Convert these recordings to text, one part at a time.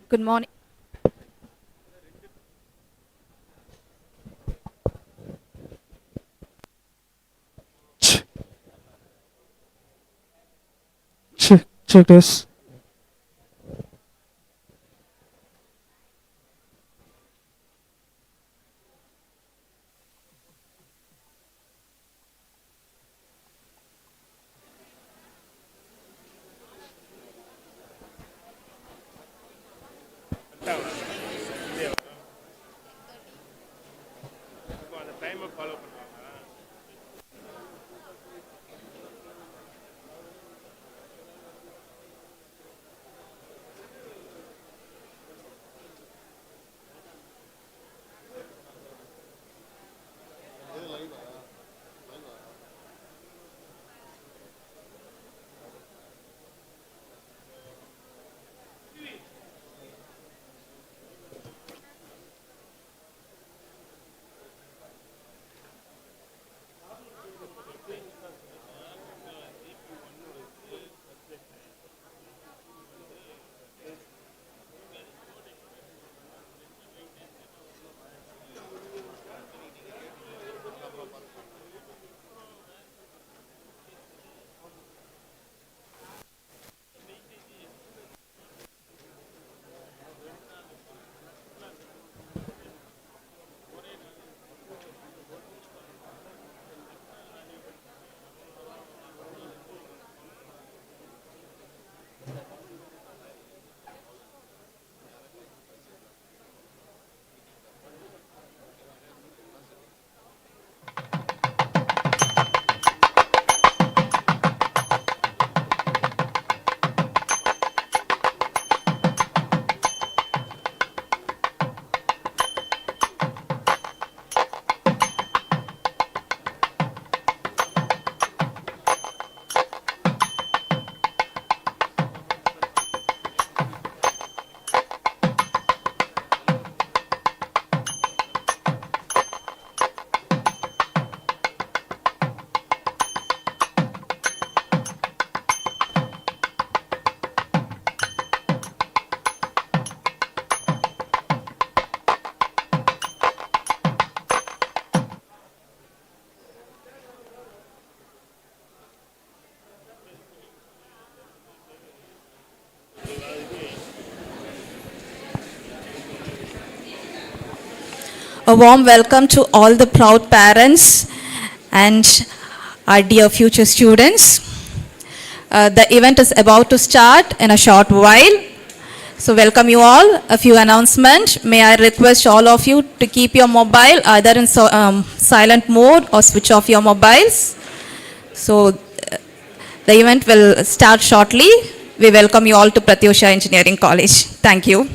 Good morning. Check this. A warm welcome to all the proud parents and our dear future students. The event is about to start in a short while. So welcome you all. A few announcements. May I request all of you to keep your mobile either in silent mode or switch off your mobiles. So the event will start shortly. We welcome you all to Pratyusha Engineering College. Thank you.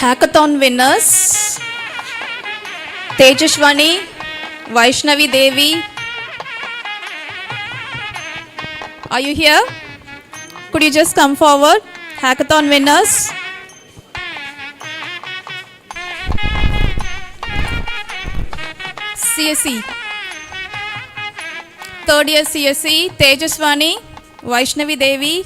hackathon winners Tejashwani, Vaishnavi Devi. Are you here? Could you just come forward? Hackathon winners. CSE. Third year CSE, Tejaswani, Vaishnavi Devi.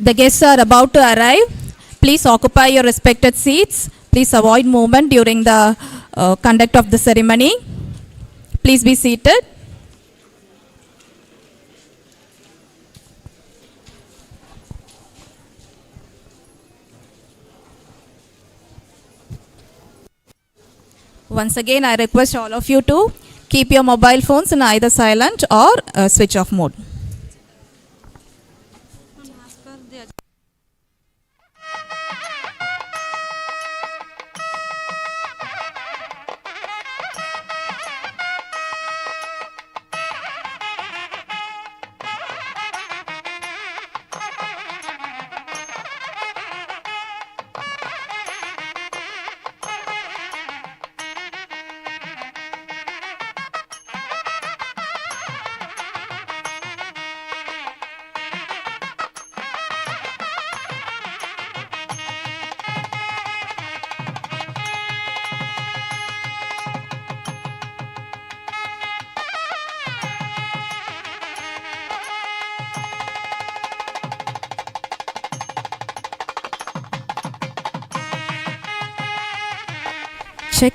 The guests are about to arrive. Please occupy your respected seats. Please avoid movement during the conduct of the ceremony. Please be seated. Once again, I request all of you to keep your mobile phones in either silent or switch off mode. Check.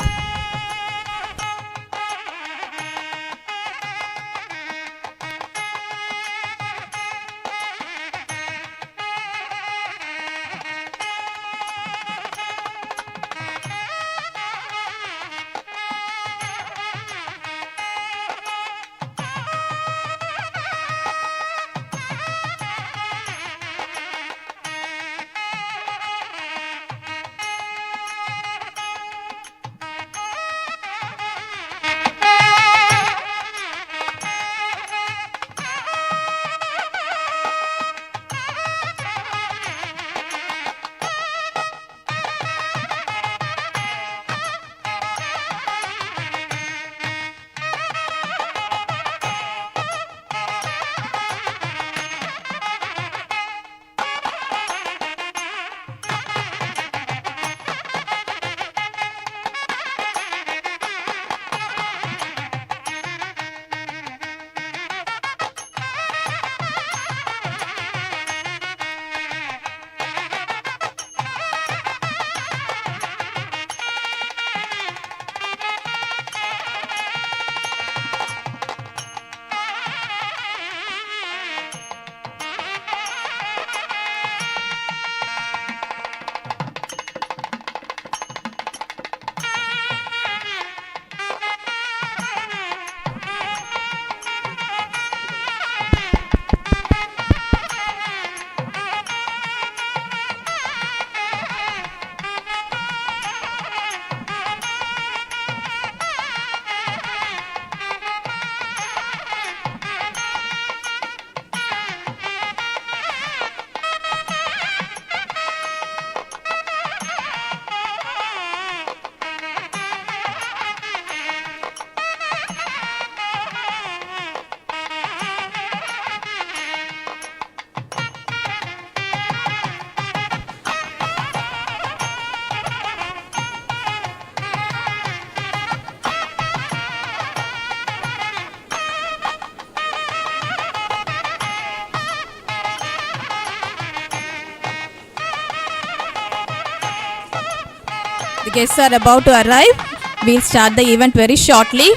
The guests are about to arrive. We'll start the event very shortly.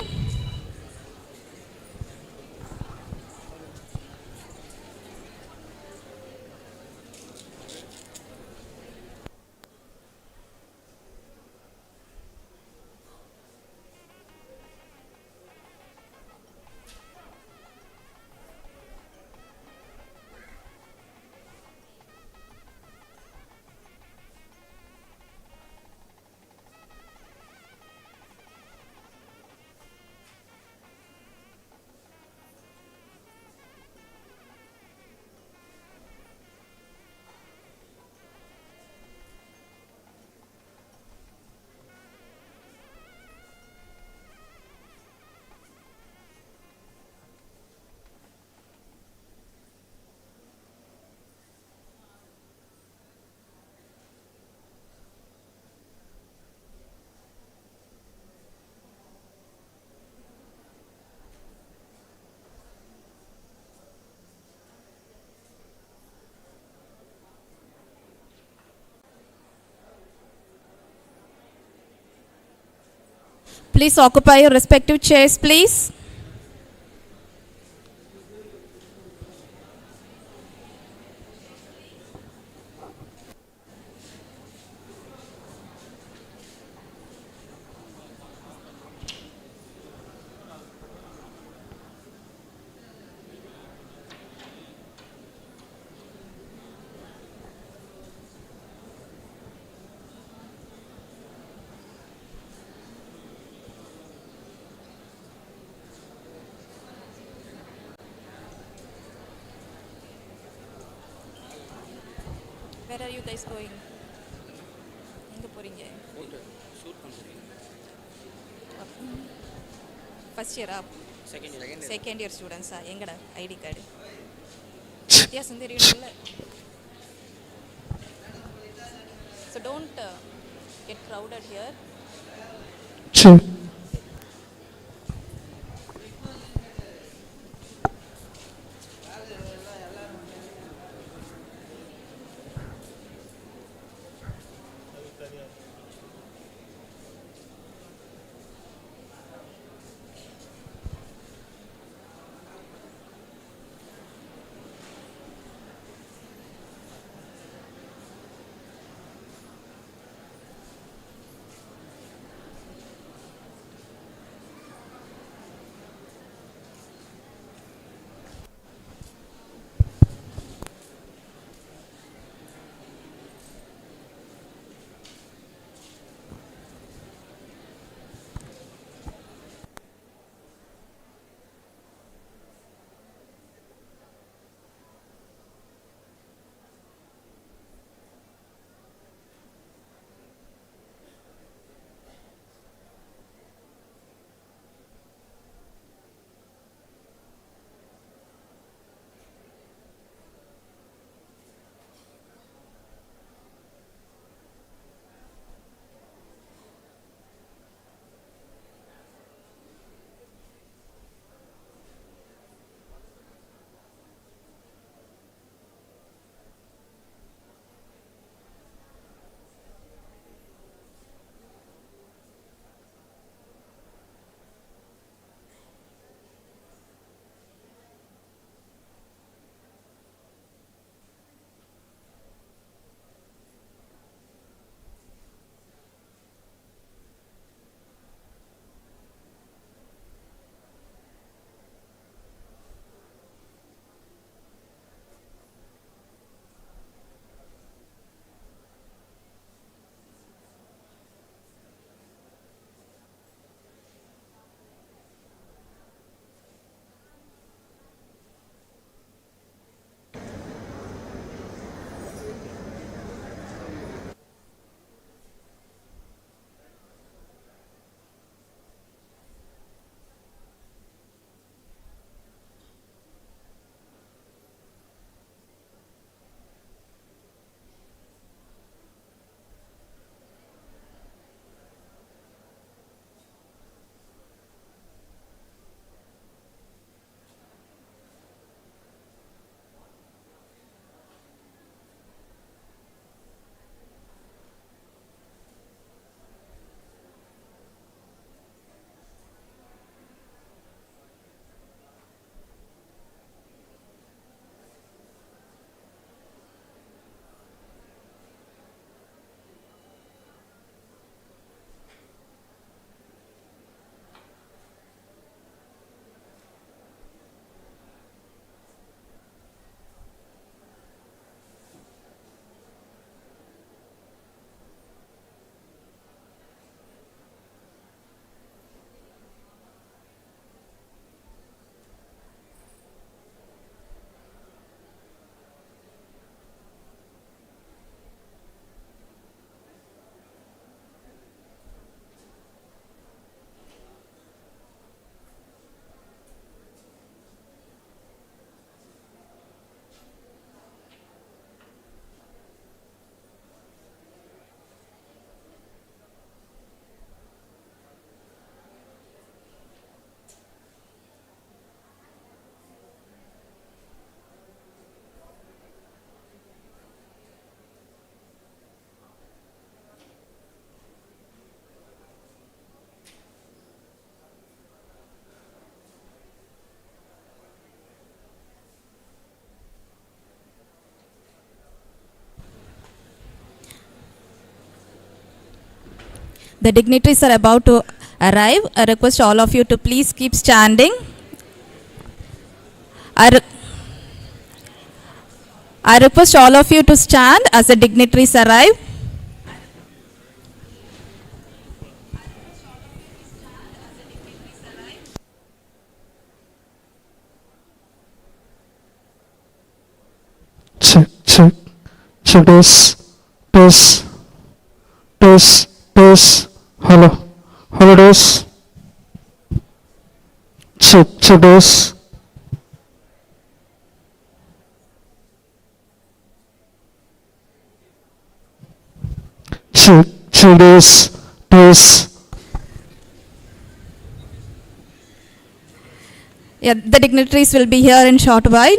Please occupy your respective chairs, please. Where are you guys going? எங்க போறீங்க? First இயரா? Second year ஸ்டூடெண்ட்ஸா? எங்கடா ID card? வித்தியாசம் தெரியணும்ல. So don't get crowded here. Sure. The dignitaries are about to arrive. I request all of you to please keep standing. I, re- I request all of you to stand as the dignitaries arrive. Check, check. Check this. Test. Test. Test. Hello. Hello, test. Check, check this. Check, check this. Test. Yeah, the dignitaries will be here in short while.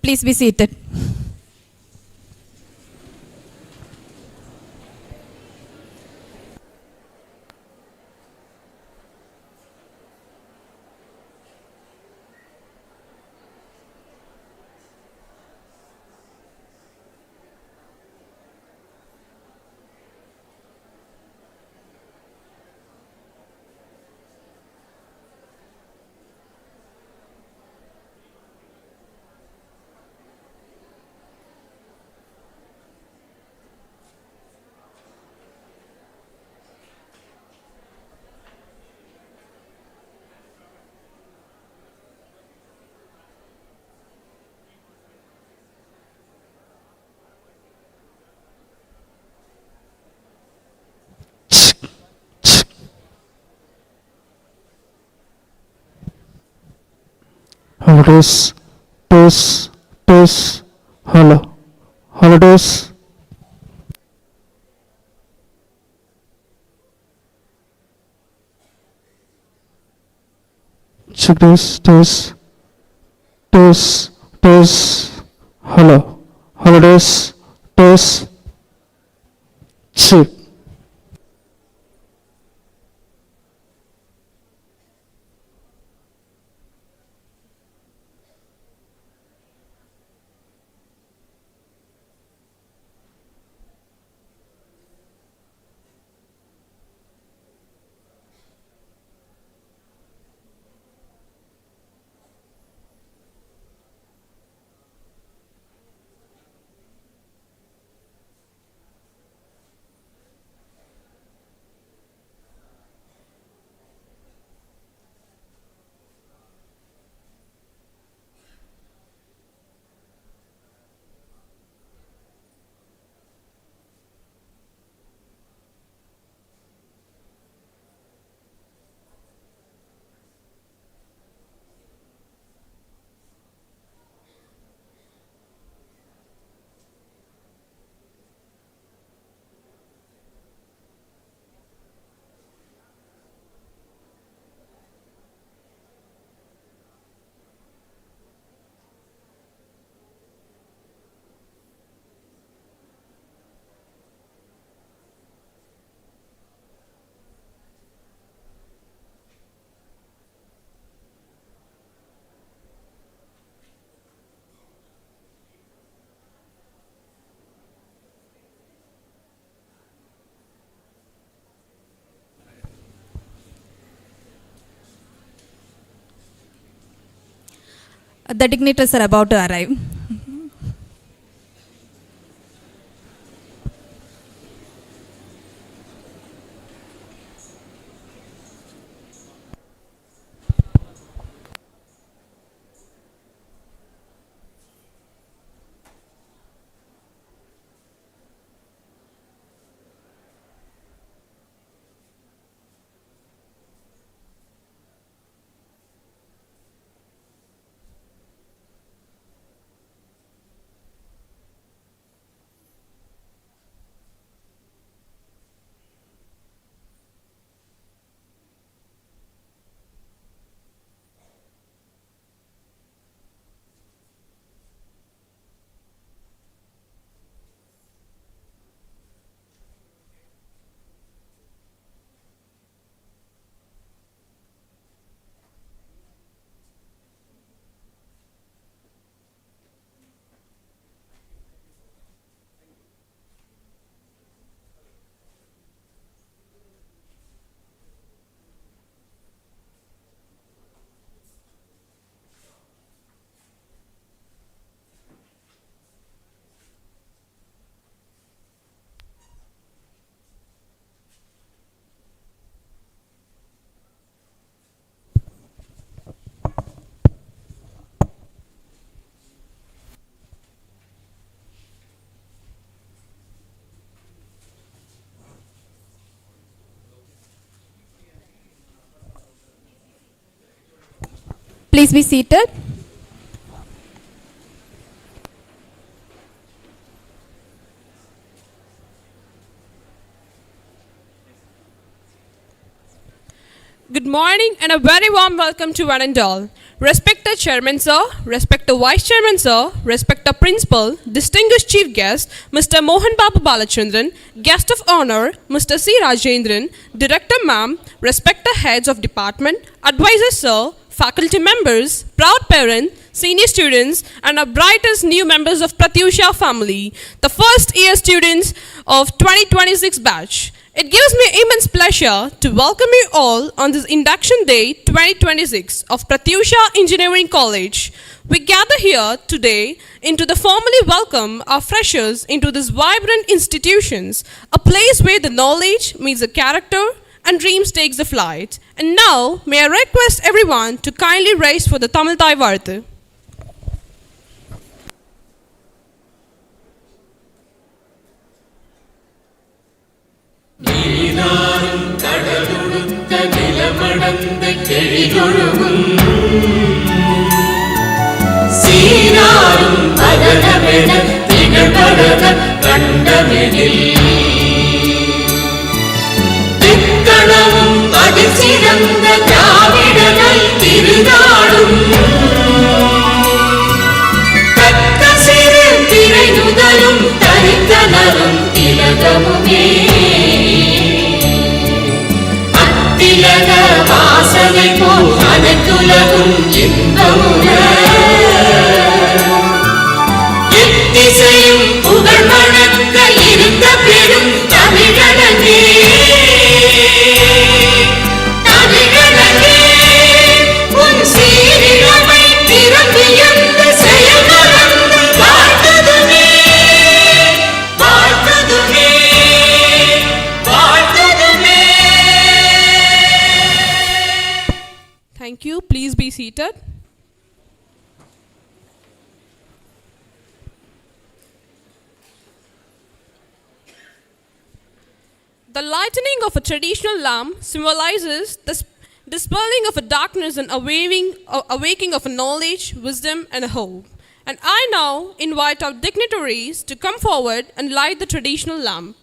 Please be seated. Check, check. Hello, test. Test. Test. Hello. Hello, test. Check this. Test. Test. Test. Hello. Hello, test. Test. Check. The dignitaries are about to arrive. Please be seated. Good morning and a very warm welcome to one and all. Respected Chairman Sir, respected Vice Chairman Sir, respected Principal, distinguished Chief Guest, Mr. Mohan Babu Balachandran, Guest of Honor, Mr. C. Rajendran, Director Ma'am, respected Heads of Department, Advisors Sir, faculty members, proud parents, senior students, and our brightest new members of Pratyusha family, the first year students of 2026 batch. It gives me immense pleasure to welcome you all on this Induction Day 2026 of Pratyusha Engineering College. We gather here today into the formally welcome our freshers into these vibrant institutions, a place where the knowledge meets the character and dreams takes the flight. And now, may I request everyone to kindly raise for the Tamil Thai Varthu. நீனாரும் கடலுடுத்த நிலமடந்த கெழிதொழுகும் சீனாரும் பதனமென திகழ்படன கண்டமெனில் திக்கணமும் அதிர்ச்சிறந்த திராவிடனல் திருநாடும் தக்க சிறு திரை நுதலும் தரித்தனரும் திலகமுமே திலக வாசனை போல் அனைத்துலகும் இன்பமுற எத்திசையும் புகழ் மணக்க இருந்த பெரும் தமிழனே தமிழனே உன் சீரிழமை திறம்பியந்த செயல் மறந்து வாழ்த்ததுமே வாழ்த்ததுமே வாழ்த்ததுமே. Thank you. Please be seated. The lightening of a traditional lamp symbolizes the dispelling of a darkness and awaking of a knowledge, wisdom, and a hope. And I now invite our dignitaries to come forward and light the traditional lamp.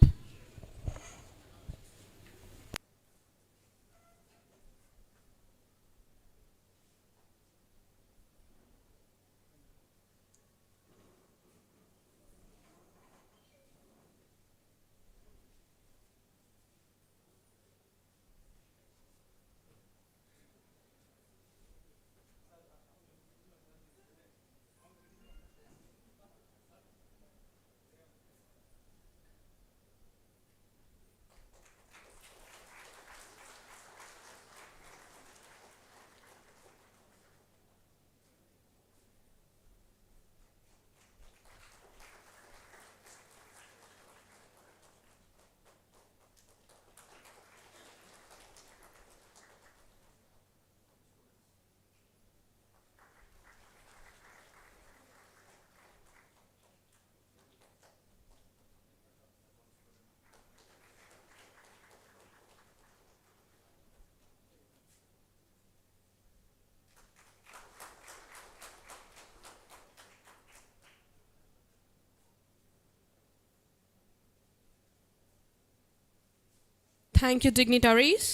Thank you, dignitaries.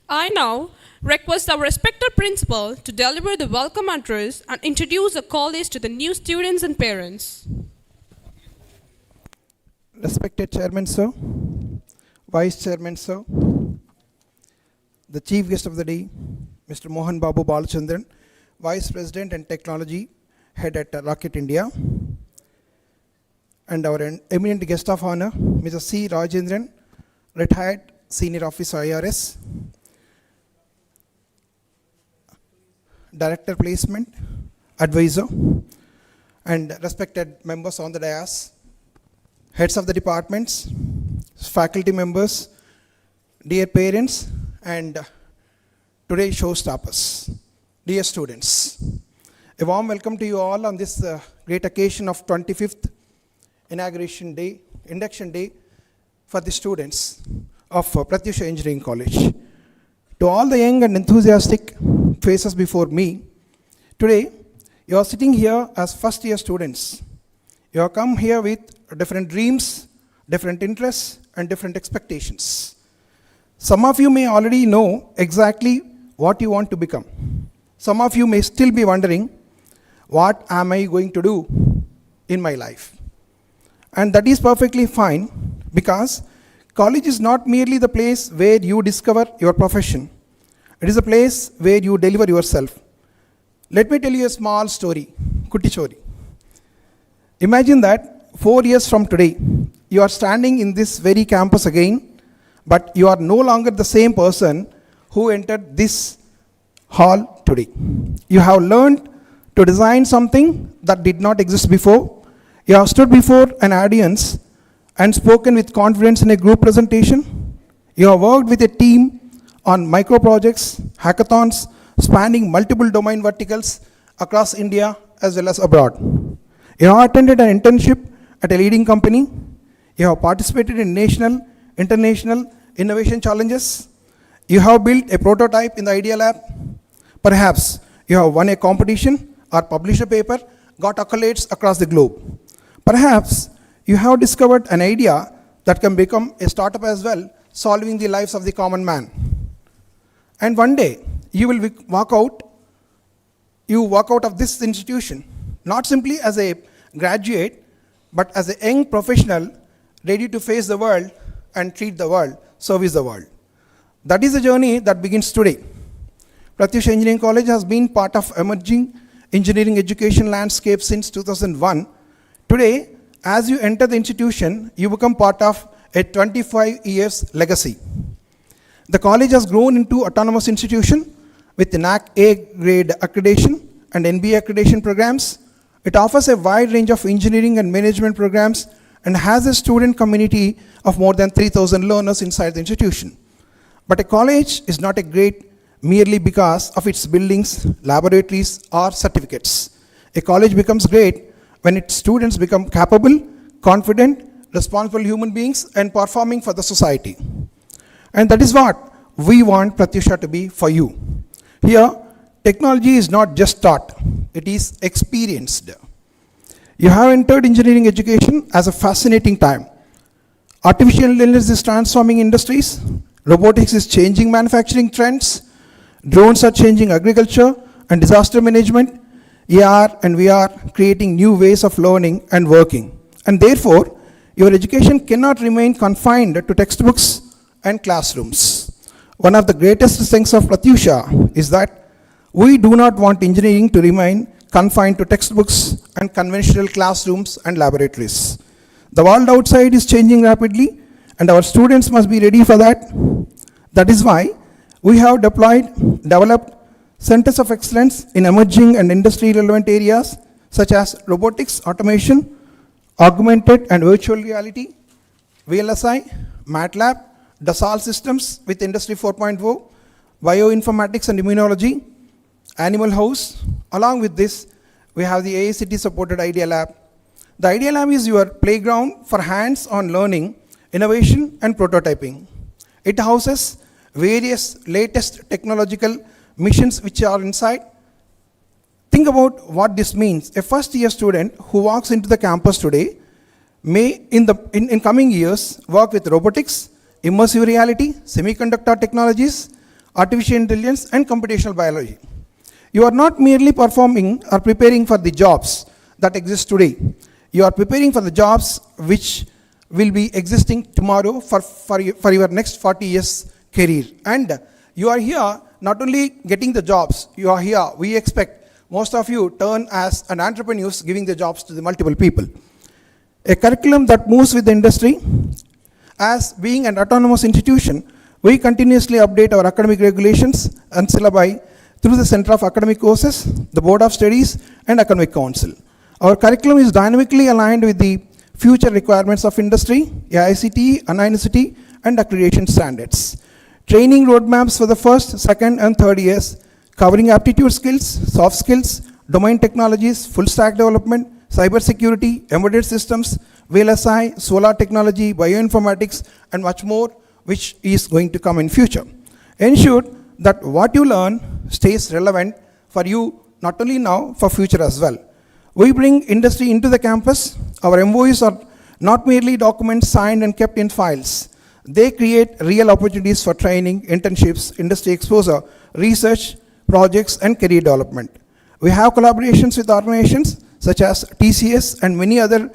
I now request our respected principal to deliver the welcome address and introduce the college to the new students and parents. Respected Chairman Sir, Vice Chairman Sir, the Chief Guest of the Day, Mr. Mohan Babu Balachandran, Vice President and Technology Head at Rocket India, and our eminent Guest of Honor, Mr. C. Rajendran, Retired Senior Officer IRS, Director Placement, Advisor, and respected members on the dais, heads of the departments, faculty members, dear parents, and today's showstoppers. Dear students, a warm welcome to you all on this great occasion of 25th inauguration day, induction day for the students of Pratyusha Engineering College. To all the young and enthusiastic faces before me, today you are sitting here as first year students. You have come here with different dreams, different interests, and different expectations. Some of you may already know exactly what you want to become. Some of you may still be wondering, what am I going to do in my life? And that is perfectly fine, because college is not merely the place where you discover your profession. It is a place where you deliver yourself. Let me tell you a small story, Kutti Chori. Imagine that 4 years from today, you are standing in this very campus again, but you are no longer the same person who entered this hall today. You have learned to design something that did not exist before. You have stood before an audience and spoken with confidence in a group presentation. You have worked with a team on micro projects, hackathons, spanning multiple domain verticals across India as well as abroad. You have attended an internship at a leading company. You have participated in national, international innovation challenges. You have built a prototype in the Idea Lab. Perhaps you have won a competition or published a paper, got accolades across the globe. Perhaps you have discovered an idea that can become a startup as well, solving the lives of the common man. And one day, you will walk out of this institution, not simply as a graduate, but as a young professional ready to face the world and treat the world, service the world. That is the journey that begins today. Pratyusha Engineering College has been part of emerging engineering education landscape since 2001. Today, as you enter the institution, you become part of a 25 years legacy. The college has grown into autonomous institution with NAAC A grade accreditation and NBA accreditation programs. It offers a wide range of engineering and management programs and has a student community of more than 3,000 learners inside the institution. But a college is not a great merely because of its buildings, laboratories, or certificates. A college becomes great when its students become capable, confident, responsible human beings and performing for the society. And that is what we want Pratyusha to be for you. Here, technology is not just taught, it is experienced. You have entered engineering education as a fascinating time. Artificial intelligence is transforming industries, robotics is changing manufacturing trends, drones are changing agriculture and disaster management, AR and VR creating new ways of learning and working. And therefore, your education cannot remain confined to textbooks and classrooms. One of the greatest strengths of Pratyusha is that we do not want engineering to remain confined to textbooks and conventional classrooms and laboratories. The world outside is changing rapidly, and our students must be ready for that. That is why we have developed centers of excellence in emerging and industry-relevant areas such as robotics, automation, augmented and virtual reality, VLSI, MATLAB, Dassault systems with Industry 4.0, bioinformatics and immunology, Animal House. Along with this, we have the AICT supported Idea Lab. The Idea Lab is your playground for hands-on learning, innovation and prototyping. It houses various latest technological missions which are inside. Think about what this means. A first year student who walks into the campus today may in coming years work with robotics, immersive reality, semiconductor technologies, artificial intelligence and computational biology. You are not merely performing or preparing for the jobs that exist today. You are preparing for the jobs which will be existing tomorrow for your next 40 years career. And you are here not only getting the jobs, you are here, we expect most of you turn as an entrepreneurs giving the jobs to the multiple people. A curriculum that moves with the industry. As being an autonomous institution, we continuously update our academic regulations and syllabi through the Center of Academic Courses, the Board of Studies, and Academic Council. Our curriculum is dynamically aligned with the future requirements of industry, AICTE, UNICT, and accreditation standards. Training roadmaps for the first, second, and third years, covering aptitude skills, soft skills, domain technologies, full stack development, cybersecurity, embedded systems, VLSI, solar technology, bioinformatics, and much more, which is going to come in future. Ensure that what you learn stays relevant for you, not only now, for future as well. We bring industry into the campus. Our MOUs are not merely documents signed and kept in files. They create real opportunities for training, internships, industry exposure, research, projects, and career development. We have collaborations with organizations such as TCS and many other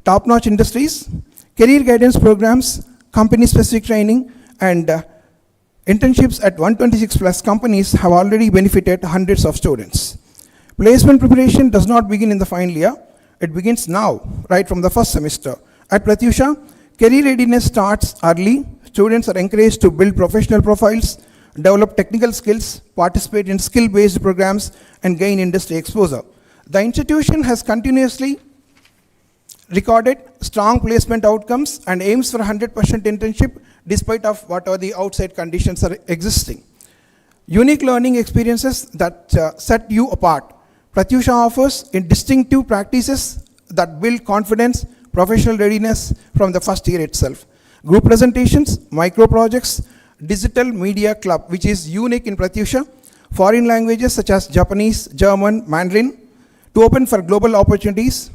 top-notch industries, career guidance programs, company-specific training, and internships at 126 plus companies have already benefited hundreds of students. Placement preparation does not begin in the final year. It begins now, right from the first semester. At Pratyusha, career readiness starts early. Students are encouraged to build professional profiles, develop technical skills, participate in skill-based programs, and gain industry exposure. The institution has continuously recorded strong placement outcomes and aims for 100% internship despite of whatever the outside conditions are existing. Unique learning experiences that set you apart. Pratyusha offers in distinctive practices that build confidence, professional readiness from the first year itself. Group presentations, micro projects, digital media club, which is unique in Pratyusha, foreign languages such as Japanese, German, Mandarin, to open for global opportunities.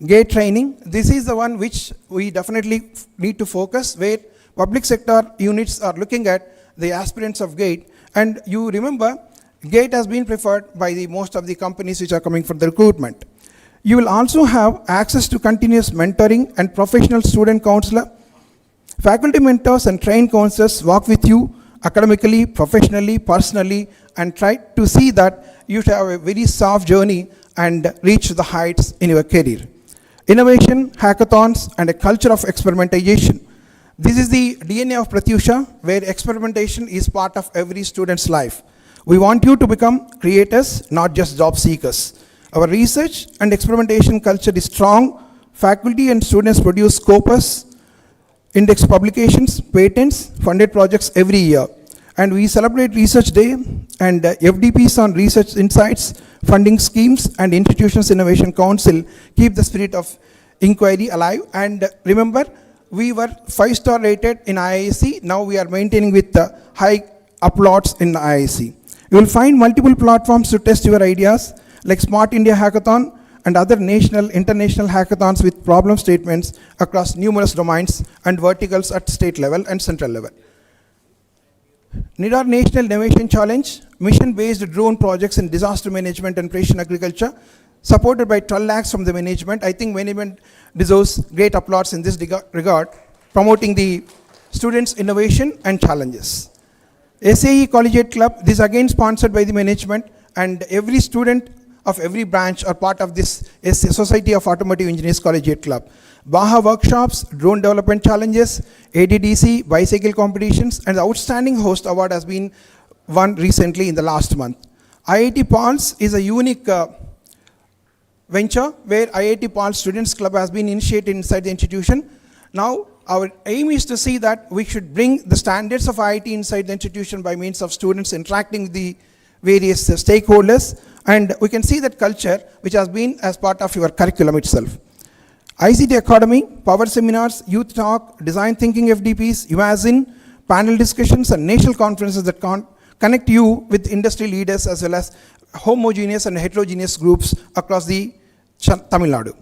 GATE training, this is the one which we definitely need to focus, where public sector units are looking at the aspirants of GATE. And you remember, GATE has been preferred by the most of the companies which are coming for the recruitment. You will also have access to continuous mentoring and professional student counselor. Faculty mentors and trained counselors walk with you academically, professionally, personally, and try to see that you have a very soft journey and reach the heights in your career. Innovation, hackathons, and a culture of experimentation. This is the DNA of Pratyusha, where experimentation is part of every student's life. We want you to become creators, not just job seekers. Our research and experimentation culture is strong. Faculty and students produce scopus, index publications, patents, funded projects every year. And we celebrate Research Day and FDPs on research insights, funding schemes, and Institutions Innovation Council keep the spirit of inquiry alive. And remember, we were 5-star rated in IISc. Now we are maintaining with high uploads in IISc. You will find multiple platforms to test your ideas, like Smart India Hackathon and other national, international hackathons with problem statements across numerous domains and verticals at state level and central level. NIDAR National Innovation Challenge, mission-based drone projects in disaster management and precision agriculture, supported by 12 lakhs from the management. I think management deserves great applause in this regard, promoting the students' innovation and challenges. SAE Collegiate Club, this again sponsored by the management, and every student of every branch are part of this Society of Automotive Engineers Collegiate Club. Baha workshops, drone development challenges, ADDC, bicycle competitions, and the Outstanding Host Award has been won recently in the last month. IIT Pulse is a unique venture where IIT Pulse Students Club has been initiated inside the institution. Now, our aim is to see that we should bring the standards of IIT inside the institution by means of students interacting with the various stakeholders, and we can see that culture which has been as part of your curriculum itself. ICT Academy, power seminars, youth talk, design thinking FDPs, Imagine, panel discussions, and national conferences that connect you with industry leaders as well as homogeneous and heterogeneous groups across the Tamil Nadu.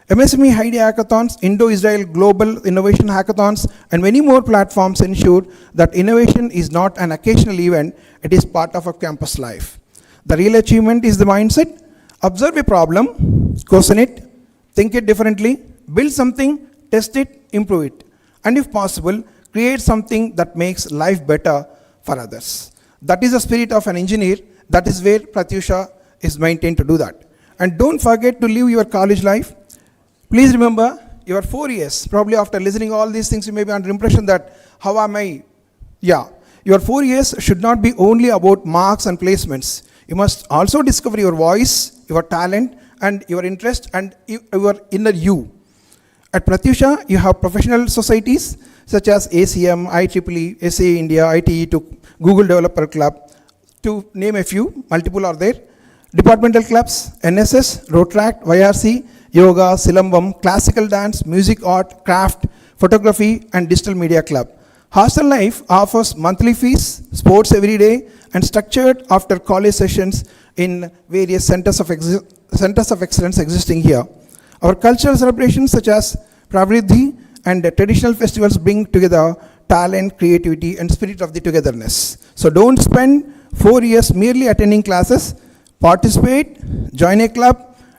MSME Heidi Hackathons, Indo-Israel Global Innovation Hackathons, and many more platforms ensure that innovation is not an occasional event, it is part of a campus life. The real achievement is the mindset. Observe a problem, question it, think it differently, build something, test it, improve it, and if possible, create something that makes life better for others. That is the spirit of an engineer. That is where Pratyusha is maintained to do that. And don't forget to live your college life. Please remember, your 4 years, probably after listening all these things, you may be under impression that, how am I? Yeah, your 4 years should not be only about marks and placements. You must also discover your voice, your talent, and your interest, and your inner you. At Pratyusha, you have professional societies such as ACM, IEEE, SA India, ITE to Google Developer Club, to name a few, multiple are there. Departmental clubs, NSS, Rotaract, YRC, Yoga, Silambam, Classical Dance, Music Art, Craft, Photography and Digital Media Club. Hostel life offers monthly fees, sports every day and structured after college sessions in various centers of excellence existing here. Our cultural celebrations such as Pravriddhi and the traditional festivals bring together talent, creativity and spirit of the togetherness. So don't spend 4 years merely attending classes. Participate, join a club,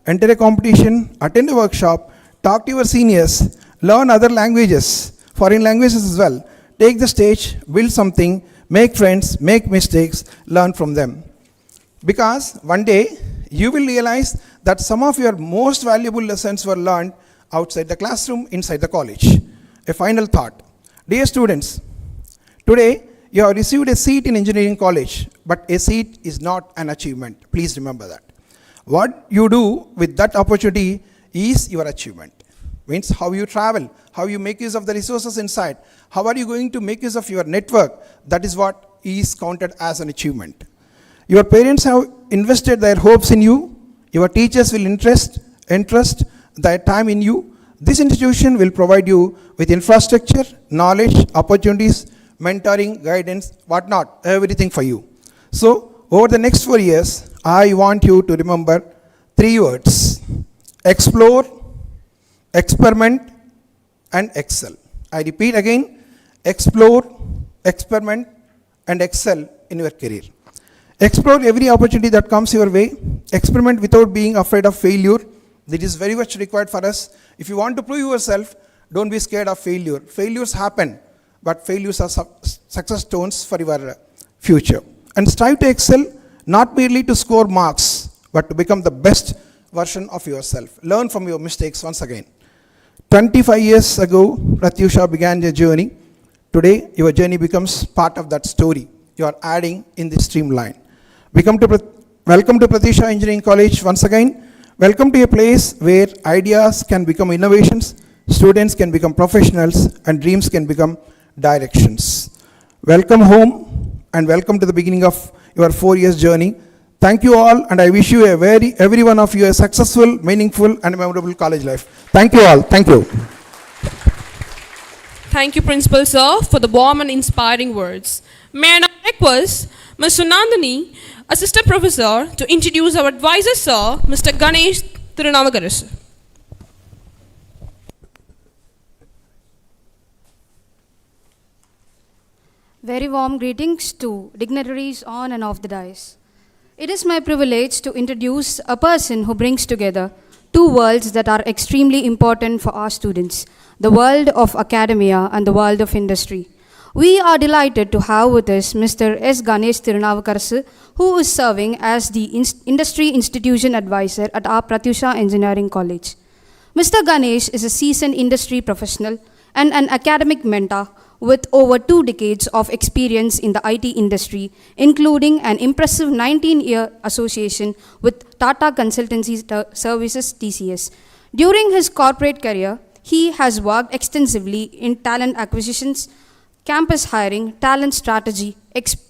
enter a competition, attend a workshop, talk to your seniors, learn other languages, foreign languages as well. Take the stage, build something, make friends, make mistakes, learn from them. Because one day you will realize that some of your most valuable lessons were learned outside the classroom, inside the college. A final thought. Dear students, today you have received a seat in engineering college, but a seat is not an achievement. Please remember that. What you do with that opportunity is your achievement. Means how you travel, how you make use of the resources inside, how are you going to make use of your network, that is what is counted as an achievement. Your parents have invested their hopes in you, your teachers will entrust their time in you. This institution will provide you with infrastructure, knowledge, opportunities, mentoring, guidance, whatnot, everything for you. So, over the next 4 years, I want you to remember 3 words: explore, experiment, and excel. I repeat again, explore, experiment, and excel in your career. Explore every opportunity that comes your way. Experiment without being afraid of failure. That is very much required for us. If you want to prove yourself, don't be scared of failure. Failures happen, but failures are success stones for your future. And strive to excel, not merely to score marks, but to become the best version of yourself. Learn from your mistakes once again. 25 years ago, Pratyusha began your journey. Today, your journey becomes part of that story. You are adding in this streamline. Welcome to Pratyusha Engineering College once again. Welcome to a place where ideas can become innovations, students can become professionals, and dreams can become directions. Welcome home and welcome to the beginning of your 4 years journey. Thank you all, and I wish you every one of you a successful, meaningful, and memorable college life. Thank you all. Thank you. Thank you, Principal Sir, for the warm and inspiring words. May I now request Ms. Sunandani, Assistant Professor, to introduce our advisor, Sir, Mr. Ganesh Tirunavakarasu. Very warm greetings to dignitaries on and off the dais. It is my privilege to introduce a person who brings together two worlds that are extremely important for our students, the world of academia and the world of industry. We are delighted to have with us Mr. S. Ganesh Tirunavakarasu, who is serving as the Industry Institution Advisor at our Pratyusha Engineering College. Mr. Ganesh is a seasoned industry professional and an academic mentor with over 2 decades of experience in the IT industry, including an impressive 19-year association with Tata Consultancy Services TCS. During his corporate career, he has worked extensively in talent acquisitions, campus hiring, talent strategy,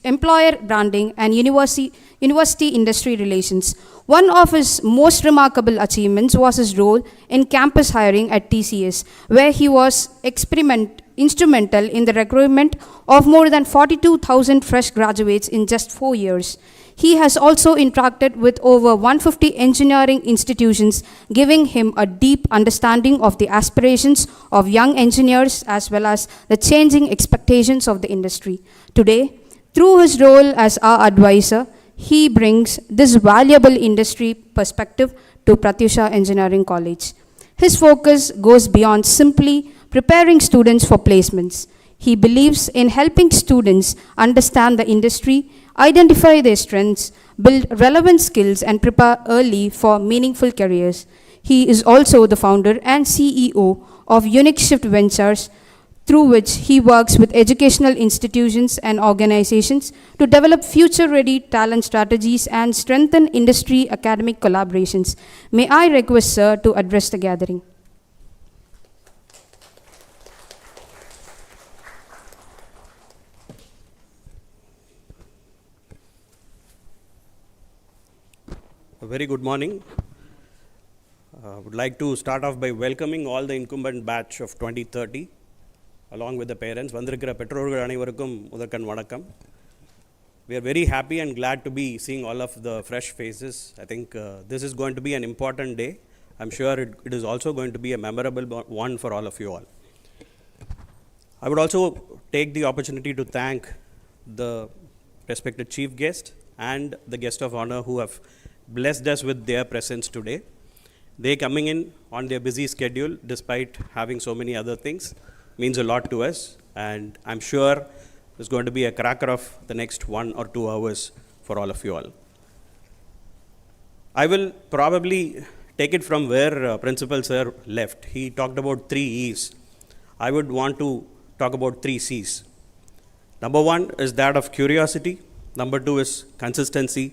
employer branding, and university industry relations. One of his most remarkable achievements was his role in campus hiring at TCS, where he was instrumental in the recruitment of more than 42,000 fresh graduates in just 4 years. He has also interacted with over 150 engineering institutions, giving him a deep understanding of the aspirations of young engineers as well as the changing expectations of the industry. Today, through his role as our advisor, he brings this valuable industry perspective to Pratyusha Engineering College. His focus goes beyond simply preparing students for placements. He believes in helping students understand the industry, identify their strengths, build relevant skills, and prepare early for meaningful careers. He is also the founder and CEO of Unique Shift Ventures, through which he works with educational institutions and organizations to develop future-ready talent strategies and strengthen industry academic collaborations. May I request Sir to address the gathering. A very good morning. Would like to start off by welcoming all the incumbent batch of 2030 along with the parents. வந்திருக்கிற பெற்றோர்கள் அனைவருக்கும் முதற்கண் வணக்கம். We are very happy and glad to be seeing all of the fresh faces. I think this is going to be an important day. I'm sure it is also going to be a memorable one for all of you all. I would also take the opportunity to thank the respected chief guest and the guest of honor who have blessed us with their presence today. They coming in on their busy schedule despite having so many other things means a lot to us, and I'm sure it's going to be a cracker of the next 1 or 2 hours for all of you all. I will probably take it from where Principal Sir left. He talked about 3 E's. I would want to talk about 3 C's. Number 1 is that of curiosity. Number 2 is consistency.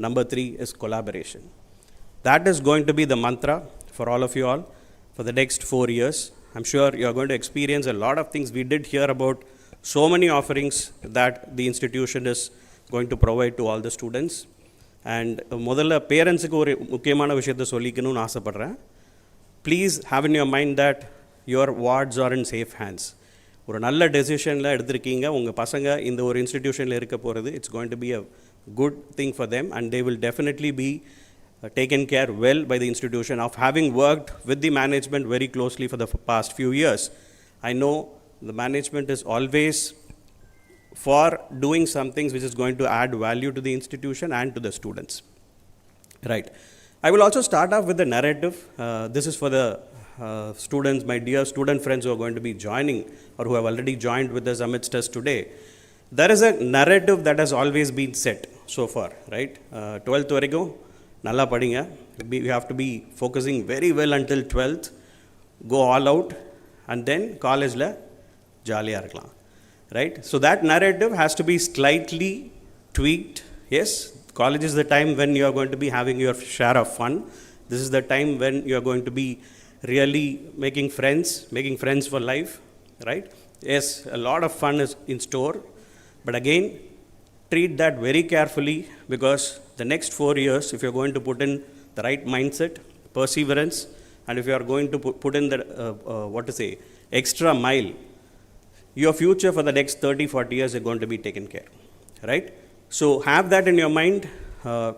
Number 3 is collaboration. That is going to be the mantra for all of you all for the next 4 years. I'm sure you are going to experience a lot of things. We did hear about so many offerings that the institution is going to provide to all the students. And முதல்ல பேரண்ட்ஸுக்கு ஒரு முக்கியமான விஷயத்தை சொல்லிக்கணும்னு ஆசைப்பட்றேன். Please have in your mind that your wards are in safe hands. ஒரு நல்ல டெசிஷனில் எடுத்திருக்கீங்க. உங்கள் பசங்க இந்த ஒரு இன்ஸ்டிடியூஷனில் இருக்க போகிறது. It's going to be a good thing for them, and they will definitely be taken care well by the institution. Of having worked with the management very closely for the past few years, I know the management is always for doing some things which is going to add value to the institution and to the students. Right. I will also start off with the narrative. This is for the students, my dear student friends who are going to be joining or who have already joined with us amidst us today. There is a narrative that has always been set so far, right? 12th வரைக்கும் நல்லா படிங்க. We have to be focusing very well until 12th, go all out, and then காலேஜில் ஜாலியாக இருக்கலாம், right? So that narrative has to be slightly tweaked. Yes, college is the time when you are going to be having your share of fun. This is the time when you are going to be really making friends for life, right? Yes, a lot of fun is in store, but again, treat that very carefully, because the next 4 years, if you're going to put in the right mindset, perseverance, and if you are going to put in the, extra mile, your future for the next 30-40 years is going to be taken care, right? So have that in your mind.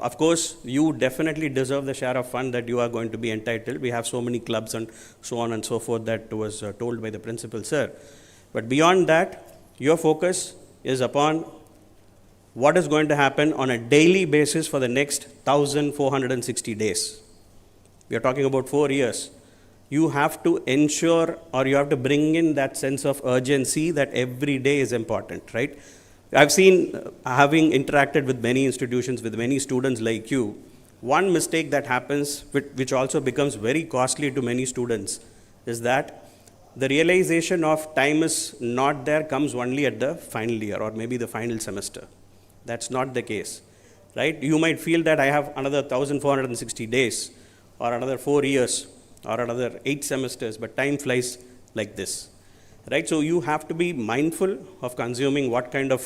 Of course, you definitely deserve the share of fun that you are going to be entitled. We have so many clubs and so on and so forth that was told by the principal sir. But beyond that, your focus is upon what is going to happen on a daily basis for the next 1460 days. We are talking about 4 years. You have to ensure, or you have to bring in that sense of urgency that every day is important, right? I've seen, having interacted with many institutions, with many students like you, one mistake that happens, which also becomes very costly to many students, is that the realization of time is not there comes only at the final year or maybe the final semester. That's not the case, right? You might feel that I have another 1460 days or another 4 years or another 8 semesters, but time flies like this, right? So you have to be mindful of consuming what kind of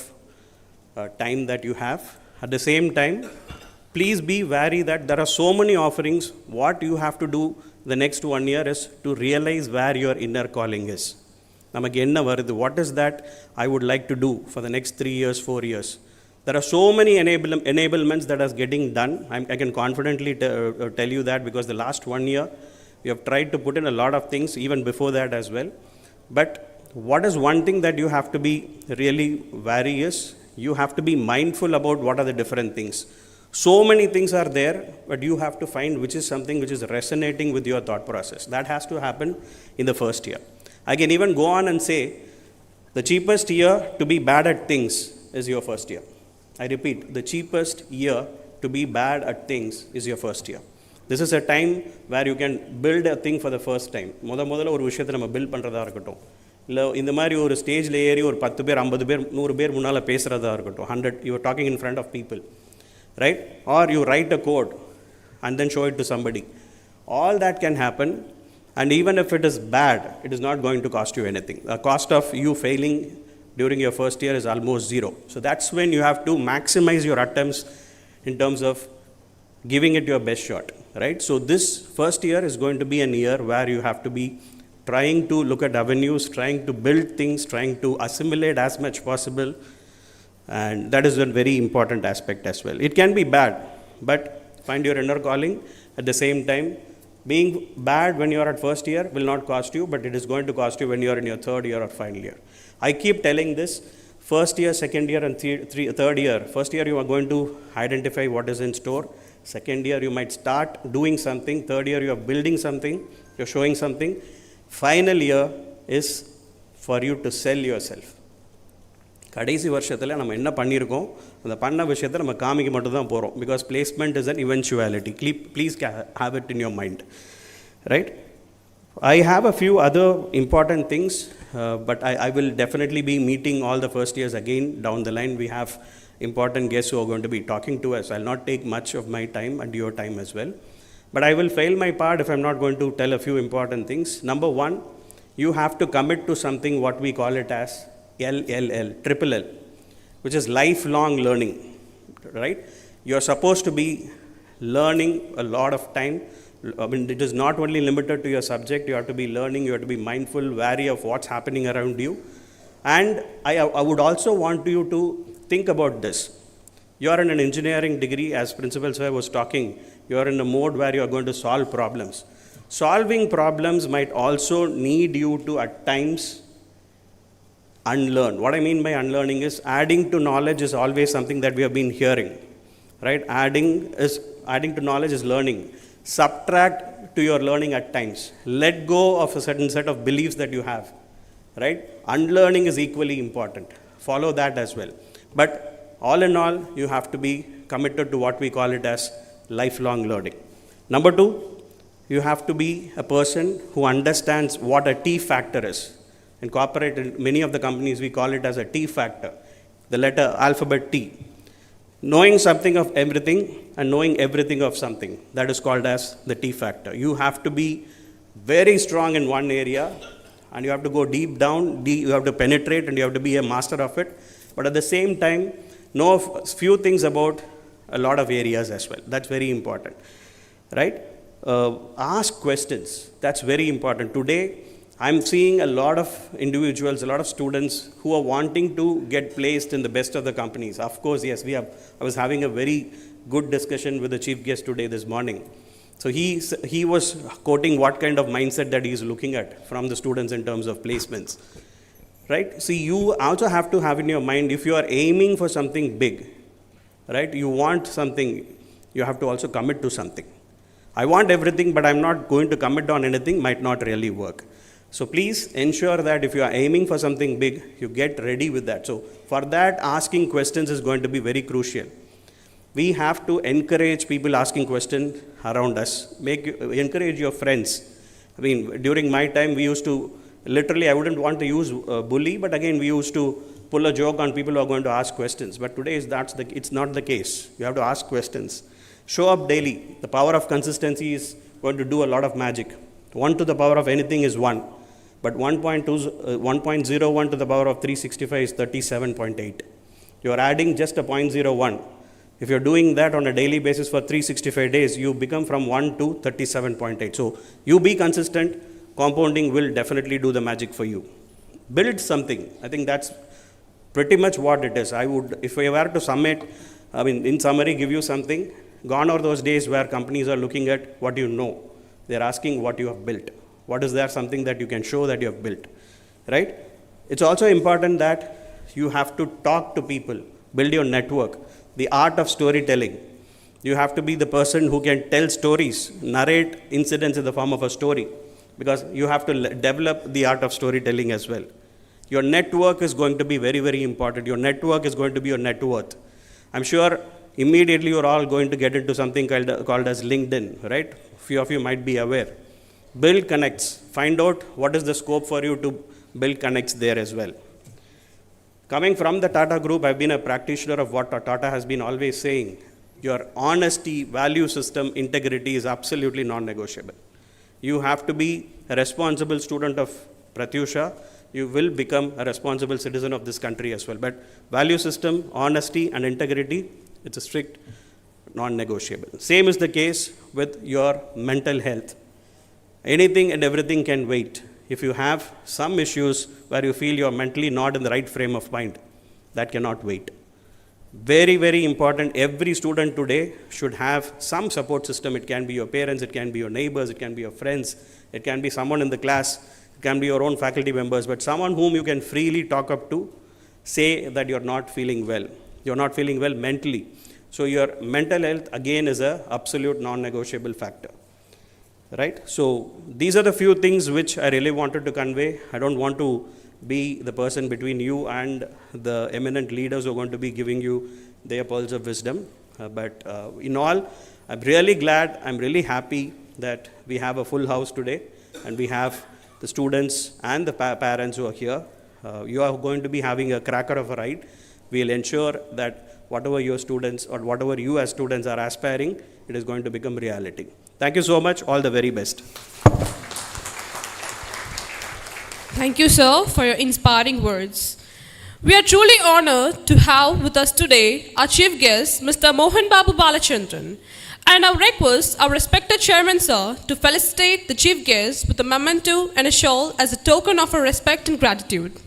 time that you have. At the same time, please be wary that there are so many offerings. What you have to do the next 1 year is to realize where your inner calling is. Namakku enna varudhu? What is that I would like to do for the next 3 years, 4 years? There are so many enablements that are getting done. I can confidently tell you that, because the last 1 year, we have tried to put in a lot of things, even before that as well. But what is one thing that you have to be really wary is, you have to be mindful about what are the different things. So many things are there, but you have to find which is something which is resonating with your thought process. That has to happen in the first year. I can even go on and say, the cheapest year to be bad at things is your first year. I repeat, the cheapest year to be bad at things is your first year. This is a time where you can build a thing for the first time. முதல்ல ஒரு விஷயத்தை நம்ம build பண்ணுறதா இருக்கட்டும், இல்லை இந்த மாதிரி ஒரு ஸ்டேஜில் ஏறி ஒரு 10 பேர் 50 பேர் 100 பேர் முன்னால் பேசுகிறதா இருக்கட்டும், 100 you are talking in front of people, right? Or you write a code and then show it to somebody. All that can happen, and even if it is bad, it is not going to cost you anything. The cost of you failing during your first year is almost zero. So that's when you have to maximize your attempts in terms of giving it your best shot, right? So this first year is going to be an year where you have to be trying to look at avenues, trying to build things, trying to assimilate as much possible, and that is a very important aspect as well. It can be bad, but find your inner calling. At the same time, being bad when you are at first year will not cost you, but it is going to cost you when you are in your third year or final year. I keep telling this, first year, second year, and third year. First year, you are going to identify what is in store. Second year, you might start doing something. Third year, you are building something, you're showing something. Final year is for you to sell yourself. கடைசி வருஷத்தில் நம்ம என்ன பண்ணியிருக்கோம், அந்த பண்ண விஷயத்தை நம்ம காமிக்க மட்டும் தான் போகிறோம். Because placement is an இவென்ச்சுவாலிட்டி. Please have it in your mind, right? I have a few other important things, but I will definitely be meeting all the first years again down the line. We have important guests who are going to be talking to us. I'll not take much of my time and your time as well. But I will fail my part if I'm not going to tell a few important things. Number one, you have to commit to something what we call it as triple L, which is lifelong learning, right? You're supposed to be learning a lot of time. I mean, it is not only limited to your subject, you have to be learning, you have to be mindful, wary of what's happening around you. And I would also want you to think about this. You are in an engineering degree, as Principal Sir was talking, you are in a mode where you are going to solve problems. Solving problems might also need you to, at times, unlearn. What I mean by unlearning is adding to knowledge is always something that we have been hearing, right? Adding to knowledge is learning. Subtract to your learning at times. Let go of a certain set of beliefs that you have, right? Unlearning is equally important. Follow that as well. But all in all, you have to be committed to what we call it as lifelong learning. Number two, you have to be a person who understands what a T factor is. In corporate, in many of the companies, we call it as a T factor, the letter alphabet T. Knowing something of everything and knowing everything of something, that is called as the T factor. You have to be very strong in one area and you have to go deep down, you have to penetrate and you have to be a master of it. But at the same time, know a few things about a lot of areas as well. That's very important, right? Ask questions. That's very important. Today, I'm seeing a lot of individuals, a lot of students who are wanting to get placed in the best of the companies. Of course, yes, I was having a very good discussion with the chief guest today this morning. So he was quoting what kind of mindset that he is looking at from the students in terms of placements, right? See, you also have to have in your mind, if you are aiming for something big, right, you want something, you have to also commit to something. I want everything, but I'm not going to commit on anything, might not really work. So please ensure that if you are aiming for something big, you get ready with that. So for that, asking questions is going to be very crucial. We have to encourage people asking questions around us. Encourage your friends. I mean, during my time, we used to, literally, I wouldn't want to use bully, but again, we used to pull a joke on people who are going to ask questions. But today, it's not the case. You have to ask questions. Show up daily. The power of consistency is going to do a lot of magic. 1 to the power of anything is 1. But 1.01 to the power of 365 is 37.8. You are adding just a 0.01. If you're doing that on a daily basis for 365 days, you become from 1 to 37.8. So you be consistent, compounding will definitely do the magic for you. Build something. I think that's pretty much what it is. If I were to sum it, I mean, in summary, give you something, gone are those days where companies are looking at what you know. They're asking what you have built. What is there something that you can show that you have built, right? It's also important that you have to talk to people, build your network, the art of storytelling. You have to be the person who can tell stories, narrate incidents in the form of a story, because you have to develop the art of storytelling as well. Your network is going to be very, very important. Your network is going to be your net worth. I'm sure immediately you're all going to get into something called as LinkedIn, right? Few of you might be aware. Build connects. Find out what is the scope for you to build connects there as well. Coming from the Tata Group, I've been a practitioner of what Tata has been always saying. Your honesty, value system, integrity is absolutely non-negotiable. You have to be a responsible student of Pratyusha. You will become a responsible citizen of this country as well. But value system, honesty and integrity, it's a strict non-negotiable. Same is the case with your mental health. Anything and everything can wait. If you have some issues where you feel you're mentally not in the right frame of mind, that cannot wait. Very, very important. Every student today should have some support system. It can be your parents, it can be your neighbors, it can be your friends, it can be someone in the class, it can be your own faculty members, but someone whom you can freely talk up to, say that you're not feeling well. You're not feeling well mentally. So your mental health again is an absolute non-negotiable factor. Right? So these are the few things which I really wanted to convey. I don't want to be the person between you and the eminent leaders who are going to be giving you their pearls of wisdom. But in all, I'm really glad, I'm really happy that we have a full house today and we have the students and the parents who are here. You are going to be having a cracker of a ride. We'll ensure that whatever your students or whatever you as students are aspiring, it is going to become reality. Thank you so much. All the very best. Thank you, sir, for your inspiring words. We are truly honored to have with us today our chief guest, Mr. Mohan Babu Balachandran. And I request our respected chairman, sir, to felicitate the chief guest with a memento and a shawl as a token of our respect and gratitude.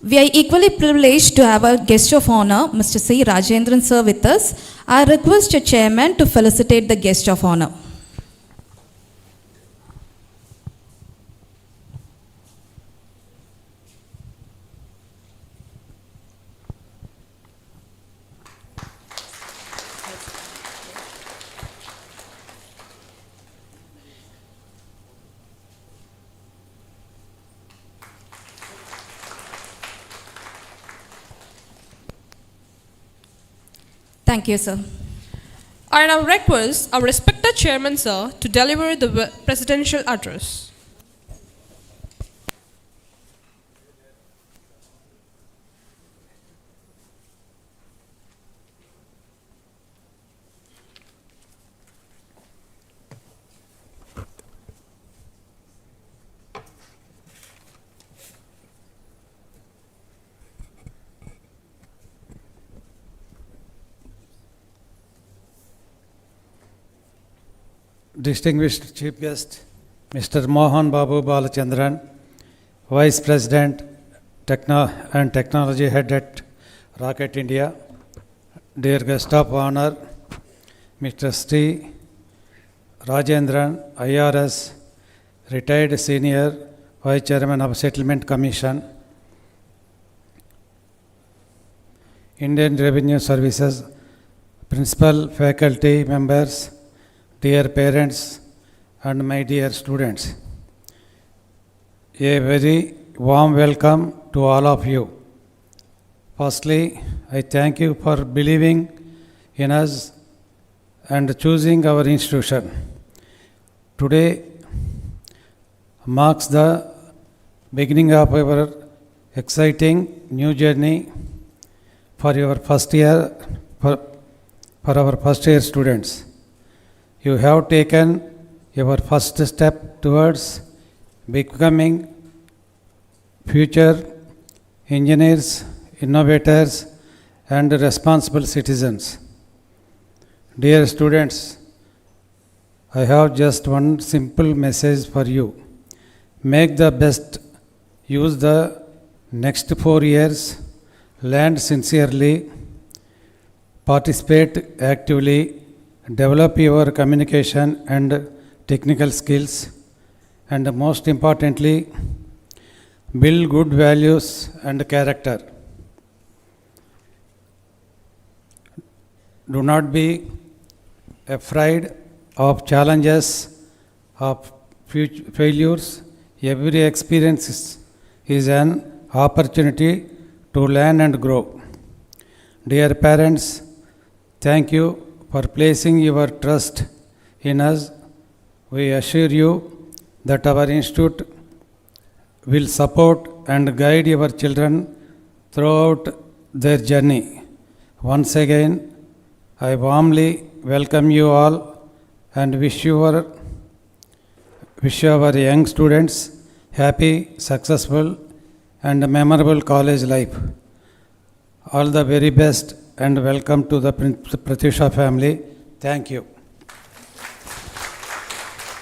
We are equally privileged to have our guest of honor, Mr. C. Rajendran sir, with us. I request your chairman to felicitate the guest of honor. Thank you, sir. I now request our respected chairman, sir, to deliver the presidential address. Distinguished Chief Guest, Mr. Mohan Babu Balachandran, Vice President and Technology Head at Rocket India, dear Guest of Honor, Mr. Sri Rajendran, IRS, Retired Senior Vice Chairman of Settlement Commission, Indian Revenue Services, Principal Faculty Members, dear parents and my dear students, a very warm welcome to all of you. Firstly, I thank you for believing in us and choosing our institution. Today marks the beginning of our exciting new journey for your first year, for our first year students. You have taken your first step towards becoming future engineers, innovators, and responsible citizens. Dear students, I have just one simple message for you. Make the best use the next 4 years, learn sincerely, participate actively, develop your communication and technical skills, and most importantly, build good values and character. Do not be afraid of challenges, of failures. Every experience is an opportunity to learn and grow. Dear parents, thank you for placing your trust in us. We assure you that our institute will support and guide your children throughout their journey. Once again, I warmly welcome you all and wish our young students happy, successful and memorable college life. All the very best and welcome to the Pratyusha family. Thank you.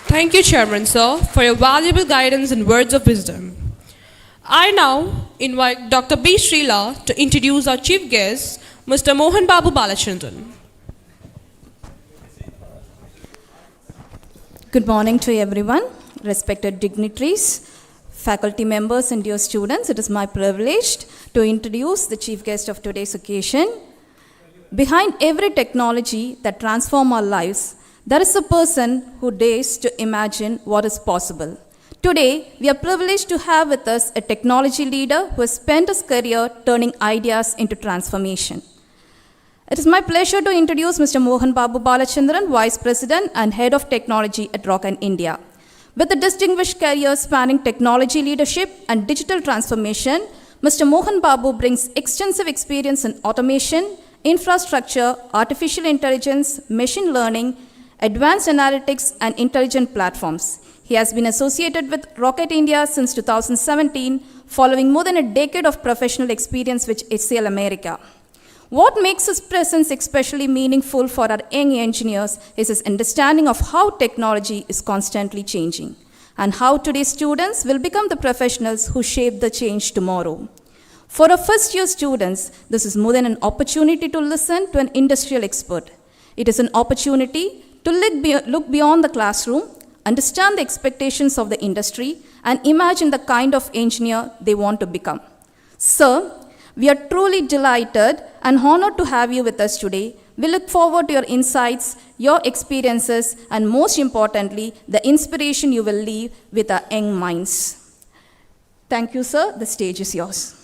Thank you, Chairman Sir, for your valuable guidance and words of wisdom. I now invite Dr. B. Srila to introduce our chief guest, Mr. Mohan Babu Balachandran. Good morning to everyone, respected dignitaries, faculty members and dear students. It is my privilege to introduce the chief guest of today's occasion. Behind every technology that transforms our lives, there is a person who dares to imagine what is possible. Today, we are privileged to have with us a technology leader who has spent his career turning ideas into transformation. It is my pleasure to introduce Mr. Mohan Babu Balachandran, Vice President and Head of Technology at Rocket India. With a distinguished career spanning technology leadership and digital transformation, Mr. Mohan Babu brings extensive experience in automation, infrastructure, artificial intelligence, machine learning, advanced analytics, and intelligent platforms. He has been associated with Rocket India since 2017, following more than a decade of professional experience with HCL America. What makes his presence especially meaningful for our young engineers is his understanding of how technology is constantly changing and how today's students will become the professionals who shape the change tomorrow. For our first-year students, this is more than an opportunity to listen to an industrial expert. It is an opportunity to look beyond the classroom, understand the expectations of the industry, and imagine the kind of engineer they want to become. Sir, we are truly delighted and honored to have you with us today. We look forward to your insights, your experiences, and most importantly, the inspiration you will leave with our young minds. Thank you, sir. The stage is yours.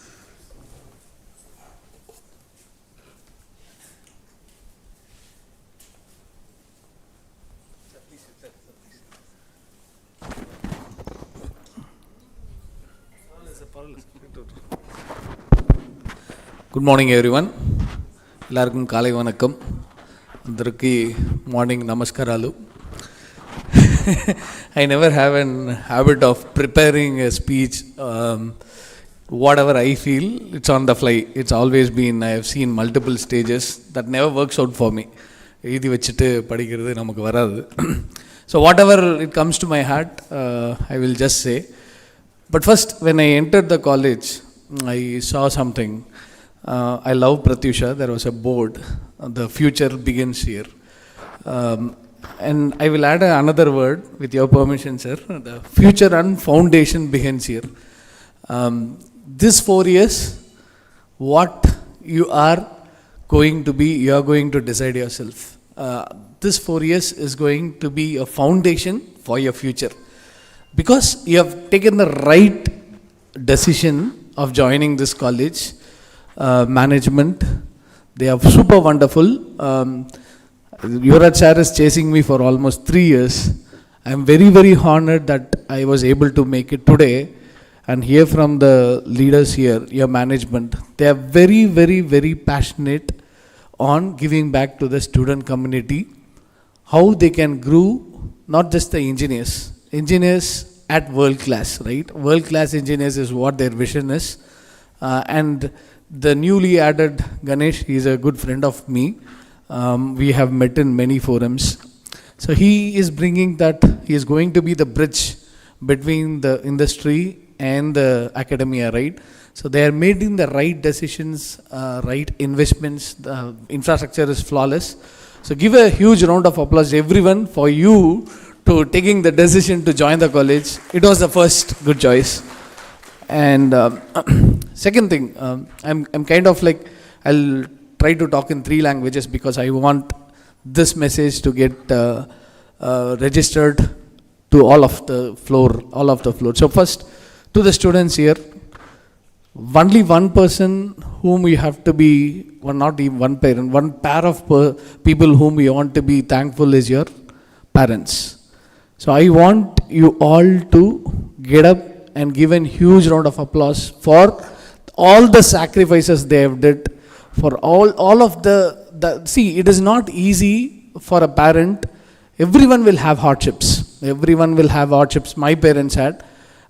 Good morning everyone. எல்லாருக்கும் காலை வணக்கம். అందరికీ morning నమస్కారాలు. I never have an habit of preparing a speech. Whatever I feel, it's on the fly. It's always been, I have seen multiple stages that never works out for me. எழுதி வச்சுட்டு படிக்கிறது நமக்கு வராது. So whatever it comes to my heart, I will just say. But first, when I entered the college, I saw something. I love Pratyusha. There was a board. The future begins here. And I will add another word with your permission, sir. The future and foundation begins here. This 4 years, what you are going to be, you are going to decide yourself. This 4 years is going to be a foundation for your future. Because you have taken the right decision of joining this college. Management, they are super wonderful. Yuvraj sir is chasing me for almost 3 years. I am very, very honored that I was able to make it today and hear from the leaders here, your management. They are very, very, very passionate on giving back to the student community, how they can grow, not just the engineers at world class, right? World class engineers is what their vision is. And the newly added Ganesh, he is a good friend of me. We have met in many forums. So he is bringing that, he is going to be the bridge between the industry and the academia, right? So they are making the right decisions, right investments, the infrastructure is flawless. So give a huge round of applause to everyone for you to taking the decision to join the college. It was the first good choice. And second thing, I'm kind of like, I'll try to talk in 3 languages because I want this message to get registered to all of the floor. So first, to the students here, only one person whom we have to be, well, not even one parent, one pair of people whom we want to be thankful is your parents. So I want you all to get up and give a huge round of applause for all the sacrifices they have did, for all of the see, it is not easy for a parent. Everyone will have hardships. Everyone will have hardships. My parents had,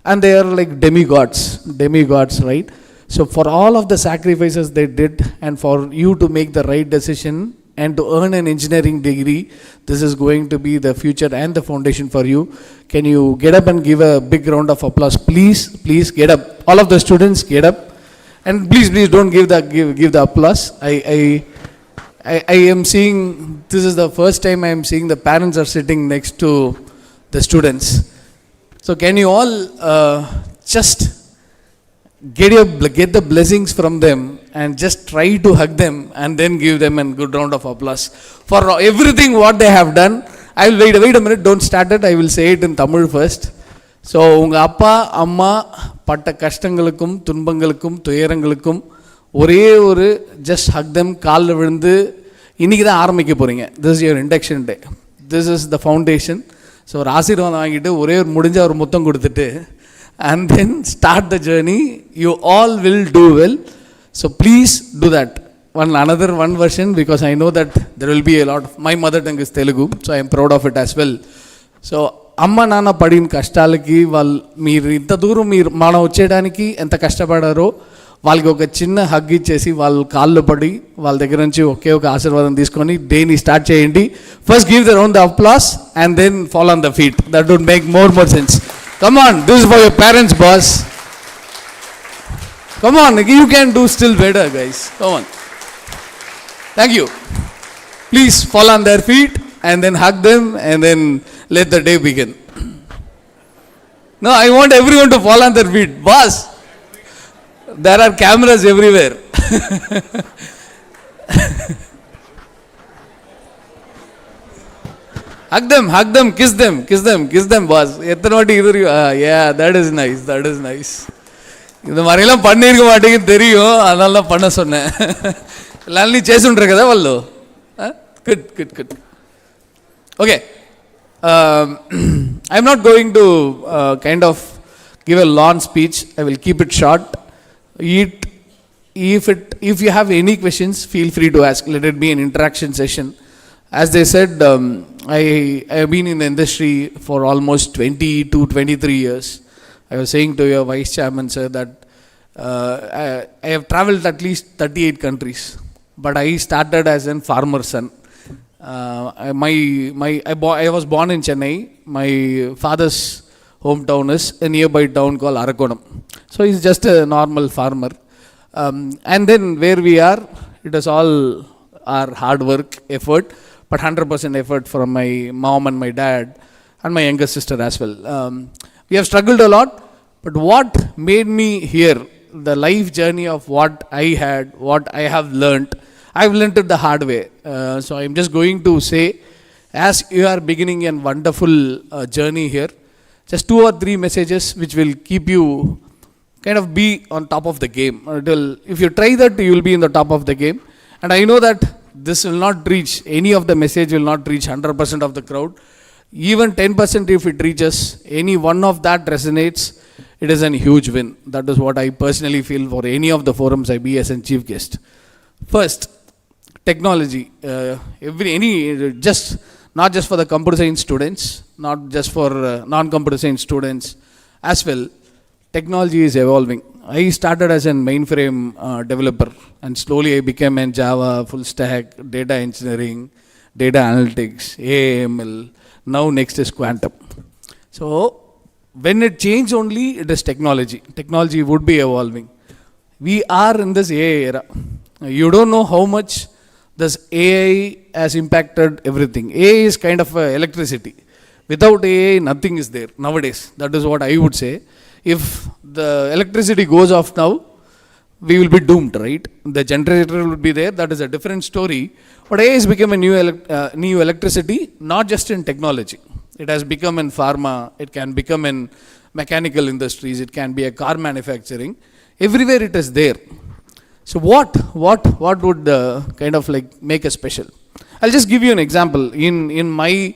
and they are like demigods, right? So for all of the sacrifices they did, and for you to make the right decision and to earn an engineering degree, this is going to be the future and the foundation for you. Can you get up and give a big round of applause? Please get up. All of the students get up. And please don't give the applause. I am seeing, this is the first time I am seeing the parents are sitting next to the students. So can you all just get the blessings from them and just try to hug them and then give them a good round of applause for everything what they have done. I will wait a minute, don't start it. I will say it in Tamil first. So உங்கள் அப்பா அம்மா பட்ட கஷ்டங்களுக்கும் துன்பங்களுக்கும் துயரங்களுக்கும் ஒரே ஒரு just Haq them காலில் விழுந்து இன்றைக்கி தான் ஆரம்பிக்க போகிறீங்க. This is your induction day. This is the foundation. So ஒரு ஆசீர்வாதம் வாங்கிட்டு ஒரே ஒரு முடிஞ்ச ஒரு முத்தம் கொடுத்துட்டு and then start the journey. You all will do well. So please do that. One version, because I know that there will be a lot of, my mother tongue is Telugu, so I am proud of it as well. So అమ్మ నాన్న పడిన కష్టాలకి వాళ్ళు మీరు ఇంత దూరం మీరు మనం వచ్చేయడానికి ఎంత కష్టపడారో వాళ్ళకి ఒక చిన్న హగ్ ఇచ్చేసి వాళ్ళ కాళ్ళు పడి వాళ్ళ దగ్గర నుంచి ఒకే ఒక ఆశీర్వాదం తీసుకొని డేని స్టార్ట్ చేయండి. First give the round the applause and then fall on the feet. That would make more sense. Come on, this is for your parents boss. Come on, you can do still better guys. Come on. Thank you. Please fall on their feet and then hug them and then let the day begin. No, I want everyone to fall on their feet. Boss, there are cameras everywhere. Hug them, kiss them, boss. Yeah, that is nice. இந்த மாதிரிலாம் பண்ணியிருக்க மாட்டேங்குது தெரியும், அதனால தான் பண்ண சொன்னேன். எல்லாம் நீ చేస్తుంటారు కదా వాళ్ళు. Good. Okay, I'm not going to kind of give a long speech. I will keep it short. If you have any questions, feel free to ask. Let it be an interaction session. As they said, I have been in the industry for almost 20 to 23 years. I was saying to your Vice Chairman, sir, that I have traveled at least 38 countries, but I started as a farmer's son. I was born in Chennai. My father's hometown is a nearby town called Arakonam. So he's just a normal farmer. And then where we are, it is all our hard work, effort, but 100% effort from my mom and my dad and my younger sister as well. We have struggled a lot, but what made me here, the life journey of what I had, what I have learnt, I've learnt it the hard way. So I'm just going to say, as you are beginning a wonderful journey here, just 2 or 3 messages which will keep you kind of be on top of the game. If you try that, you will be in the top of the game. And I know that this will not reach, any of the message will not reach 100% of the crowd. Even 10% if it reaches, any one of that resonates, it is a huge win. That is what I personally feel for any of the forums I be as a chief guest. First, technology, not just for the computer science students, not just for non-computer science students as well. Technology is evolving. I started as a mainframe developer, and slowly I became a Java, full stack, data engineering, data analytics, AML. Now next is quantum. So when it changed only, it is technology. Technology would be evolving. We are in this AI era. You don't know how much this AI has impacted everything. AI is kind of electricity. Without AI, nothing is there nowadays. That is what I would say. If the electricity goes off now, we will be doomed, right? The generator will be there, that is a different story. But AI has become a new electricity, not just in technology. It has become in pharma, it can become in mechanical industries, it can be a car manufacturing. Everywhere it is there. So what would kind of like make us special? I'll just give you an example. In my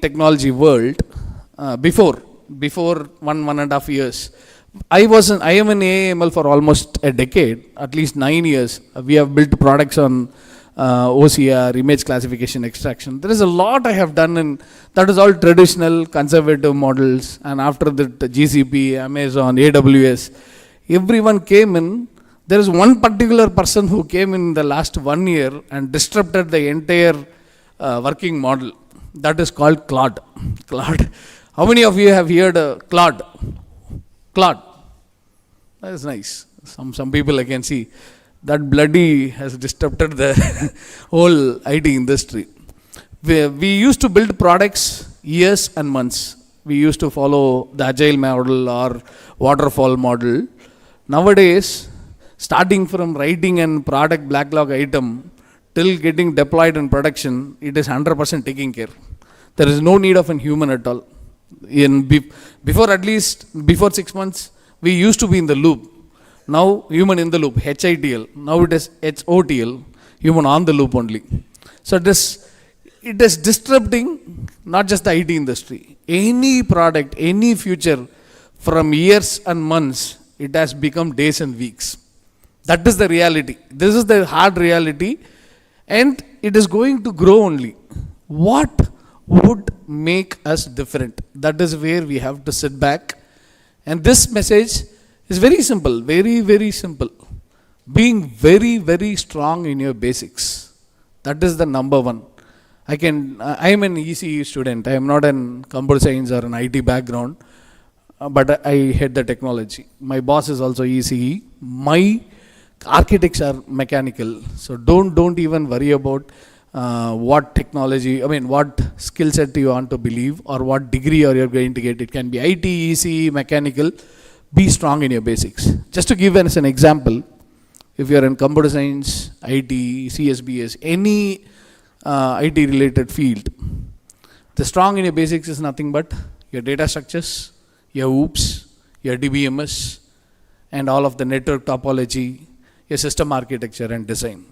technology world, before 1.5 years, I am in AML for almost a decade, at least 9 years. We have built products on OCR, image classification, extraction. There is a lot I have done, and that is all traditional conservative models. And after that, GCP, Amazon, AWS, everyone came in. There is one particular person who came in the last 1 year and disrupted the entire working model. That is called Claude. Claude. How many of you have heard Claude? Claude. That is nice. Some people I can see. That bloody has disrupted the whole IT industry. We used to build products years and months. We used to follow the agile model or waterfall model. Nowadays, starting from writing and product backlog item till getting deployed in production, it is 100% taking care. There is no need of a human at all. Before 6 months, we used to be in the loop. Now, human in the loop, HITL. Now it is HOTL, human on the loop only. So it is disrupting not just the IT industry. Any product, any future, from years and months, it has become days and weeks. That is the reality. This is the hard reality, and it is going to grow only. What would make us different? That is where we have to sit back. And this message is very simple, very, very simple. Being very, very strong in your basics. That is the number one. I am an ECE student. I am not in computer science or an IT background, but I head the technology. My boss is also ECE. My architects are mechanical. So don't even worry about what technology, what skill set you want to believe or what degree are you going to get. It can be IT, ECE, mechanical. Be strong in your basics. Just to give us an example, if you are in computer science, IT, CSBS, any IT related field, the strong in your basics is nothing but your data structures, your OOPS, your DBMS, and all of the network topology, your system architecture and design.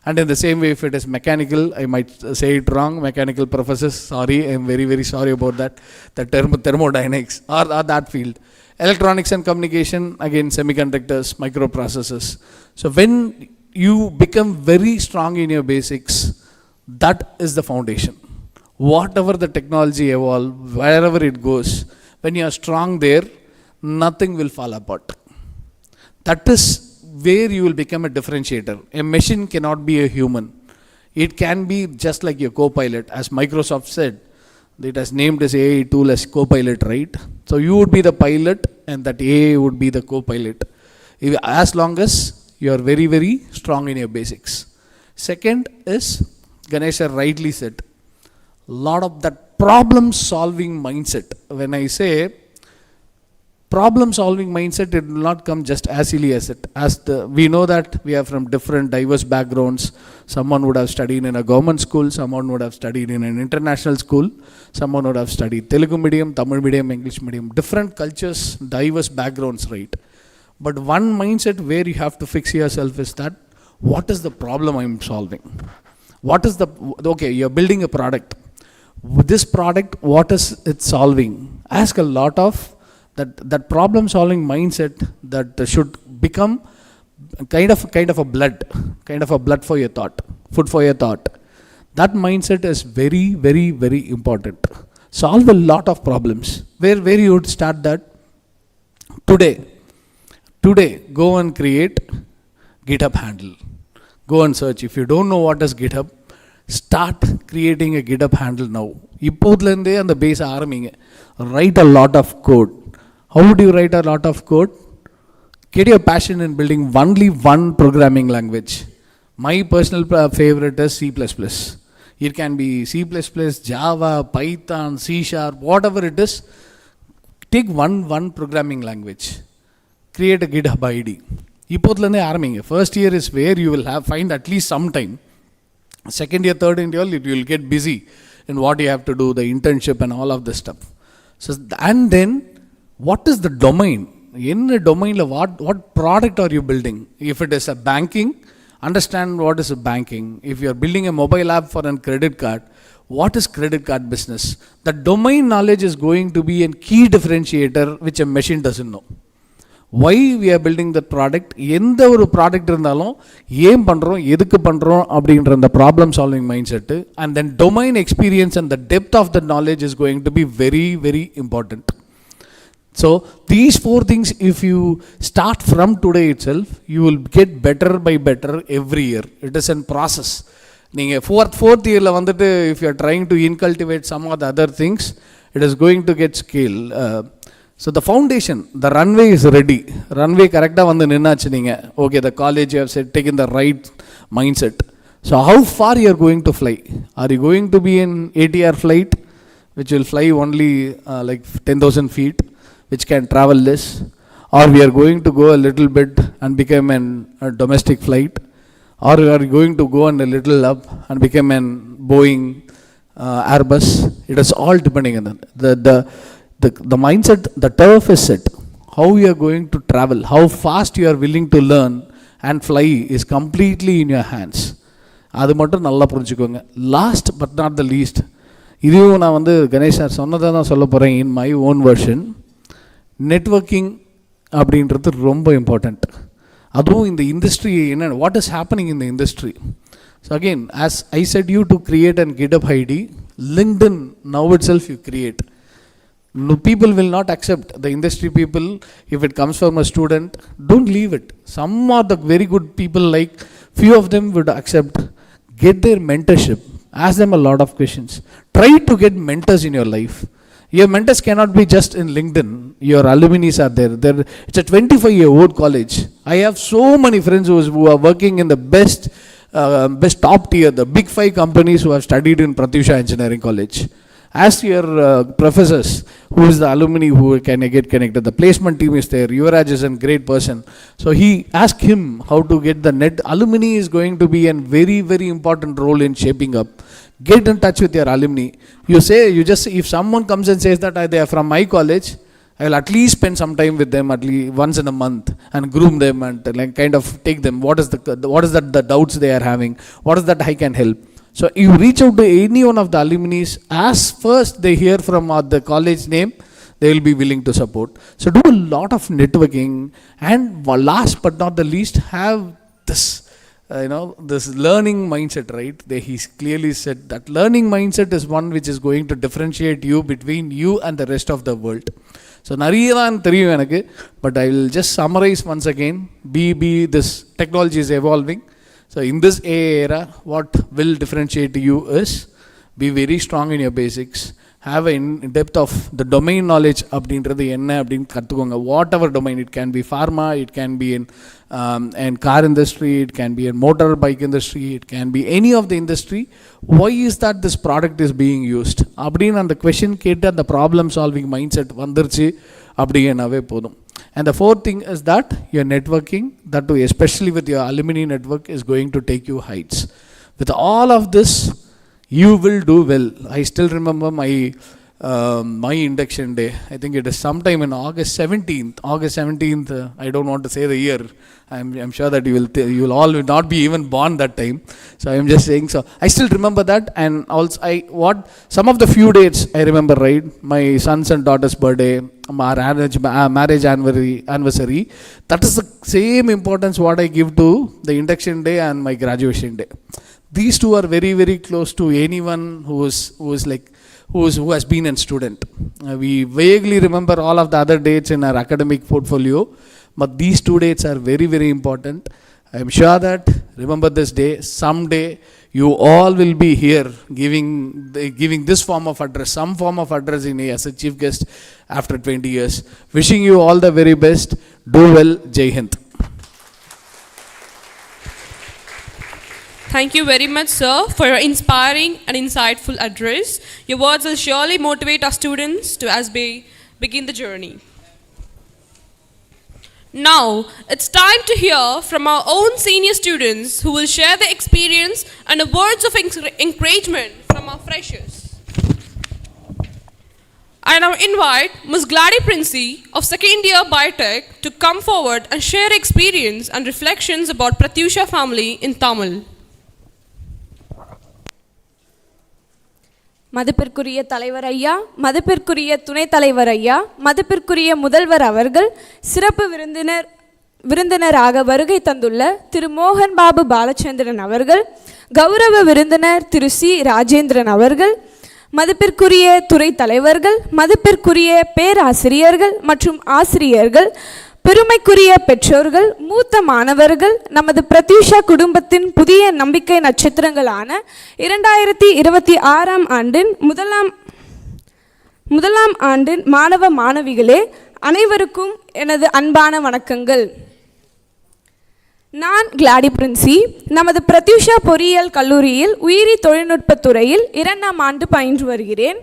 And in the same way, if it is mechanical, I might say it wrong, mechanical professors, sorry, I am very, very sorry about that, the term thermodynamics or that field. Electronics and communication, again, semiconductors, microprocessors. So when you become very strong in your basics, that is the foundation. Whatever the technology evolve, wherever it goes, when you are strong there, nothing will fall apart. That is where you will become a differentiator. A machine cannot be a human. It can be just like your co-pilot. As Microsoft said, it has named this AI tool as co-pilot, right? So you would be the pilot and that AI would be the co-pilot. As long as you are very, very strong in your basics. Second is, Ganesha rightly said, lot of that problem solving mindset. When I say problem solving mindset, it will not come just as easily as it. We know that we are from different diverse backgrounds. Someone would have studied in a government school, someone would have studied in an international school, someone would have studied Telugu medium, Tamil medium, English medium, different cultures, diverse backgrounds, right? But one mindset where you have to fix yourself is that, what is the problem I'm solving? Okay, you're building a product. This product, what is it solving? Ask a lot of that problem solving mindset that should become kind of a blood for your thought, food for your thought. That mindset is very, very, very important. Solve a lot of problems. Where you would start that? Today, go and create GitHub handle. Go and search. If you don't know what is GitHub, start creating a GitHub handle now. Ippodlende and the base arming. Write a lot of code. How would you write a lot of code? Get your passion in building only one programming language. My personal favorite is C++. It can be C++, Java, Python, C#, whatever it is. Take one programming language. Create a GitHub ID. இப்போதுலேருந்தே ஆரம்பிங்க. First year is where you will find at least some time. Second year, third year, you will get busy in what you have to do, the internship and all of this stuff. So, and then, what is the domain? In the domain, what product are you building? If it is a banking, understand what is a banking. If you are building a mobile app for a credit card, what is credit card business? The domain knowledge is going to be a key differentiator which a machine doesn't know. Why we are building that product, எந்த ஒரு product இருந்தாலும் ஏன் பண்ணுறோம், எதுக்கு பண்ணுறோம் அப்படின்ற அந்த problem solving mind set, and then domain experience and the depth of the knowledge is going to be very very important. So these 4 things, if you start from today itself, you will get better by better every year. It is a process. நீங்கள் fourth இயரில் வந்துட்டு if you are trying to incultivate some of the other things, it is going to get scale. So the foundation, the runway is ready. Runway correctly வந்து நின்னாச்சு நீங்க. Okay, the college you have said taken the right mindset. So how far you are going to fly? Are you going to be in ATR flight, which will fly only like 10,000 feet, which can travel less? Or we are going to go a little bit and become a domestic flight? Or we are going to go and a little up and become an Boeing, Airbus? It is all depending on that. The mindset, the turf is set. How you are going to travel, how fast you are willing to learn and fly is completely in your hands. அது மட்டும் நல்லா புரிஞ்சுக்கோங்க. Last but not the least, இதுவும் நான் வந்து Ganesh sir சொன்னதை தான் சொல்ல போகிறேன் in my own version. Networking அப்படின்றது ரொம்ப இம்பார்ட்டண்ட். அதுவும் இந்த இண்டஸ்ட்ரி என்ன, what is happening in the industry. So again as I set you to create and GitHub ID, LinkedIn now itself you create. No, people will not accept, the industry people, if it comes from a student, don't leave it. Some of the very good people, like few of them would accept, get their mentorship, ask them a lot of questions. Try to get mentors in your life. Your mentors cannot be just in LinkedIn. Your alumni are there. It's a 25-year-old college. I have so many friends who are working in the best top tier, the big 5 companies who have studied in Pratyusha Engineering College. Ask your professors who is the alumni who can get connected. The placement team is there. Yuvraj is a great person. So ask him how to get the net. Alumni is going to be a very very important role in shaping up. Get in touch with your alumni. If someone comes and says that they are from my college, I will at least spend some time with them at least once in a month and groom them and like kind of take them. What is the doubts they are having? What is that I can help? So you reach out to any one of the alumni, as first they hear from the college name, they will be willing to support. So do a lot of networking, and last but not the least, have this this learning mindset, right? He clearly said that learning mindset is one which is going to differentiate you between you and the rest of the world. So நிறைய தான் தெரியும் எனக்கு, but I will just summarize once again. This technology is evolving. So in this era, what will differentiate you is be very strong in your basics, have a depth of the domain knowledge அப்படின்றது என்ன அப்படின்னு கற்றுக்கோங்க. What ever domain, it can be pharma, it can be in car industry, it can be in motorbike industry, it can be any of the industry. Why is that this product is being used அப்படின்னு அந்த question கேட்டு அந்த problem solving mindset வந்துருச்சு அப்படின்னாவே போதும். And the fourth thing is that your networking, that too especially with your alumni network, is going to take you heights. With all of this, you will do well. I still remember my induction day. I think it is sometime in August 17th. I don't want to say the year. I'm sure that you will all not be even born that time. So I am just saying. So I still remember that, and also some of the few dates I remember, right? My sons and daughters' birthday, marriage anniversary. That is the same importance what I give to the induction day and my graduation day. These two are very very close to anyone who has been a student. We vaguely remember all of the other dates in our academic portfolio, but these 2 dates are very very important. I am sure that remember this day. Someday you all will be here giving this form of address, some form of address as a chief guest after 20 years. Wishing you all the very best. Do well. Jai Hind. Thank you very much, sir, for your inspiring and insightful address. Your words will surely motivate our students to begin the journey. Now, it's time to hear from our own senior students who will share their experience and the words of encouragement from our freshers. I now invite Ms. Gladys Princey of second year Biotech to come forward and share experience and reflections about Pratyusha family in Tamil. மதிப்பிற்குரிய தலைவர் ஐயா, மதிப்பிற்குரிய துணைத் தலைவர் ஐயா, மதிப்பிற்குரிய முதல்வர் அவர்கள், சிறப்பு விருந்தினராக வருகை தந்துள்ள திரு மோகன் பாபு பாலச்சந்திரன் அவர்கள், கௌரவ விருந்தினர் திரு சி ராஜேந்திரன் அவர்கள், மதிப்பிற்குரிய துறை தலைவர்கள், மதிப்பிற்குரிய பேராசிரியர்கள் மற்றும் ஆசிரியர்கள், பெருமைக்குரிய பெற்றோர்கள், மூத்த மாணவர்கள், நமது பிரத்யூஷா குடும்பத்தின் புதிய நம்பிக்கை நட்சத்திரங்களான 2026ஆம் ஆண்டின் முதலாம் ஆண்டின் மாணவ மாணவிகளே, அனைவருக்கும் எனது அன்பான வணக்கங்கள். நான் கிளாடி பிரின்சி, நமது பிரத்யூஷா பொறியியல் கல்லூரியில் உயிரி தொழில்நுட்பத் துறையில் 2ஆம் ஆண்டு பயின்று வருகிறேன்.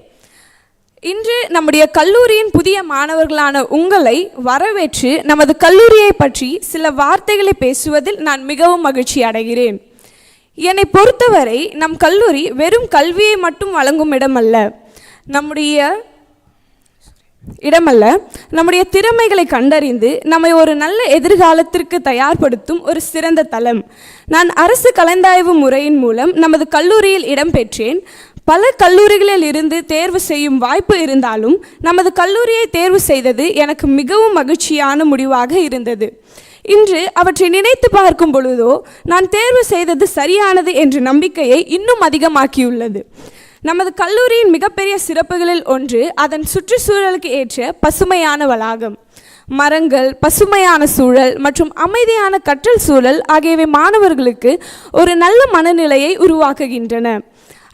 இன்று நம்முடைய கல்லூரியின் புதிய மாணவர்களான உங்களை வரவேற்று நமது கல்லூரியை பற்றி சில வார்த்தைகளை பேசுவதில் நான் மிகவும் மகிழ்ச்சி அடைகிறேன். என்னை பொறுத்தவரை நம் கல்லூரி வெறும் கல்வியை மட்டும் வழங்கும் நம்முடைய திறமைகளை கண்டறிந்து நம்மை ஒரு நல்ல எதிர்காலத்திற்கு தயார்படுத்தும் ஒரு சிறந்த தளம். நான் அரசு கலந்தாய்வு முறையின் மூலம் நமது கல்லூரியில் இடம்பெற்றேன். பல கல்லூரிகளில் இருந்து தேர்வு செய்யும் வாய்ப்பு இருந்தாலும் நமது கல்லூரியை தேர்வு செய்தது எனக்கு மிகவும் மகிழ்ச்சியான முடிவாக இருந்தது. இன்று அவற்றை நினைத்து பார்க்கும் பொழுதோ நான் தேர்வு செய்தது சரியானது என்ற நம்பிக்கையை இன்னும் அதிகமாக்கியுள்ளது. நமது கல்லூரியின் மிகப்பெரிய சிறப்புகளில் ஒன்று அதன் சுற்றுச்சூழலுக்கு ஏற்ற பசுமையான வளாகம். மரங்கள், பசுமையான சூழல் மற்றும் அமைதியான கற்றல் சூழல் ஆகியவை மாணவர்களுக்கு ஒரு நல்ல மனநிலையை உருவாக்குகின்றன.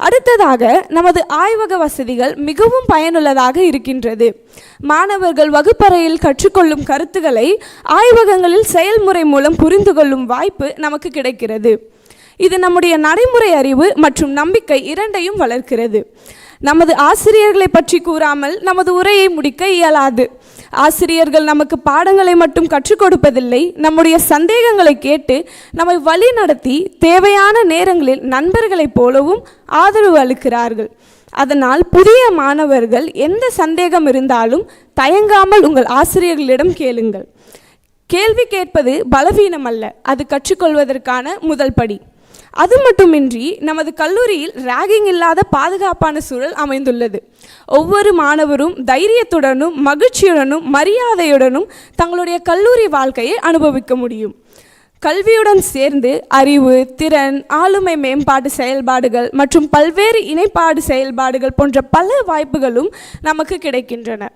அடுத்ததாக நமது ஆய்வக வசதிகள் மிகவும் பயனுள்ளதாக இருக்கின்றது. மாணவர்கள் வகுப்பறையில் கற்றுக்கொள்ளும் கருத்துக்களை ஆய்வகங்களில் செயல்முறை மூலம் புரிந்து கொள்ளும் வாய்ப்பு நமக்கு கிடைக்கிறது. இது நம்முடைய நடைமுறை அறிவு மற்றும் நம்பிக்கை இரண்டையும் வளர்க்கிறது. நமது ஆசிரியர்களை பற்றி கூறாமல் நமது உரையை முடிக்க இயலாது. ஆசிரியர்கள் நமக்கு பாடங்களை மட்டும் கற்றுக் கொடுப்பதில்லை, நம்முடைய சந்தேகங்களை கேட்டு நம்மை வழி நடத்தி தேவையான நேரங்களில் நண்பர்களைப் போலவும் ஆதரவு அளிக்கிறார்கள். அதனால் புதிய மாணவர்கள் எந்த சந்தேகம் இருந்தாலும் தயங்காமல் உங்கள் ஆசிரியர்களிடம் கேளுங்கள். கேள்வி கேட்பது பலவீனம் அல்ல, அது கற்றுக்கொள்வதற்கான முதல் படி. அது மட்டுமின்றி நமது கல்லூரியில் ராகிங் இல்லாத பாதுகாப்பான சூழல் அமைந்துள்ளது. ஒவ்வொரு மாணவரும் தைரியத்துடனும் மகிழ்ச்சியுடனும் மரியாதையுடனும் தங்களுடைய கல்லூரி வாழ்க்கையை அனுபவிக்க முடியும். கல்வியுடன் சேர்ந்து அறிவு, திறன், ஆளுமை மேம்பாட்டு செயல்பாடுகள் மற்றும் பல்வேறு இணைப்பாடு செயல்பாடுகள் போன்ற பல வாய்ப்புகளும் நமக்கு கிடைக்கின்றன.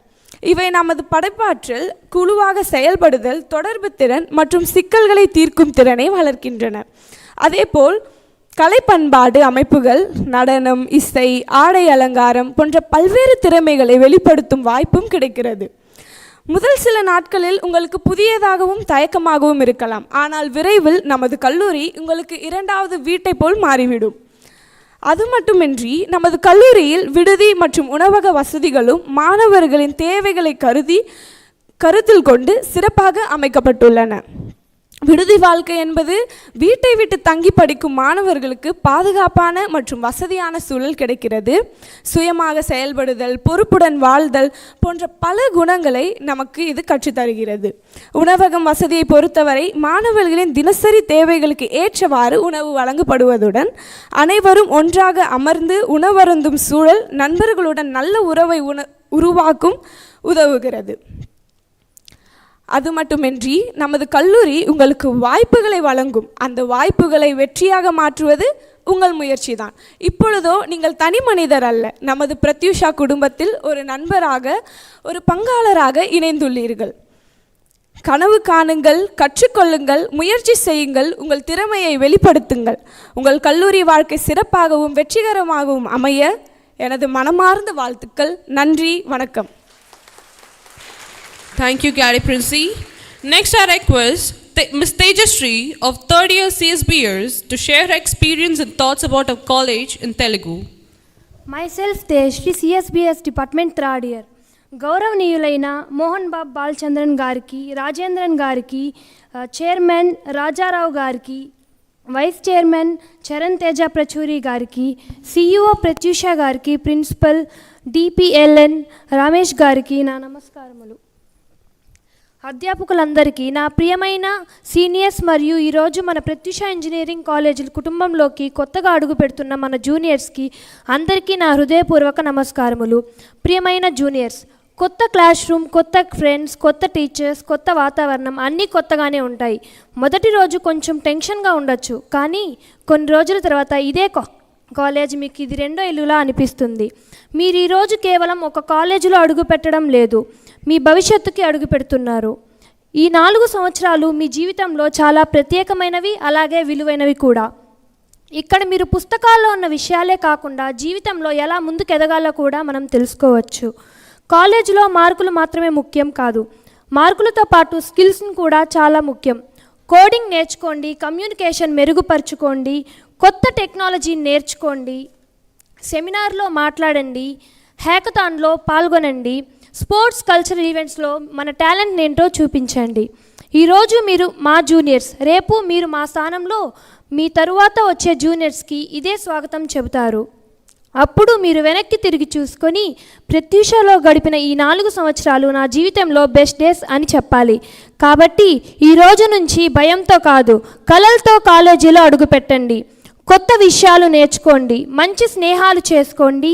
இவை நமது படைப்பாற்றல், குழுவாக செயல்படுதல், தொடர்பு திறன் மற்றும் சிக்கல்களை தீர்க்கும் திறனை வளர்க்கின்றன. அதேபோல் கலை பண்பாடு அமைப்புகள், நடனம், இசை, ஆடை அலங்காரம் போன்ற பல்வேறு திறமைகளை வெளிப்படுத்தும் வாய்ப்பும் கிடைக்கிறது. முதல் சில நாட்களில் உங்களுக்கு புதியதாகவும் தயக்கமாகவும் இருக்கலாம். ஆனால் விரைவில் நமது கல்லூரி உங்களுக்கு இரண்டாவது வீட்டை போல் மாறிவிடும். அது மட்டுமின்றி நமது கல்லூரியில் விடுதி மற்றும் உணவக வசதிகளும் மாணவர்களின் தேவைகளை கருத்தில் கொண்டு சிறப்பாக அமைக்கப்பட்டுள்ளன. விடுதி வாழ்க்கை என்பது வீட்டை விட்டு தங்கி படிக்கும் மாணவர்களுக்கு பாதுகாப்பான மற்றும் வசதியான சூழல் கிடைக்கிறது. சுயமாக செயல்படுதல், பொறுப்புடன் வாழ்தல் போன்ற பல குணங்களை நமக்கு இது கற்றுத்தருகிறது. உணவகம் வசதியை பொறுத்தவரை மாணவர்களின் தினசரி தேவைகளுக்கு ஏற்றவாறு உணவு வழங்கப்படுவதுடன் அனைவரும் ஒன்றாக அமர்ந்து உணவருந்தும் சூழல் நண்பர்களுடன் நல்ல உறவை உருவாக்கும் உதவுகிறது. அது மட்டுமின்றி நமது கல்லூரி உங்களுக்கு வாய்ப்புகளை வழங்கும். அந்த வாய்ப்புகளை வெற்றியாக மாற்றுவது உங்கள் முயற்சி தான். இப்பொழுதோ நீங்கள் தனி மனிதர் அல்ல, நமது பிரத்யூஷா குடும்பத்தில் ஒரு நண்பராக, ஒரு பங்காளராக இணைந்துள்ளீர்கள். கனவு காணுங்கள், கற்றுக்கொள்ளுங்கள், முயற்சி செய்யுங்கள், உங்கள் திறமையை வெளிப்படுத்துங்கள். உங்கள் கல்லூரி வாழ்க்கை சிறப்பாகவும் வெற்றிகரமாகவும் அமைய எனது மனமார்ந்த வாழ்த்துக்கள். நன்றி, வணக்கம். Thank you, Gary Princey. Next, I request Ms. Tejasri of third year CSBers to share her experience and thoughts about her college in Telugu. Myself, Tejasri, CSBS Department, third year. గౌరవనీయులైన మోహన్ బాబు బాలచంద్రన్ గారికి, రాజేంద్రన్ గారికి, చైర్మన్ రాజారావు గారికి, vice chairman Charan Teja ప్రచూరి గారికి, CEO Pratyusha గారికి, principal డిపిఎల్ఎన్ Ramesh గారికి నా నమస్కారములు. అధ్యాపకులందరికీ, నా ప్రియమైన సీనియర్స్ మరియు ఈరోజు మన ప్రత్యూష ఇంజనీరింగ్ కాలేజీల కుటుంబంలోకి కొత్తగా అడుగు పెడుతున్న మన జూనియర్స్కి అందరికీ నా హృదయపూర్వక నమస్కారములు. ప్రియమైన జూనియర్స్, కొత్త క్లాస్ రూమ్, కొత్త ఫ్రెండ్స్, కొత్త టీచర్స్, కొత్త వాతావరణం అన్నీ కొత్తగానే ఉంటాయి. మొదటి రోజు కొంచెం టెన్షన్గా ఉండొచ్చు, కానీ కొన్ని రోజుల తర్వాత ఇదే కాలేజ్ మీకు ఇది రెండో ఇల్లులా అనిపిస్తుంది. మీరు ఈరోజు కేవలం ఒక కాలేజీలో అడుగు పెట్టడం లేదు, మీ భవిష్యత్తుకి అడుగు పెడుతున్నారు. ఈ 4 సంవత్సరాలు మీ జీవితంలో చాలా ప్రత్యేకమైనవి, అలాగే విలువైనవి కూడా. ఇక్కడ మీరు పుస్తకాల్లో ఉన్న విషయాలే కాకుండా జీవితంలో ఎలా ముందుకు ఎదగాలో కూడా మనం తెలుసుకోవచ్చు. కాలేజీలో మార్కులు మాత్రమే ముఖ్యం కాదు, మార్కులతో పాటు స్కిల్స్ని కూడా చాలా ముఖ్యం. కోడింగ్ నేర్చుకోండి, కమ్యూనికేషన్ మెరుగుపరచుకోండి, కొత్త టెక్నాలజీ నేర్చుకోండి, సెమినార్లో మాట్లాడండి, హ్యాకథాన్లో పాల్గొనండి, స్పోర్ట్స్ కల్చరల్ ఈవెంట్స్లో మన టాలెంట్ ఏంటో చూపించండి. ఈరోజు మీరు మా జూనియర్స్, రేపు మీరు మా స్థానంలో మీ తరువాత వచ్చే జూనియర్స్కి ఇదే స్వాగతం చెబుతారు. అప్పుడు మీరు వెనక్కి తిరిగి చూసుకొని ప్రత్యూషలో గడిపిన ఈ 4 సంవత్సరాలు నా జీవితంలో బెస్ట్ డేస్ అని చెప్పాలి. కాబట్టి ఈ రోజు నుంచి భయంతో కాదు, కలలతో కాలేజీలో అడుగుపెట్టండి. కొత్త విషయాలు నేర్చుకోండి, మంచి స్నేహాలు చేసుకోండి,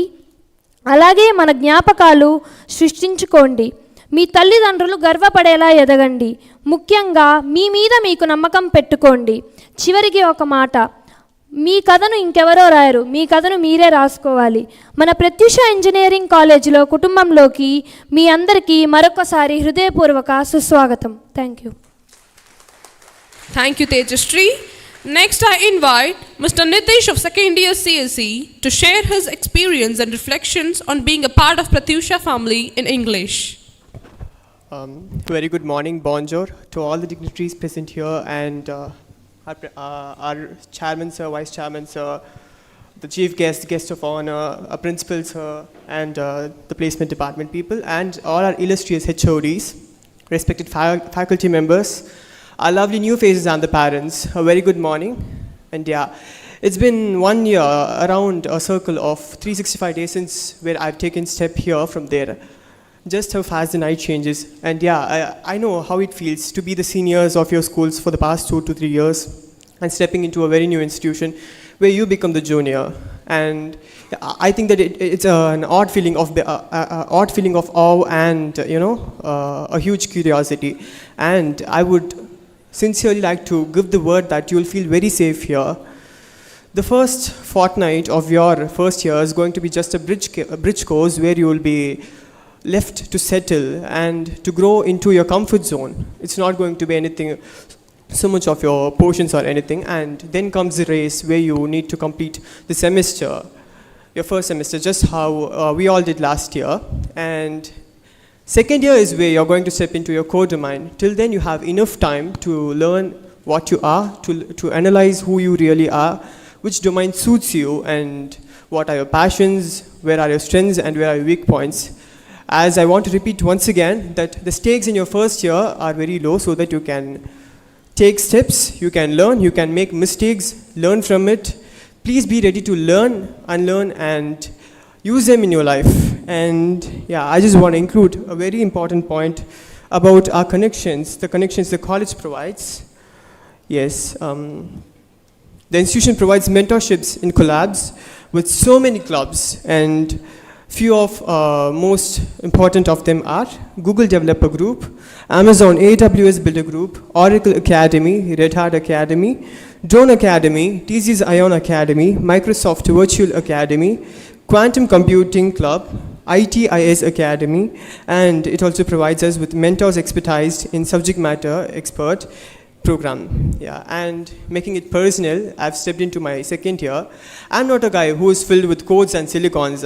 అలాగే మన జ్ఞాపకాలు సృష్టించుకోండి. మీ తల్లిదండ్రులు గర్వపడేలా ఎదగండి. ముఖ్యంగా మీ మీద మీకు నమ్మకం పెట్టుకోండి. చివరికి ఒక మాట, మీ కథను ఇంకెవరో రాయరు, మీ కథను మీరే రాసుకోవాలి. మన ప్రత్యూష ఇంజనీరింగ్ కాలేజీలో కుటుంబంలోకి మీ అందరికీ మరొకసారి హృదయపూర్వక సుస్వాగతం. Thank you. Thank you, Tejasri. Next, I invite Mr. Nitish of second year CSE to share his experience and reflections on being a part of Pratyusha family in English. Very good morning, bonjour to all the dignitaries present here and our chairman sir, vice chairman sir, the chief guest of honor, our principal sir, and the placement department people, and all our illustrious HODs, respected faculty members, our lovely new faces and the parents. A very good morning. And yeah, it's been 1 year, around a circle of 365 days since where I've taken step here from there. Just how fast the night changes. And yeah, I know how it feels to be the seniors of your schools for the past 2 to 3 years and stepping into a very new institution where you become the junior. And I think that it's an odd feeling of awe and a huge curiosity. And I would sincerely like to give the word that you will feel very safe here. The first fortnight of your first year is going to be just a bridge course where you will be left to settle and to grow into your comfort zone. It's not going to be anything so much of your portions or anything. And then comes the race where you need to complete the semester, your first semester, just how we all did last year. And second year is where you're going to step into your core domain. Till then you have enough time to learn what you are, to analyze who you really are, which domain suits you, and what are your passions, where are your strengths, and where are your weak points. As I want to repeat once again that the stakes in your first year are very low so that you can take steps, you can learn, you can make mistakes, learn from it. Please be ready to learn, unlearn, and use them in your life. And yeah, I just want to include a very important point about our connections, the connections the college provides. Yes, the institution provides mentorships in collabs with so many clubs, and few of most important of them are Google Developer Group, Amazon AWS Builder Group, Oracle Academy, Red Hat Academy, Drone Academy, TCS Ion Academy, Microsoft Virtual Academy, Quantum Computing Club, ITIS Academy, and it also provides us with mentors expertised in subject matter expert program. Yeah, and making it personal, I've stepped into my second year. I'm not a guy who is filled with codes and silicons.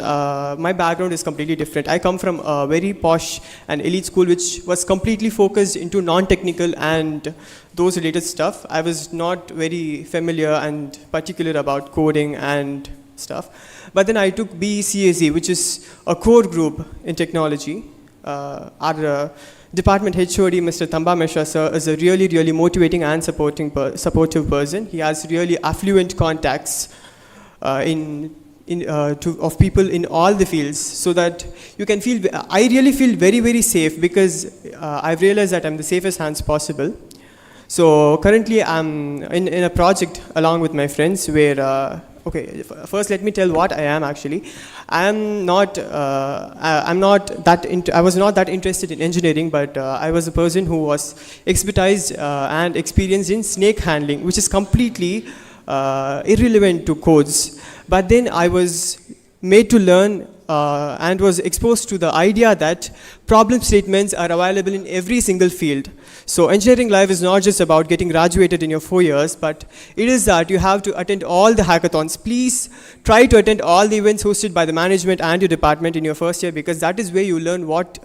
My background is completely different. I come from a very posh and elite school which was completely focused into non-technical and those related stuff. I was not very familiar and particular about coding and stuff. But then I took BECAC, which is a core group in technology. our department HOD, Mr. Tamba Meshra sir, is a really motivating and supportive person. He has really affluent contacts of people in all the fields, so that you can feel. I really feel very safe, because I've realized that I'm the safest hands possible. So currently I'm in a project along with my friends where, first let me tell what I am actually. I was not that interested in engineering, but I was a person who was expertised and experienced in snake handling, which is completely irrelevant to codes. But then I was made to learn and was exposed to the idea that problem statements are available in every single field. So engineering life is not just about getting graduated in your 4 years, but it is that you have to attend all the hackathons. Please try to attend all the events hosted by the management and your department in your first year, because that is where you learn what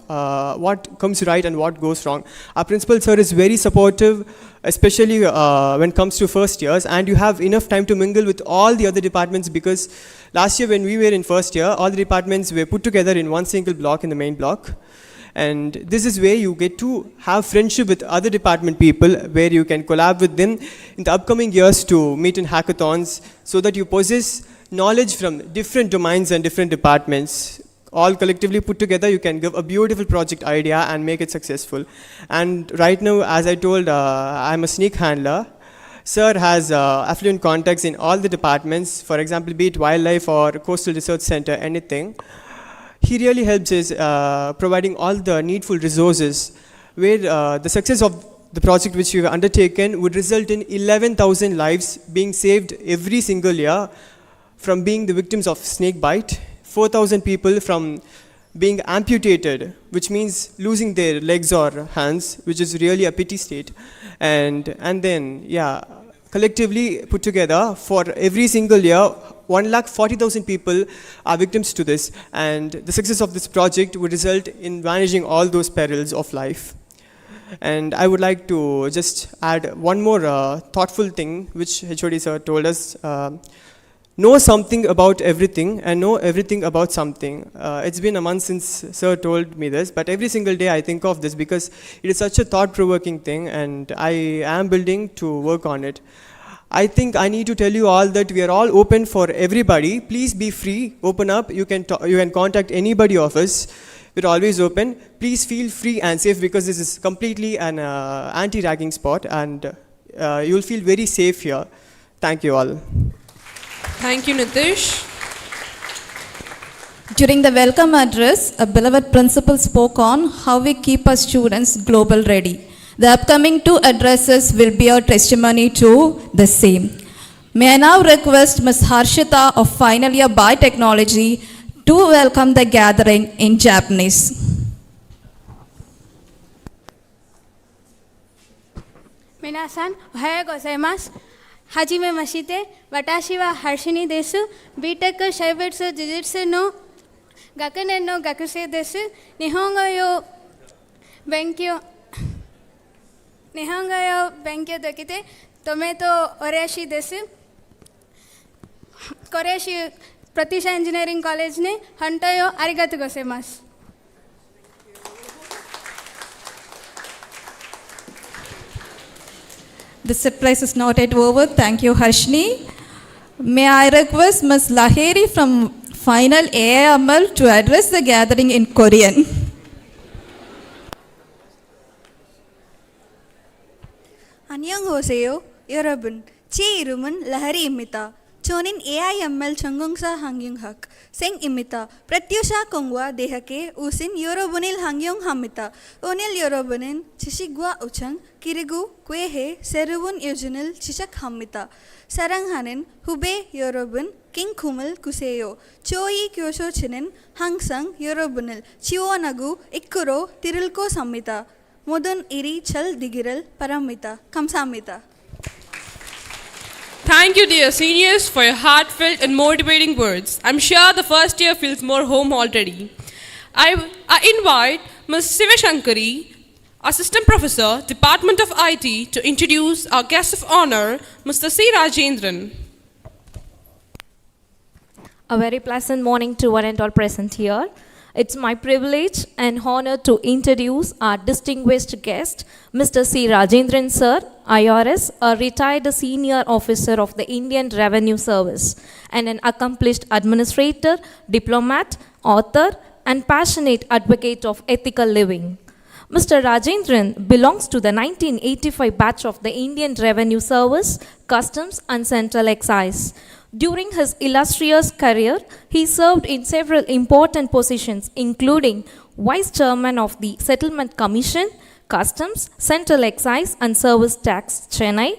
comes right and what goes wrong. Our principal sir is very supportive, especially when it comes to first years, and you have enough time to mingle with all the other departments, because last year when we were in first year, all the departments were put together in one single block, in the main block. And this is where you get to have friendship with other department people, where you can collab with them in the upcoming years to meet in hackathons, so that you possess knowledge from different domains and different departments. All collectively put together, you can give a beautiful project idea and make it successful. And right now, as I told, I'm a sneak handler. Sir has affluent contacts in all the departments, for example, be it wildlife or coastal research center, anything. He really helps us providing all the needful resources, where the success of the project which we've undertaken would result in 11,000 lives being saved every single year from being the victims of snake bite, 4,000 people from being amputated, which means losing their legs or hands, which is really a pity state. And then, collectively put together, for every single year, 140,000 people are victims to this, and the success of this project would result in vanishing all those perils of life. And I would like to just add one more thoughtful thing which HOD sir told us. Know something about everything and know everything about something. It's been a month since sir told me this, but every single day I think of this, because it is such a thought-provoking thing, and I am building to work on it. I think I need to tell you all that we are all open for everybody. Please be free, open up. You can contact anybody of us. We're always open. Please feel free and safe, because this is completely an anti-ragging spot, and you'll feel very safe here. Thank you all. Thank you, Nitish. During the welcome address, a beloved principal spoke on how we keep our students global ready. The upcoming 2 addresses will be a testimony to the same. May I now request Ms. Harshita of final year Biotechnology to welcome the gathering in Japanese. 皆さん、おはようございます。はじめまして、私はハシニです。BTech 生物技術の学年の学生です。日本語を勉強できてとても嬉しいです。これしプティシャエンジニアリングコレージに本当にありがとうございます。The surprise is not yet over. Thank you, Harshini. May I request Ms. Lahiri from Final AIML to address the gathering in Korean. 안녕하세요, 여러분. 제 이름은 라하리입니다. 저는 AIML 전공사 항용학 생입니다. 프라티오샤 공과 대학에 오신 여러분을 환영합니다. 오늘 여러분은 지식과 우정 그리고 꾀해 새로운 여정을 시작합니다. 사랑하는 후배 여러분, 긴 꿈을 꾸세요. 저희 교수진은 항상 여러분을 지원하고 이끌어 드릴 것입니다. 모든 일이 잘 되기를 바랍니다. 감사합니다. Thank you, dear seniors, for your heartfelt and motivating words. I'm sure the first year feels more home already. I invite Ms. Sivashankari, Assistant Professor, Department of IT, to introduce our guest of honor, Mr. C. Rajendran. A very pleasant morning to one and all present here. It's my privilege and honor to introduce our distinguished guest, Mr. C. Rajendran Sir, IRS, a retired senior officer of the Indian Revenue Service and an accomplished administrator, diplomat, author, and passionate advocate of ethical living. Mr. Rajendran belongs to the 1985 batch of the Indian Revenue Service, Customs and Central Excise. During his illustrious career, he served in several important positions, including Vice Chairman of the Settlement Commission, Customs, Central Excise and Service Tax, Chennai,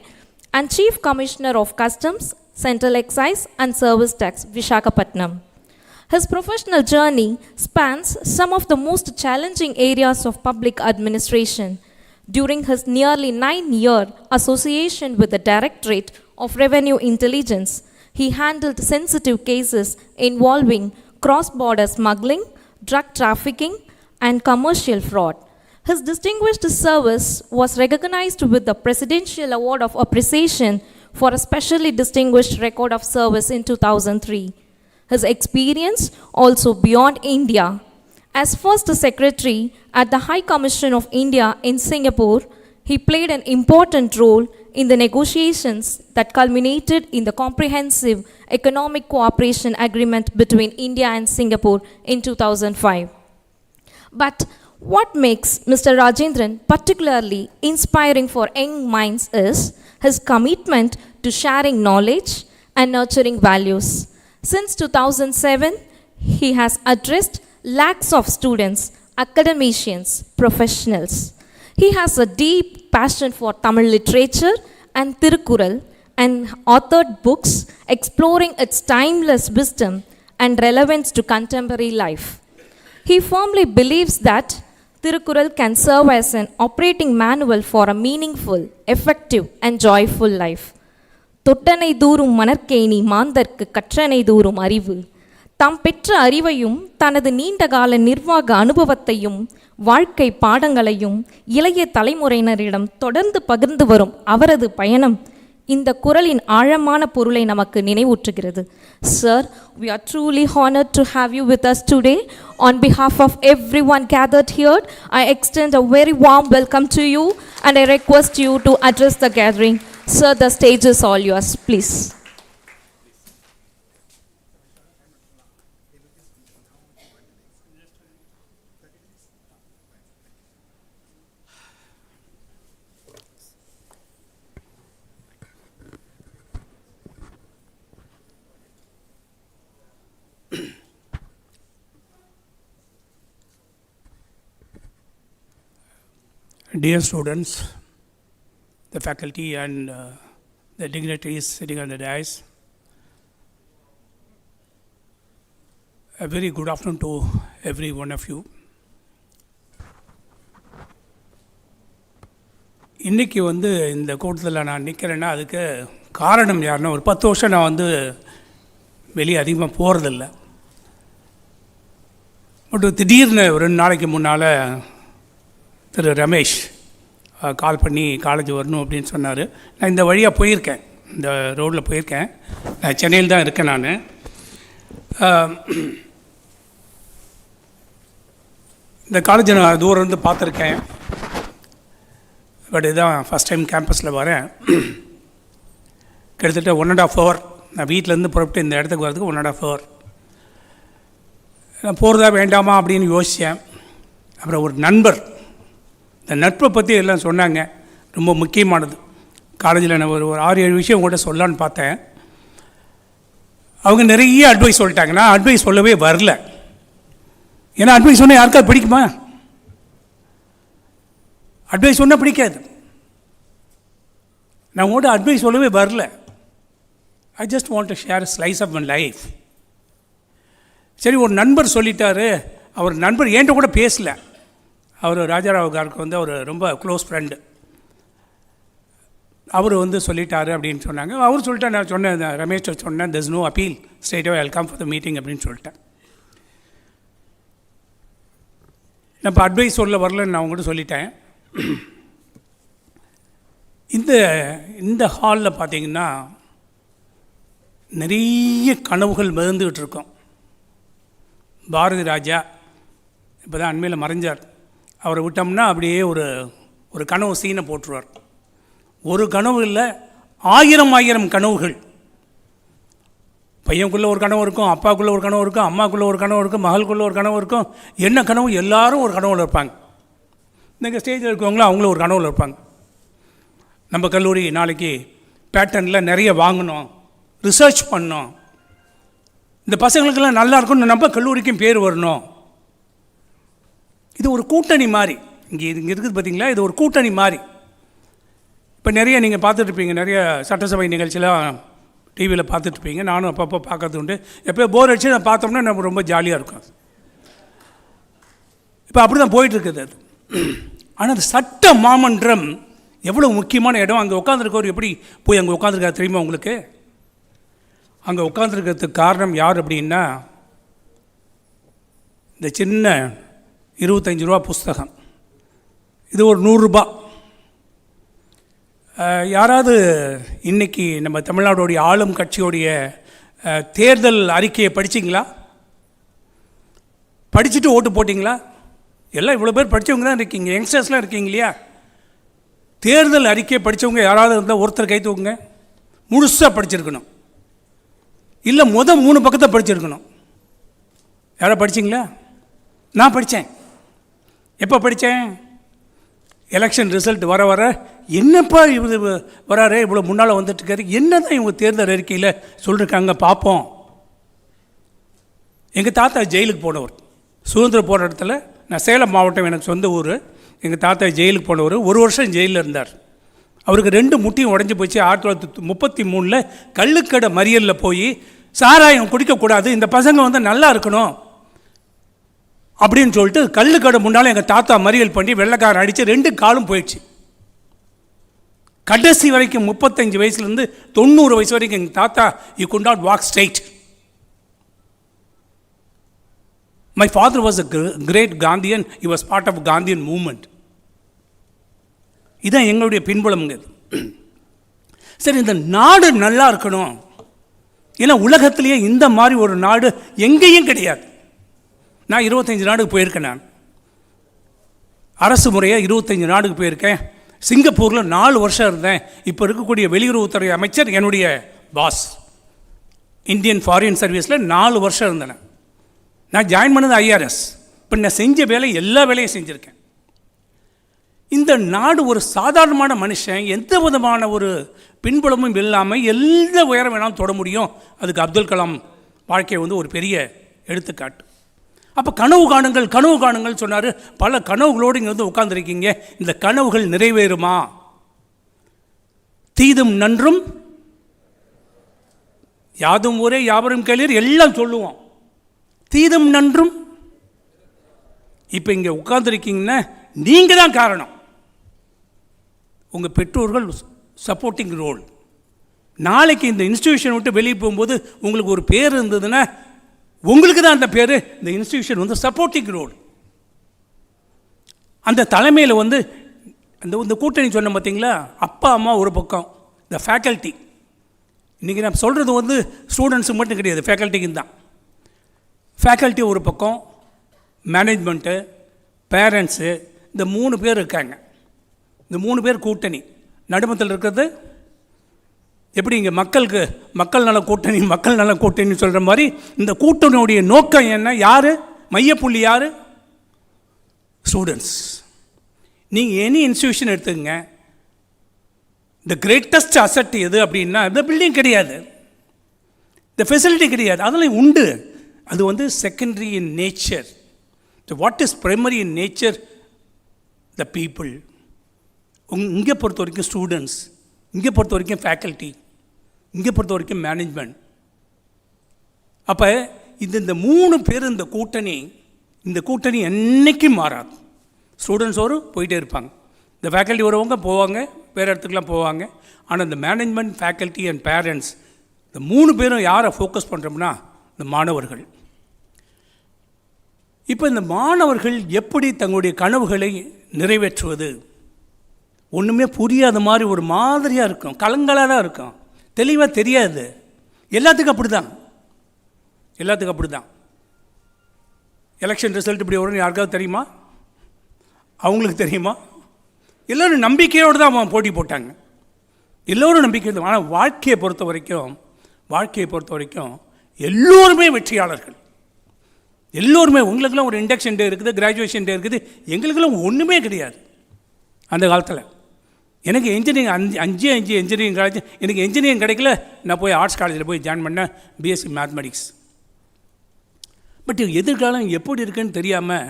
and Chief Commissioner of Customs, Central Excise and Service Tax, Visakhapatnam. His professional journey spans some of the most challenging areas of public administration. During his nearly 9-year association with the Directorate of Revenue Intelligence, he handled sensitive cases involving cross-border smuggling, drug trafficking, and commercial fraud. His distinguished service was recognized with the Presidential Award of Appreciation for a specially distinguished record of service in 2003. His experience also beyond India. As First Secretary at the High Commission of India in Singapore, he played an important role in the negotiations that culminated in the Comprehensive Economic Cooperation Agreement between India and Singapore in 2005. But what makes Mr. Rajendran particularly inspiring for young minds is his commitment to sharing knowledge and nurturing values. Since 2007, he has addressed lakhs of students, academicians, professionals. He has a deep passion for Tamil literature and Tirukkural and authored books exploring its timeless wisdom and relevance to contemporary life. He firmly believes that Tirukkural can serve as an operating manual for a meaningful, effective and joyful life. தொட்டனை தூரும் மணற்கேணி மாந்தர்க்கு கற்றனை தூரும் அறிவு. தாம் பெற்ற அறிவையும் தனது நீண்டகால நிர்வாக அனுபவத்தையும் வாழ்க்கை பாடங்களையும் இளைய தலைமுறையினரிடம் தொடர்ந்து பகிர்ந்து வரும் அவரது பயணம் இந்த குறளின் ஆழமான பொருளை நமக்கு நினைவூற்றுகிறது. Sir, we are truly honored to have you with us today. On behalf of everyone gathered here, I extend a very warm welcome to you and I request you to address the gathering. Sir, the stage is all yours, please. Dear students, the faculty and the dignitaries sitting on the dais, a very good afternoon to every one of you. இன்றைக்கி இந்த கூட்டத்தில் நான் நிற்கிறேன்னா அதுக்கு காரணம் யாருன்னா, ஒரு 10 வருஷம் நான் வெளியே அதிகமாக போகிறதில்ல. பட் திடீர்னு 2 நாளைக்கு முன்னால் திரு ரமேஷ் கால் பண்ணி காலேஜ் வரணும் அப்படின்னு சொன்னார். நான் இந்த வழியாக போயிருக்கேன், இந்த ரோட்டில் போயிருக்கேன். நான் சென்னையில் தான் இருக்கேன். நான் இந்த காலேஜை நான் தூரம் இருந்து பார்த்துருக்கேன். பட் இதுதான் ஃபஸ்ட் டைம் கேம்பஸில் வரேன். கிட்டத்தட்ட 1.5 hour நான் வீட்டிலேருந்து புறப்பட்டு இந்த இடத்துக்கு வரதுக்கு 1.5 hour. நான் போகிறதா வேண்டாமா அப்படின்னு யோசித்தேன். அப்புறம் ஒரு நண்பர் இந்த நட்பை பற்றி எல்லாம் சொன்னாங்க, ரொம்ப முக்கியமானது. காலேஜில் நான் ஒரு 6-7 விஷயம் கூட சொல்லலான்னு பார்த்தேன். அவங்க நிறைய அட்வைஸ் சொல்லிட்டாங்க. நான் அட்வைஸ் சொல்லவே வரல. ஏன்னா அட்வைஸ் சொன்னால் யாருக்காவது பிடிக்குமா? அட்வைஸ் சொன்னால் பிடிக்காது. நான் உங்கள்கிட்ட அட்வைஸ் சொல்லவே வரல. I just want to share slice of my life. சரி, ஒரு நண்பர் சொல்லிட்டாரு. அவர் நண்பர் என்கிட்ட கூட பேசலை. அவர் ராஜாராவ் காருக்கு அவர் ரொம்ப க்ளோஸ் ஃப்ரெண்டு. அவர் சொல்லிட்டாரு அப்படின்னு சொன்னாங்க. அவர் சொல்லிட்டா, நான் சொன்னேன், ரமேஷ் சொன்னேன், there's no appeal, straight away I'll come for the meeting அப்படின்னு சொல்லிட்டேன். நான் இப்போ அட்வைஸ் சொல்ல வரலன்னு நான் உங்கள்கிட்ட சொல்லிட்டேன். இந்த ஹாலில் பார்த்தீங்கன்னா நிறைய கனவுகள் மிதந்துக்கிட்டு இருக்கோம். பாரதி ராஜா, இப்போ தான் அண்மையில் மறைஞ்சார். அவரை விட்டோம்னா அப்படியே ஒரு கனவு சீனை போட்டுருவார். ஒரு கனவு இல்லை, 1000 கனவுகள். பையனுக்குள்ளே ஒரு கனவு இருக்கும், அப்பாவுக்குள்ளே ஒரு கனவு இருக்கும், அம்மாவுக்குள்ளே ஒரு கனவு இருக்கும், மகளுக்குள்ளே ஒரு கனவு இருக்கும். என்ன கனவு? எல்லாரும் ஒரு கனவில் இருப்பாங்க. இன்றைக்கி ஸ்டேஜில் இருக்கவங்களும் அவங்களும் ஒரு கனவில் இருப்பாங்க. நம்ம கல்லூரி நாளைக்கு பேட்டர்னில் நிறைய வாங்கணும், ரிசர்ச் பண்ணோம், இந்த பசங்களுக்கெல்லாம் நல்லா இருக்கணும், நம்ம கல்லூரிக்கும் பேர் வரணும். இது ஒரு கூட்டணி மாதிரி இங்கே இருக்குது பார்த்தீங்களா? இது ஒரு கூட்டணி மாதிரி. இப்போ நிறைய நீங்கள் பார்த்துட்ருப்பீங்க, நிறைய சட்டசபை நிகழ்ச்சியெலாம் டிவியில் பார்த்துட்ருப்பீங்க. நானும் அப்பப்போ பார்க்கறது உண்டு. எப்போயோ போர் அடிச்சு நான் பார்த்தோம்னா நம்ம ரொம்ப ஜாலியாக இருக்கும். இப்போ அப்படி தான் போயிட்டுருக்குது அது. ஆனால் அந்த சட்ட மாமன்றம் எவ்வளோ முக்கியமான இடம். அங்கே உட்காந்துருக்கவர் எப்படி போய் அங்கே உட்காந்துருக்காரு தெரியுமா உங்களுக்கு? அங்கே உட்காந்துருக்கிறதுக்கு காரணம் யார் அப்படின்னா, இந்த சின்ன 25 ரூபா புஸ்தகம், இது ஒரு 100 ரூபா. யாராவது இன்றைக்கி நம்ம தமிழ்நாடுடைய ஆளும் கட்சியோடைய தேர்தல் அறிக்கையை படிச்சிங்களா? படிச்சுட்டு ஓட்டு போட்டிங்களா? எல்லாம் இவ்வளோ பேர் படித்தவங்க தான் இருக்கீங்க, யங்ஸ்டர்ஸ்லாம் இருக்கீங்க இல்லையா? தேர்தல் அறிக்கையை படித்தவங்க யாராவது இருந்தால் ஒருத்தர் கை தூக்குங்க. முழுசாக படிச்சிருக்கணும், இல்லை 3 பக்கத்தை படிச்சிருக்கணும். யாராவது படிச்சிங்களா? நான் படித்தேன். எப்போ படித்தேன்? எலெக்ஷன் ரிசல்ட் வர என்னப்பா இவர் வராரு, இவ்வளோ முன்னால் வந்துட்டுருக்காரு, என்ன தான் இவங்க தேர்தல் அறிக்கையில் சொல்லியிருக்காங்க பார்ப்போம். எங்கள் தாத்தா ஜெயிலுக்கு போனவர், சுதந்திர போராட்டத்தில். நான் சேலம் மாவட்டம், எனக்கு சொந்த ஊர். எங்கள் தாத்தா ஜெயிலுக்கு போனவர், 1 வருஷம் ஜெயிலில் இருந்தார். அவருக்கு 2 முட்டியும் உடஞ்சி போச்சு. 1933 கள்ளுக்கடை மறியலில் போய் சாராயம் குடிக்கக்கூடாது, இந்த பசங்க வந்து நல்லா இருக்கணும் அப்படின்னு சொல்லிட்டு கள்ளுக்கடை முன்னால் எங்கள் தாத்தா மறியல் பண்ணி வெள்ளைக்காரன் அடித்து 2 காலும் போயிடுச்சு. கடைசி வரைக்கும் 35 வயசுலேருந்து 90 வயசு வரைக்கும் எங்கள் தாத்தா you could not walk straight. My father was a great Gandhian. He was part of Gandhian movement. இதான் எங்களுடைய பின்புலம்ங்க. சரி, இந்த நாடு நல்லா இருக்கணும். ஏன்னா உலகத்திலேயே இந்த மாதிரி ஒரு நாடு எங்கேயும் கிடையாது. நான் 25 நாடுக்கு போயிருக்கேன். நான் அரசு முறையாக 25 நாடுக்கு போயிருக்கேன். சிங்கப்பூரில் 4 வருஷம் இருந்தேன். இப்போ இருக்கக்கூடிய வெளியுறவுத்துறை அமைச்சர் என்னுடைய பாஸ். இந்தியன் ஃபாரின் சர்வீஸில் 4 வருஷம் இருந்தேன். நான் ஜாயின் பண்ணது IRS. இப்போ நான் செஞ்ச வேலை எல்லா வேலையும் செஞ்சுருக்கேன். இந்த நாடு ஒரு சாதாரணமான மனுஷன் எந்த விதமான ஒரு பின்புலமும் இல்லாமல் எந்த உயரம் வேணாலும் தொட முடியும். அதுக்கு அப்துல் கலாம் வாழ்க்கை வந்து ஒரு பெரிய எடுத்துக்காட்டு. அப்போ கனவு காணுங்கள் சொன்னார். பல கனவுகளோடு இங்கே வந்து உட்காந்துருக்கீங்க. இந்த கனவுகள் நிறைவேறுமா? தீதும் நன்றும் யாதும் ஊரே யாவரும் கேளீர் எல்லாம் சொல்லுவோம். தீதும் நன்றும். இப்போ இங்கே உட்காந்துருக்கீங்கன்னா நீங்கள் தான் காரணம். உங்கள் பெற்றோர்கள் சப்போர்ட்டிங் ரோல். நாளைக்கு இந்த இன்ஸ்டிடியூஷன் விட்டு வெளியே போகும்போது உங்களுக்கு ஒரு பேர் இருந்ததுன்னா உங்களுக்கு தான் அந்த பேர். இந்த இன்ஸ்டிடியூஷன் வந்து சப்போர்ட்டிங் ரோல். அந்த தலைமையில் வந்து இந்த கூட்டணி சொன்ன பார்த்தீங்களா, அப்பா அம்மா ஒரு பக்கம், இந்த ஃபேக்கல்ட்டி. இன்றைக்கி நான் சொல்கிறது வந்து ஸ்டூடெண்ட்ஸுக்கு மட்டும் கிடையாது, ஃபேக்கல்ட்டிக்கு தான். ஃபேக்கல்ட்டி ஒரு பக்கம், மேனேஜ்மெண்ட்டு, பேரண்ட்ஸு, இந்த 3 பேர் இருக்காங்க. இந்த 3 பேர் கூட்டணி. நடுமத்தில் இருக்கிறது எப்படி இங்கே மக்கள் நல கூட்டணி சொல்கிற மாதிரி இந்த கூட்டணியுடைய நோக்கம் என்ன? யார் மையப்புள்ளி? யார்? ஸ்டூடெண்ட்ஸ். நீங்கள் எனி இன்ஸ்டிடியூஷன் எடுத்துக்கங்க, இந்த கிரேட்டஸ்ட் அசட் எது அப்படின்னா இந்த பில்டிங் கிடையாது, இந்த ஃபெசிலிட்டி கிடையாது, அதெல்லாம் உண்டு. அது வந்து secondary in nature. What is primary in nature? The people. இங்கே பொறுத்த வரைக்கும் ஸ்டூடெண்ட்ஸ், இங்கே பொறுத்த வரைக்கும் ஃபேக்கல்ட்டி, இங்கே பொறுத்த வரைக்கும் மேனேஜ்மெண்ட். அப்போ இந்த 3 பேர் இந்த கூட்டணி என்றைக்கும் மாறாது. ஸ்டூடெண்ட்ஸ் போயிட்டே இருப்பாங்க, இந்த ஃபேக்கல்ட்டி வருவாங்க போவாங்க, வேறு இடத்துக்குலாம் போவாங்க. ஆனால் இந்த மேனேஜ்மெண்ட், ஃபேக்கல்ட்டி அண்ட் பேரண்ட்ஸ், இந்த 3 பேரும் யாரை ஃபோக்கஸ் பண்ணுறோம்னா இந்த மாணவர்கள். இப்போ இந்த மாணவர்கள் எப்படி தங்களுடைய கனவுகளை நிறைவேற்றுவது? ஒன்றுமே புரியாத மாதிரி ஒரு மாதிரியாக இருக்கும், கலங்கலாக தான் இருக்கும், தெளிவாக தெரியாது. எல்லாத்துக்கும் அப்படி தான். எலெக்ஷன் ரிசல்ட் இப்படி வரும்னு யாருக்காவது தெரியுமா? அவங்களுக்கு தெரியுமா? எல்லோரும் நம்பிக்கையோடு தான் அவன் போட்டி போட்டாங்க. எல்லோரும் நம்பிக்கை. ஆனால் வாழ்க்கையை பொறுத்த வரைக்கும் எல்லோருமே வெற்றியாளர்கள். எல்லோருமே. உங்களுக்கெல்லாம் ஒரு இண்டக்ஷன் டே இருக்குது, கிராஜுவேஷன் டே இருக்குது. எங்களுக்கெல்லாம் ஒன்றுமே கிடையாது அந்த காலத்தில். எனக்கு இன்ஜினியரிங் 5 இன்ஜினியரிங் காலேஜ். எனக்கு இன்ஜினியரிங் கிடைக்கல, நான் போய் ஆர்ட்ஸ் காலேஜில் போய் ஜாயின் பண்ணேன், பிஎஸ்சி மேத்தமெட்டிக்ஸ். பட் எதிர்காலம் எப்படி இருக்குன்னு தெரியாமல்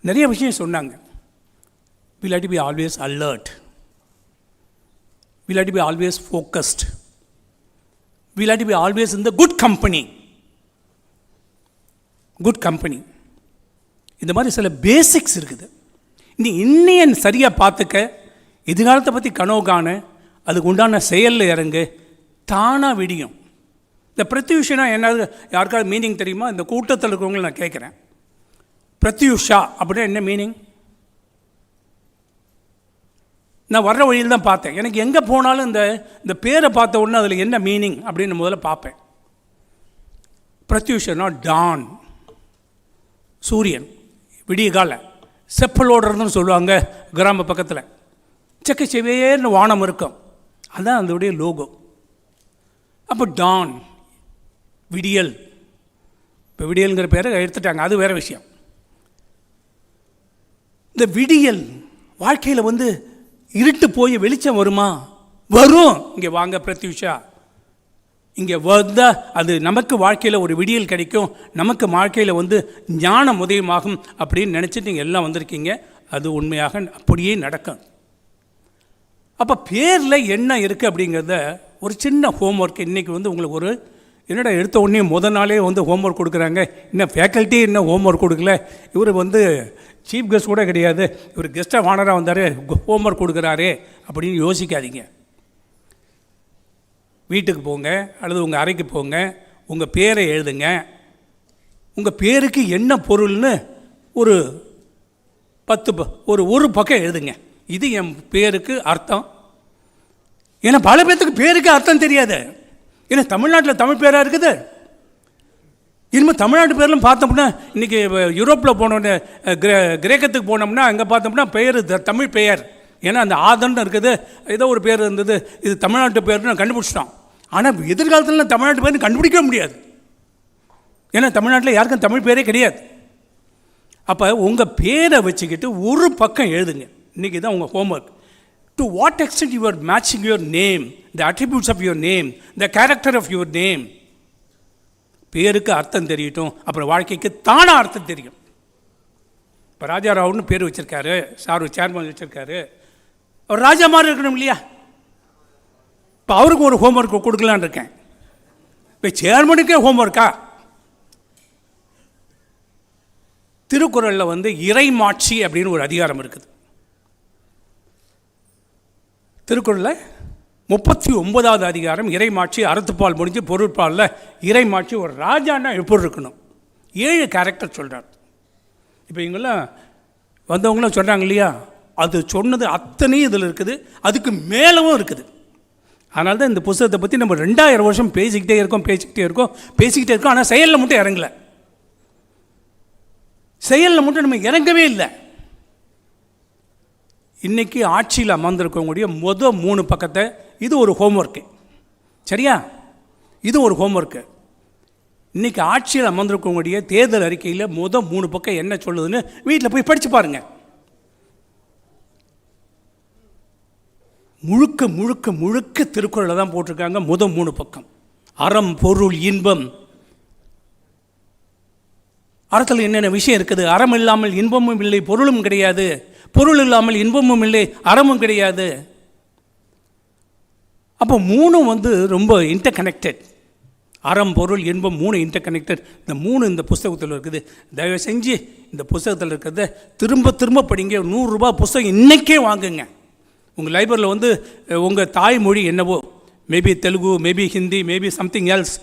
நிறைய விஷயம் சொன்னாங்க. We like to be always alert. We like to be always focused. We like to be always in the good company. Good company. இந்த மாதிரி சில பேசிக்ஸ் இருக்குது. இன்னைய சரியாக பார்த்துக்க, எதிர்காலத்தை பற்றி கனவு காண, அதுக்கு உண்டான செயலில் இறங்கு, தானாக விடியும். இந்த பிரத்யூஷனா என்னது யாருக்காவது மீனிங் தெரியுமா? இந்த கூட்டத்தில் இருக்கிறவங்களை நான் கேட்குறேன். பிரத்யூஷா அப்படின்னா என்ன மீனிங்? நான் வர்ற வழியில் தான் பார்த்தேன். எனக்கு எங்கே போனாலும் இந்த பேரை பார்த்த உடனே அதில் என்ன மீனிங் அப்படின்னு முதல்ல பார்ப்பேன். பிரத்யூஷனா டான், சூரியன், விடிய கால செப்பலோடுறதுன்னு சொல்லுவாங்க கிராம பக்கத்தில். செக்க செவேர்னு வானம் இருக்கும், அதுதான் அதோடைய லோகோ. அப்போ டான், விடியல். இப்போ விடியல்ங்கிற பேரை எடுத்துட்டாங்க, அது வேறு விஷயம். இந்த விடியல் வாழ்க்கையில் இருட்டு போய் வெளிச்சம் வருமா? வரும். இங்கே வாங்க பிரத்யூஷா, இங்கே வந்தால் அது நமக்கு வாழ்க்கையில் ஒரு விடியல் கிடைக்கும், நமக்கு வாழ்க்கையில் ஞானம் உதயமாகும் அப்படின்னு நினச்சிட்டு நீங்கள் எல்லாம் வந்திருக்கீங்க. அது உண்மையாக அப்படியே நடக்கும். அப்போ பேரில் என்ன இருக்குது அப்படிங்கிறத ஒரு சின்ன ஹோம்ஒர்க் இன்றைக்கி உங்களுக்கு ஒரு என்னடா எடுத்த உடனே முதல் நாளே ஹோம்ஒர்க் கொடுக்குறாங்க, இன்னும் ஃபேக்கல்ட்டி இன்னும் ஹோம்ஒர்க் கொடுக்கல, இவர் சீஃப் கெஸ்ட் கூட கிடையாது, இவர் கெஸ்ட்டாக ஆனராக வந்தார், ஹோம்ஒர்க் கொடுக்குறாரு அப்படின்னு யோசிக்காதீங்க. வீட்டுக்கு போங்க அல்லது உங்கள் அறைக்கு போங்க, உங்கள் பேரை எழுதுங்க. உங்கள் பேருக்கு என்ன பொருள்னு ஒரு 10 பக்கம் எழுதுங்க. இது என் பேருக்கு அர்த்தம். ஏன்னா பல பேர்த்துக்கு பேருக்கு அர்த்தம் தெரியாது. ஏன்னா தமிழ்நாட்டில் தமிழ் பேராக இருக்குது. இனிமேல் தமிழ்நாட்டு பேர்லாம் பார்த்தோம்னா, இன்றைக்கி யூரோப்பில் போனோன்னு கிரேக்கத்துக்கு போனோம்னா அங்கே பார்த்தோம்னா பெயர் தமிழ் பெயர். ஏன்னா அந்த ஆதன்னு இருக்குது, ஏதோ ஒரு பேர் இருந்தது, இது தமிழ்நாட்டு பேர்னு கண்டுபிடிச்சிட்டோம். ஆனால் எதிர்காலத்தில் தமிழ்நாட்டு பேர்னு கண்டுபிடிக்க முடியாது. ஏன்னா தமிழ்நாட்டில் யாருக்கும் தமிழ் பேரே கிடையாது. அப்போ உங்கள் பேரை வச்சுக்கிட்டு ஒரு பக்கம் எழுதுங்க. இன்றைக்கி தான் உங்கள் homework. To what extent you are matching your name, the attributes of your name, the character of your name. பேருக்கு அர்த்தம் தெரியட்டும், அப்புறம் வாழ்க்கைக்கு தானாக அர்த்தம் தெரியும். இப்போ ராஜாராவ்னு பேர் வச்சுருக்காரு, சார் சேர்மன் வச்சுருக்காரு, அவர் ராஜா மாதிரி இருக்கணும் இல்லையா? இப்போ அவருக்கு ஒரு ஹோம்ஒர்க் கொடுக்கலான்னு இருக்கேன். இப்போ சேர்மனுக்கே ஹோம்ஒர்க்கா? திருக்குறளில் இறைமாட்சி அப்படின்னு ஒரு அதிகாரம் இருக்குது. திருக்குறளில் 39வது அதிகாரம் இறைமாட்சி. அறத்துப்பால் முடிஞ்சு பொருட்பாலில் இறைமாட்சி. ஒரு ராஜான்னா எப்படி இருக்கணும் 7 கேரக்டர் சொல்கிறார். இப்போ இவங்கெல்லாம் வந்தவங்களாம் சொல்கிறாங்க இல்லையா, அது சொன்னது அத்தனையும் இதில் இருக்குது, அதுக்கு மேலவும் இருக்குது. அதனால தான் இந்த புத்தகத்தை பற்றி நம்ம 2000 வருஷம் பேசிக்கிட்டே இருக்கோம். ஆனால் செயலில் மட்டும் இறங்கலை. செயலில் மட்டும் நம்ம இறங்கவே இல்லை. இன்றைக்கி ஆட்சியில் அமர்ந்திருக்கக்கூடிய 3 பக்கத்தை, இது ஒரு ஹோம்ஒர்க்கு. சரியா? இது ஒரு ஹோம்ஒர்க்கு. இன்றைக்கி ஆட்சியில் அமர்ந்திருக்கக்கூடிய தேர்தல் அறிக்கையில் 3 பக்கம் என்ன சொல்லுதுன்னு வீட்டில் போய் படித்து பாருங்கள். முழுக்க முழுக்க முழுக்க திருக்குறளில் தான் போட்டிருக்காங்க. 3 பக்கம். அறம், பொருள், இன்பம். அறத்தில் என்னென்ன விஷயம் இருக்குது? அறம் இல்லாமல் இன்பமும் இல்லை, பொருளும் கிடையாது. பொருள் இல்லாமல் இன்பமும் இல்லை, அறமும் கிடையாது. அப்போ 3 ரொம்ப இன்டர் கனெக்டட். அறம், பொருள், இன்பம் 3 இன்டர் கனெக்டட். இந்த 3 இந்த புஸ்தகத்தில் இருக்குது. தயவு செஞ்சு இந்த புஸ்தகத்தில் இருக்கிறத திரும்ப திரும்ப படிங்க. 100 ரூபாய் புஸ்தகம் இன்றைக்கே வாங்குங்க. உங்கள் லைப்ரரியில் உங்கள் தாய்மொழி என்னவோ, maybe Telugu, maybe Hindi, maybe something else,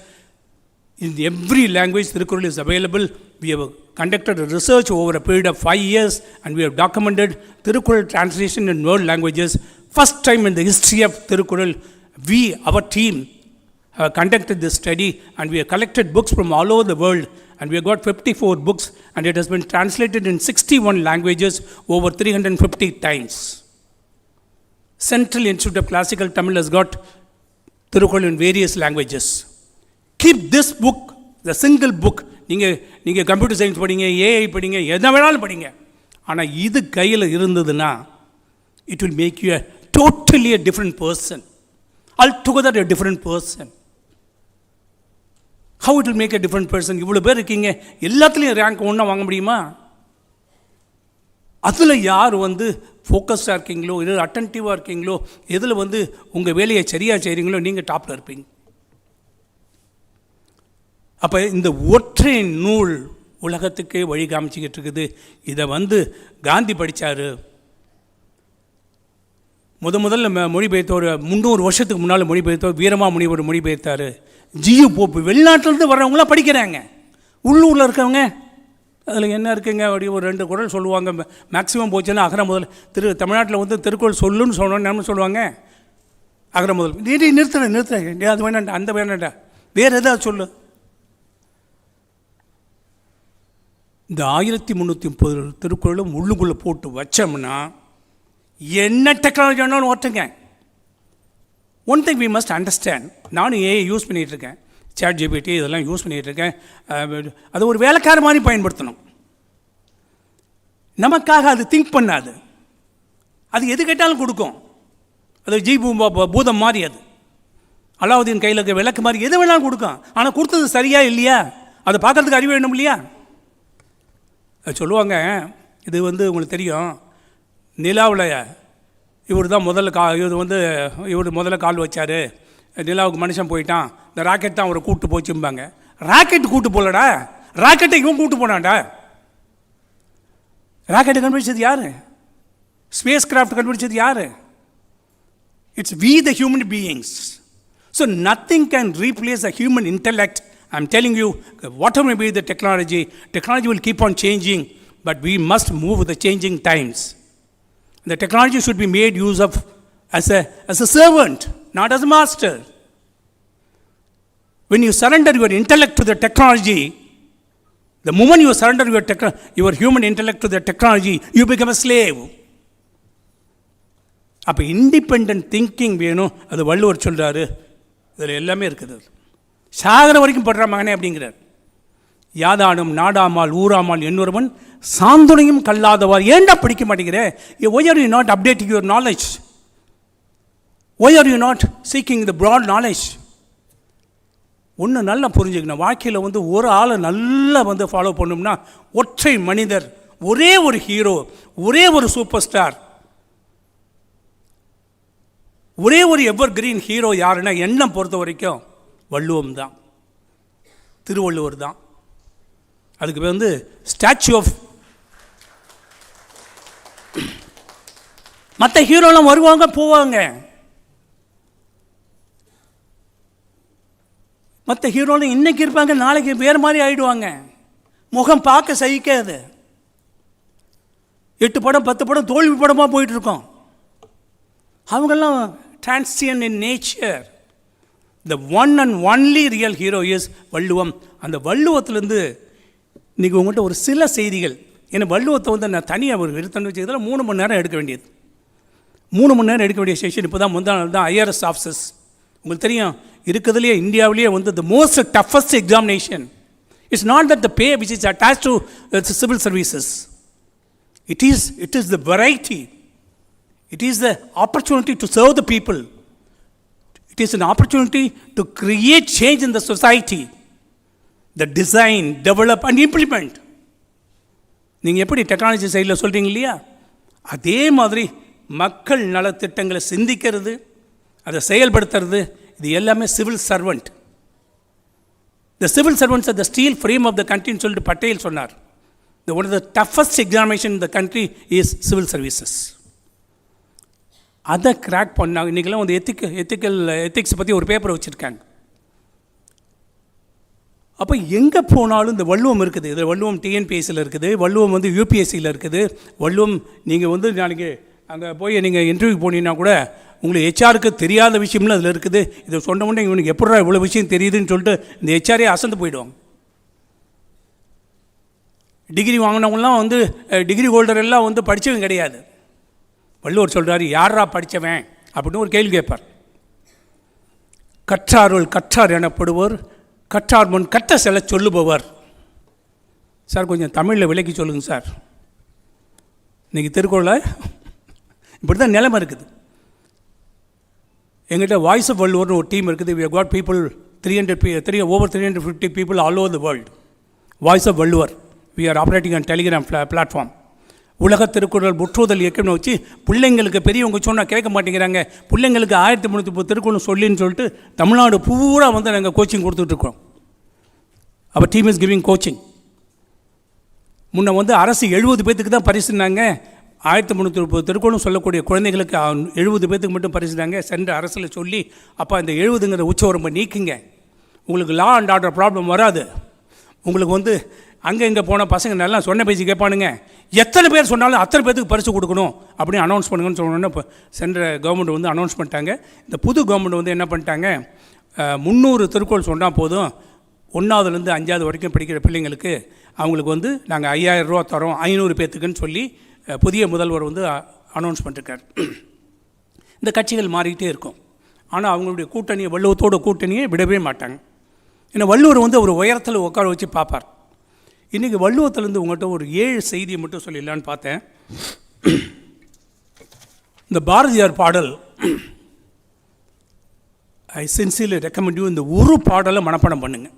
in every language Thirukkural is available. We have conducted a research over a period of 5 years and we have documented Thirukkural translation in world languages. First time in the history of Thirukkural, our team have conducted this study, and we have collected books from all over the world, and we have got 54 books, and it has been translated in 61 languages over 350 times. Central Institute of Classical Tamil has got Thirukkural in various languages. Keep this book, the single book. நீங்கள் computer science படிங்க, AI படிங்க, எதை வேணாலும் படிங்க. ஆனால் இது கையில் இருந்ததுன்னா it will make you a totally a different person. Altogether a different person. How it will make a different person? இவ்வளோ பேர் இருக்கீங்க, எல்லாத்துலேயும் ரேங்க் ஒன்றா வாங்க முடியுமா? அதில் யார் ஃபோக்கஸ்டாக இருக்கீங்களோ, இல்லை அட்டன்டிவாக இருக்கீங்களோ, எதில் உங்கள் வேலையை சரியாக செய்கிறீங்களோ, நீங்கள் டாப்பில் இருப்பீங்க. அப்போ இந்த ஒற்றை நூல் உலகத்துக்கே வழி காமிச்சிக்கிட்டு இருக்குது. இதை காந்தி படித்தார். முதல்ல மொழிபெயர்த்தவர் 300 வருஷத்துக்கு முன்னால் மொழிபெயர்த்தவர் வீரமா முனிவர் மொழிபெயர்த்தார். G U pope. வெளிநாட்டிலேருந்து வர்றவங்களாம் படிக்கிறாங்க. உள்ளூரில் இருக்கவங்க அதில் என்ன இருக்குங்க, அப்படி ஒரு 2 குறள் சொல்லுவாங்க. மேக்ஸிமம் போச்சுன்னா அகர முதல். தமிழ்நாட்டில் திருக்குறள் சொல்லுன்னு சொன்னோன்னு என்ன சொல்லுவாங்க, அகர முதல். நிறுத்துறேன், அது வேணாண்டா, அந்த வேணாண்டா, வேறு எதாவது சொல்லு. இந்த 1330 திருக்குறளும் உள்ளுக்குள்ளே போட்டு வச்சோம்னா என்ன டெக்னாலஜி வேணாலும் ஓட்டுங்க. One thing we must understand. நானும் ஏஐ யூஸ் பண்ணிகிட்ருக்கேன், சாட் ஜிபிடி இதெல்லாம் யூஸ் பண்ணிகிட்ருக்கேன். அது ஒரு வேலைக்கார மாதிரி பயன்படுத்தணும். நமக்காக அது திங்க் பண்ணாது. அது எது கேட்டாலும் கொடுக்கும். அது பூதம் மாதிரி. அது அலாவுதீன் கையில் இருக்க விளக்கு மாதிரி எது வேணாலும் கொடுக்கும். ஆனால் கொடுத்தது சரியா இல்லையா, அதை பார்க்கறதுக்கு அறிவு வேணும் இல்லையா? அது சொல்லுவாங்க, இது உங்களுக்கு தெரியும், நிலாவில் இவர் தான் இவர் முதல்ல கால் வச்சார், நிலாவுக்கு மனுஷன் போயிட்டான், இந்த ராக்கெட் தான் அவரை கூப்பிட்டு போச்சும்பாங்க. ராக்கெட் கூப்பிட்டு போகலடா, ராக்கெட்டை இவன் கூப்பிட்டு போனான்டா. ராக்கெட்டை கண்டுபிடிச்சது யார்? ஸ்பேஸ் கிராஃப்ட் கண்டுபிடிச்சது யார்? It's we the human beings. So nothing can replace the human intellect. I'm telling you, whatever may be the technology will keep on changing, but we must move with the changing times. The technology should be made use of as a servant, not as a master. When you surrender your intellect to the technology, the moment you surrender your human intellect to the technology, you become a slave. அப்போ independent thinking வேணும். அது வள்ளுவர் சொல்கிறாரு. இதில் எல்லாமே இருக்குது. சாகர வரைக்கும் படுற மகனே அப்படிங்கிறார். யாதானும் நாடாமால் ஊராமால் என்னொருவன் சாந்துணையும் கல்லாதவார். ஏண்டா படிக்க மாட்டேங்கிறே? Why are you not updating your knowledge? Why are you not seeking the broad knowledge? ஒன்று நல்லா புரிஞ்சுக்கணும். வாழ்க்கையில் ஒரு ஆளை நல்லா ஃபாலோ பண்ணோம்னா, ஒற்றை மனிதர், ஒரே ஒரு ஹீரோ, ஒரே ஒரு சூப்பர் ஸ்டார், ஒரே ஒரு எவர் கிரீன் ஹீரோ யாருன்னா என்னை பொறுத்த வரைக்கும் வள்ளுவம் தான், திருவள்ளுவர் தான். அதுக்கு ஸ்டாச்சு ஆஃப். மற்ற ஹீரோலாம் வருவாங்க போவாங்க. மற்ற ஹீரோலாம் இன்னைக்கு இருப்பாங்க, நாளைக்கு வேறு மாதிரி ஆயிடுவாங்க. முகம் பார்க்க சகிக்காது. 8 படம் 10 படம் தோல்வி படமாக போயிட்டுருக்கோம். அவங்கெல்லாம் transient in nature. The one and only real hero is வள்ளுவம். அந்த வள்ளுவத்திலேருந்து இன்றைக்கி உங்கள்கிட்ட ஒரு சில செய்திகள். ஏன்னா வள்ளுவத்தை நான் தனியாக ஒரு எடுத்துன்னு வச்சதில் 3 மணி நேரம் எடுக்க வேண்டியது. 3 மணி நேரம் எடுக்க வேண்டிய செஷன் இப்போ தான் முந்தா நாள் தான் ஐஆர்எஸ் ஆஃபீஸர்ஸ். உங்களுக்கு தெரியும், இருக்கிறதுலையே இந்தியாவிலேயே the most toughest examination. It's not that the pay which is attached to civil services. It is the variety. It is the opportunity to serve the people. It is an opportunity to create change in the society. The design, develop and implement. நீங்கள் எப்படி technology சைடில் சொல்கிறீங்க இல்லையா, அதே மாதிரி மக்கள் நலத்திட்டங்களை சிந்திக்கிறது, அதை செயல்படுத்துறது, இது எல்லாமே civil servant. The civil servants are the steel frame of the country ன்னு சொல்லிட்டு பட்டேல் சொன்னார். One of the toughest examination in the country is civil services. அதை கிராக் பண்ணாங்க. இன்றைக்கெல்லாம் எத்திக்ஸ் பற்றி ஒரு பேப்பர் வச்சுருக்காங்க. அப்போ எங்கே போனாலும் இந்த வள்ளுவம் இருக்குது. இதில் வள்ளுவம் டிஎன்பிஎஸ்சியில் இருக்குது, வள்ளுவம் யூபிஎஸ்சியில் இருக்குது, வள்ளுவம் நீங்கள் நாளைக்கு அங்கே போய் நீங்கள் இன்டர்வியூ போனீங்கன்னா கூட உங்களுக்கு ஹெச்ஆருக்கு தெரியாத விஷயம்லாம் அதில் இருக்குது. இதை சொன்ன உடனே இவனுக்கு எப்படா இவ்வளோ விஷயம் தெரியுதுன்னு சொல்லிட்டு இந்த ஹெச்ஆரே அசந்து போயிடுவாங்க. டிகிரி வாங்கினவங்களாம் வந்து டிகிரி ஹோல்டர் எல்லாம் வந்து படித்தவங்க கிடையாது. வள்ளுவர் சொல்கிறாரு, யாரா படித்தவன் அப்படின்னு ஒரு கேள்வி கேட்பார். கற்றாருள் கற்றார் எனப்படுவர், கற்றார் முன் கற்ற செல்ல சொல்லுபவர். சார் கொஞ்சம் தமிழில் விளக்கி சொல்லுங்கள் சார். இன்றைக்கி திருக்குறளில் இப்படி தான் நிலைமை இருக்குது. எங்கிட்ட வாய்ஸ் ஆஃப் வள்ளுவர்னு ஒரு டீம் இருக்குது. We got people over 350 people all over the world. Voice of Valluvar. We are operating on Telegram platform. உலக திருக்குறள் முற்றுதல் இயக்கம்னு வச்சு பிள்ளைங்களுக்கு பெரியவங்க சொன்னால் கேட்க மாட்டேங்கிறாங்க. பிள்ளைங்களுக்கு 1330 திருக்குறள் சொல்லின்னு சொல்லிட்டு தமிழ்நாடு பூரா வந்து நாங்கள் கோச்சிங் கொடுத்துட்ருக்கோம். Our team is giving coaching. முன்ன வந்து அரசு 70 பேத்துக்கு தான் பரிசுனாங்க. 1330 திருக்குறளும் சொல்லக்கூடிய குழந்தைகளுக்கு 70 பேத்துக்கு மட்டும் பரிசுனாங்க. சென்ற அரசில் சொல்லி, அப்போ இந்த 70ங்கிற உச்சவரம்பை நீக்குங்க, உங்களுக்கு லா அண்ட் ஆர்டர் ப்ராப்ளம் வராது, உங்களுக்கு வந்து அங்கே இங்கே போன பசங்க நல்லா சொன்ன பேசி கேட்பானுங்க, எத்தனை பேர் சொன்னாலும் அத்தனை பேருக்கு பரிசு கொடுக்கணும் அப்படின்னு அனௌன்ஸ் பண்ணுங்கன்னு சொன்னோன்னே இப்போ சென்ற கவர்மெண்ட் வந்து அனௌன்ஸ் பண்ணிட்டாங்க. இந்த புது கவர்மெண்ட் வந்து என்ன பண்ணிட்டாங்க, 300 திருக்குறள் சொன்னால் போதும், 1ஆவதுலேருந்து 5ஆவது வரைக்கும் படிக்கிற பிள்ளைங்களுக்கு அவங்களுக்கு வந்து நாங்கள் 5000 ரூபா தரோம் 500 பேத்துக்குன்னு சொல்லி புதிய முதல்வர் வந்து அனௌன்ஸ் பண்ணிருக்கார். இந்த கட்சிகள் மாறிக்கிட்டே இருக்கும். ஆனால் அவங்களுடைய கூட்டணியை, வள்ளுவத்தோட கூட்டணியை விடவே மாட்டாங்க. ஏன்னா வள்ளுவர் வந்து ஒரு உயரத்தில் உட்கார வச்சு பார்ப்பார். இன்றைக்கி வள்ளுவத்திலேருந்து உங்கள்கிட்ட ஒரு 7 செய்தியை மட்டும் சொல்லிடலான்னு பார்த்தேன். இந்த பாரதியார் பாடல், ஐ சின்சியர்லி ரெக்கமெண்ட் யூ, இந்த ஒரு பாடலை மனப்பாடம் பண்ணுங்க.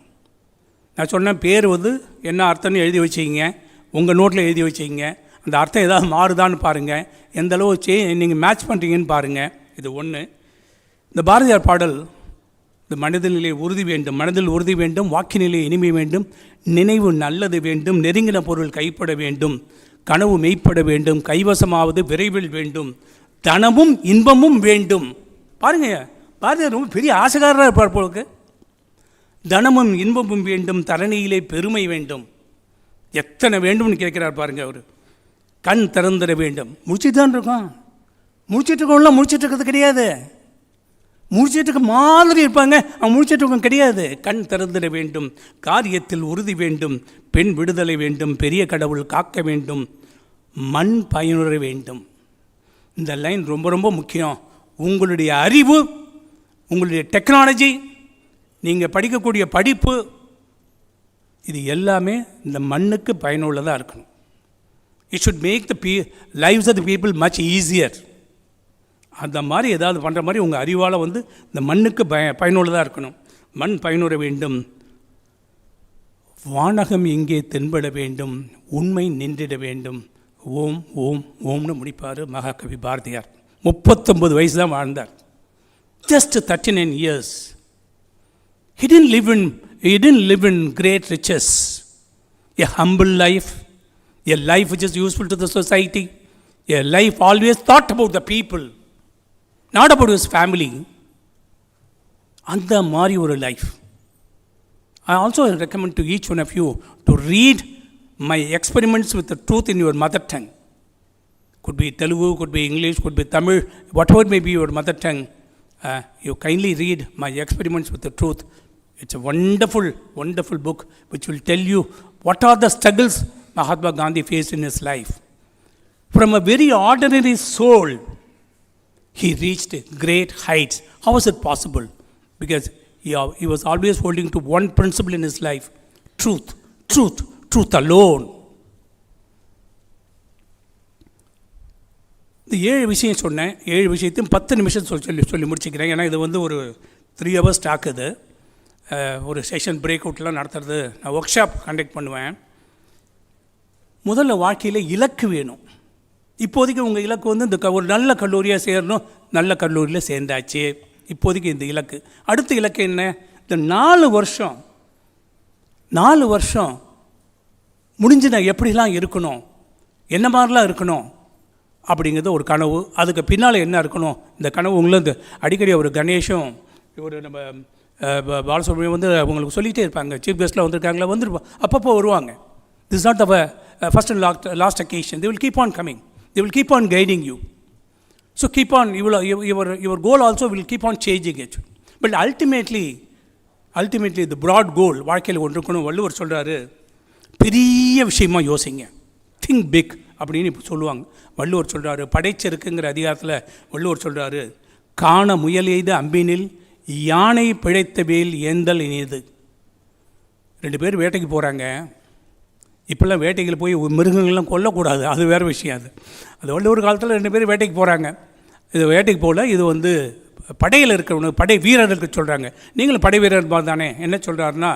நான் சொன்னேன், பேர் வந்து என்ன அர்த்தம்னு எழுதி வச்சுக்கிங்க, உங்கள் நோட்டில் எழுதி வச்சுக்கிங்க. அந்த அர்த்தம் ஏதாவது மாறுதான்னு பாருங்கள், எந்த அளவு நீங்கள் மேட்ச் பண்ணுறீங்கன்னு பாருங்கள். இது ஒன்று. இந்த பாரதியார் பாடல், இந்த மனதிலே உறுதி வேண்டும், மனதில் உறுதி வேண்டும், வாக்கினிலே இனிமை வேண்டும், நினைவு நல்லது வேண்டும், நெருங்கின பொருள் கைப்பட வேண்டும், கனவு மெய்ப்பட வேண்டும், கைவசமாவது விரைவில் வேண்டும், தனமும் இன்பமும் வேண்டும். பாருங்க, பாரதியார் ரொம்ப பெரிய ஆசைக்காரராக இருப்பார் போலுக்கு. தனமும் இன்பமும் வேண்டும், தரணியிலே பெருமை வேண்டும். எத்தனை வேண்டும்னு கேட்குறார் பாருங்க அவர். கண் திறந்துட வேண்டும். முடிச்சுட்டு தான் இருக்கோம், முடிச்சிட்டு இருக்கோம்லாம் முடிச்சிட்டு இருக்கிறது கிடையாது. முடிச்சிட்டு மாதிரி இருப்பாங்க, அவன் முடிச்சிட்டு கிடையாது. கண் திறந்துட வேண்டும், காரியத்தில் உறுதி வேண்டும், பெண் விடுதலை வேண்டும், பெரிய கடவுள் காக்க வேண்டும், மண் பயனுற வேண்டும். இந்த லைன் ரொம்ப ரொம்ப முக்கியம். உங்களுடைய அறிவு, உங்களுடைய டெக்னாலஜி, நீங்கள் படிக்கக்கூடிய படிப்பு, இது எல்லாமே இந்த மண்ணுக்கு பயனுள்ளதாக இருக்கணும். It should make the lives of the people much easier. அந்த மாதிரி ஏதாவது பண்ணுற மாதிரி உங்கள் அறிவால் வந்து இந்த மண்ணுக்கு பயனுள்ளதாக இருக்கணும். மண் பயனுற வேண்டும், வானகம் இங்கே தென்பட வேண்டும், உண்மை நின்றிட வேண்டும். ஓம் ஓம் ஓம்னு முடிப்பார் மகாகவி பாரதியார். 39 வயசு தான் வாழ்ந்தார். Just 39 years. He didn't live in great riches. A humble life, a life which is useful to the society, a life always thought about the people, not about his family. அந்த மாதிரி ஒரு life. I also recommend to each one of you to read my experiments with the truth in your mother tongue. Could be Telugu, could be English, could be Tamil, whatever may be your mother tongue. You kindly read my experiments with the truth. It's a wonderful, wonderful book which will tell you what are the struggles Mahatma Gandhi faced in his life. From a very ordinary soul, he reached great heights. How was it possible? Because he was always holding to one principle in his life: truth, truth, truth alone. இந்த 7 விஷயம் சொன்னேன். 7 விஷயத்தையும் 10 நிமிஷம் சொல்லி முடிச்சுக்கிறேன். ஏன்னா இது வந்து ஒரு 3 hours டாக். இது ஒரு செஷன் பிரேக் அவுட்லாம் நடத்துறது, நான் ஒர்க் ஷாப் கண்டக்ட் பண்ணுவேன். முதல்ல வாழ்க்கையில் இலக்கு வேணும். இப்போதைக்கு உங்கள் இலக்கு வந்து இந்த ஒரு நல்ல கல்லூரியாக சேரணும். நல்ல கல்லூரியில் சேர்ந்தாச்சு. இப்போதைக்கு இந்த இலக்கு. அடுத்த இலக்கு என்ன? இந்த 4 வருஷம் முடிஞ்சு நான் எப்படிலாம் இருக்கணும், என்ன மாதிரிலாம் இருக்கணும் அப்படிங்கிறது ஒரு கனவு. அதுக்கு பின்னால் என்ன இருக்கணும், இந்த கனவு உங்களை இந்த அடிக்கடி ஒரு கணேஷும் ஒரு நம்ம பாலசுப்ரமணியம் வந்து அவங்களுக்கு சொல்லிகிட்டே இருப்பாங்க. சீஃப் கெஸ்ட்டில் வந்திருக்காங்களா, வந்துருப்பாங்க, அப்பப்போ வருவாங்க. This not the first and last occasion. They will keep on coming, they will keep on guiding you. So keep on, your goal also will keep on changing it. But ultimately the broad goal, வாழ்க்கையில் ஒன்று இருக்கணும். வள்ளுவர் சொல்கிறாரு, பெரிய விஷயமா யோசிங்க, think big அப்படின்னு இப்போ சொல்லுவாங்க. வள்ளுவர் சொல்கிறாரு, படைச்சிருக்குங்கிற அதிகாரத்தில் வள்ளுவர் சொல்கிறாரு, காண முயல் எய்த அம்பினில் யானை பிழைத்த வேல் ஏந்தல் இனியது. 2 பேர் வேட்டைக்கு போகிறாங்க. இப்போல்லாம் வேட்டைகள் போய் மிருகங்கள்லாம் கொல்லக்கூடாது, அது வேறு விஷயம். அது வள்ளுவர் காலத்தில் 2 பேர் வேட்டைக்கு போகிறாங்க. இது வேட்டைக்கு போகல, இது படையில் இருக்கிறவங்க, படை வீரர்களுக்கு சொல்கிறாங்க. நீங்களும் படை வீரர் தானே. என்ன சொல்கிறாருன்னா,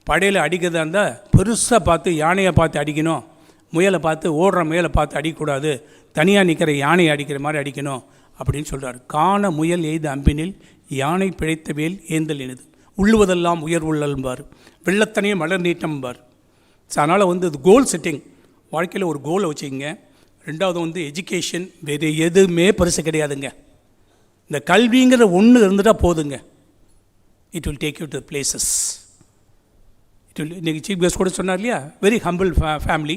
படையில் அடிக்கிறதா இருந்தால் பெருசாக பார்த்து யானையை பார்த்து அடிக்கணும், முயலை பார்த்து ஓடுற முயலை பார்த்து அடிக்கக்கூடாது, தனியாக நிற்கிற யானையை அடிக்கிற மாதிரி அடிக்கணும் அப்படின்னு சொல்கிறார். காண முயல் எய்த அம்பினில் யானை பிழைத்த வேல் ஏந்தல் எனது, உள்ளுவதெல்லாம் உயர் உள்ளல்பார், வெள்ளத்தனையே மலர் நீட்டம்பார். ஸோ அதனால் இது கோல் செட்டிங், வாழ்க்கையில் ஒரு கோலை வச்சுக்கோங்க. 2வது எஜுகேஷன், வேறு எதுவுமே பெருசு கிடையாதுங்க. இந்த கல்விங்கிற ஒன்று இருந்துட்டால் போதுங்க. It will take you to places. இன்றைக்கி சீஃப் கெஸ்ட் கூட சொன்னார் இல்லையா, very humble family,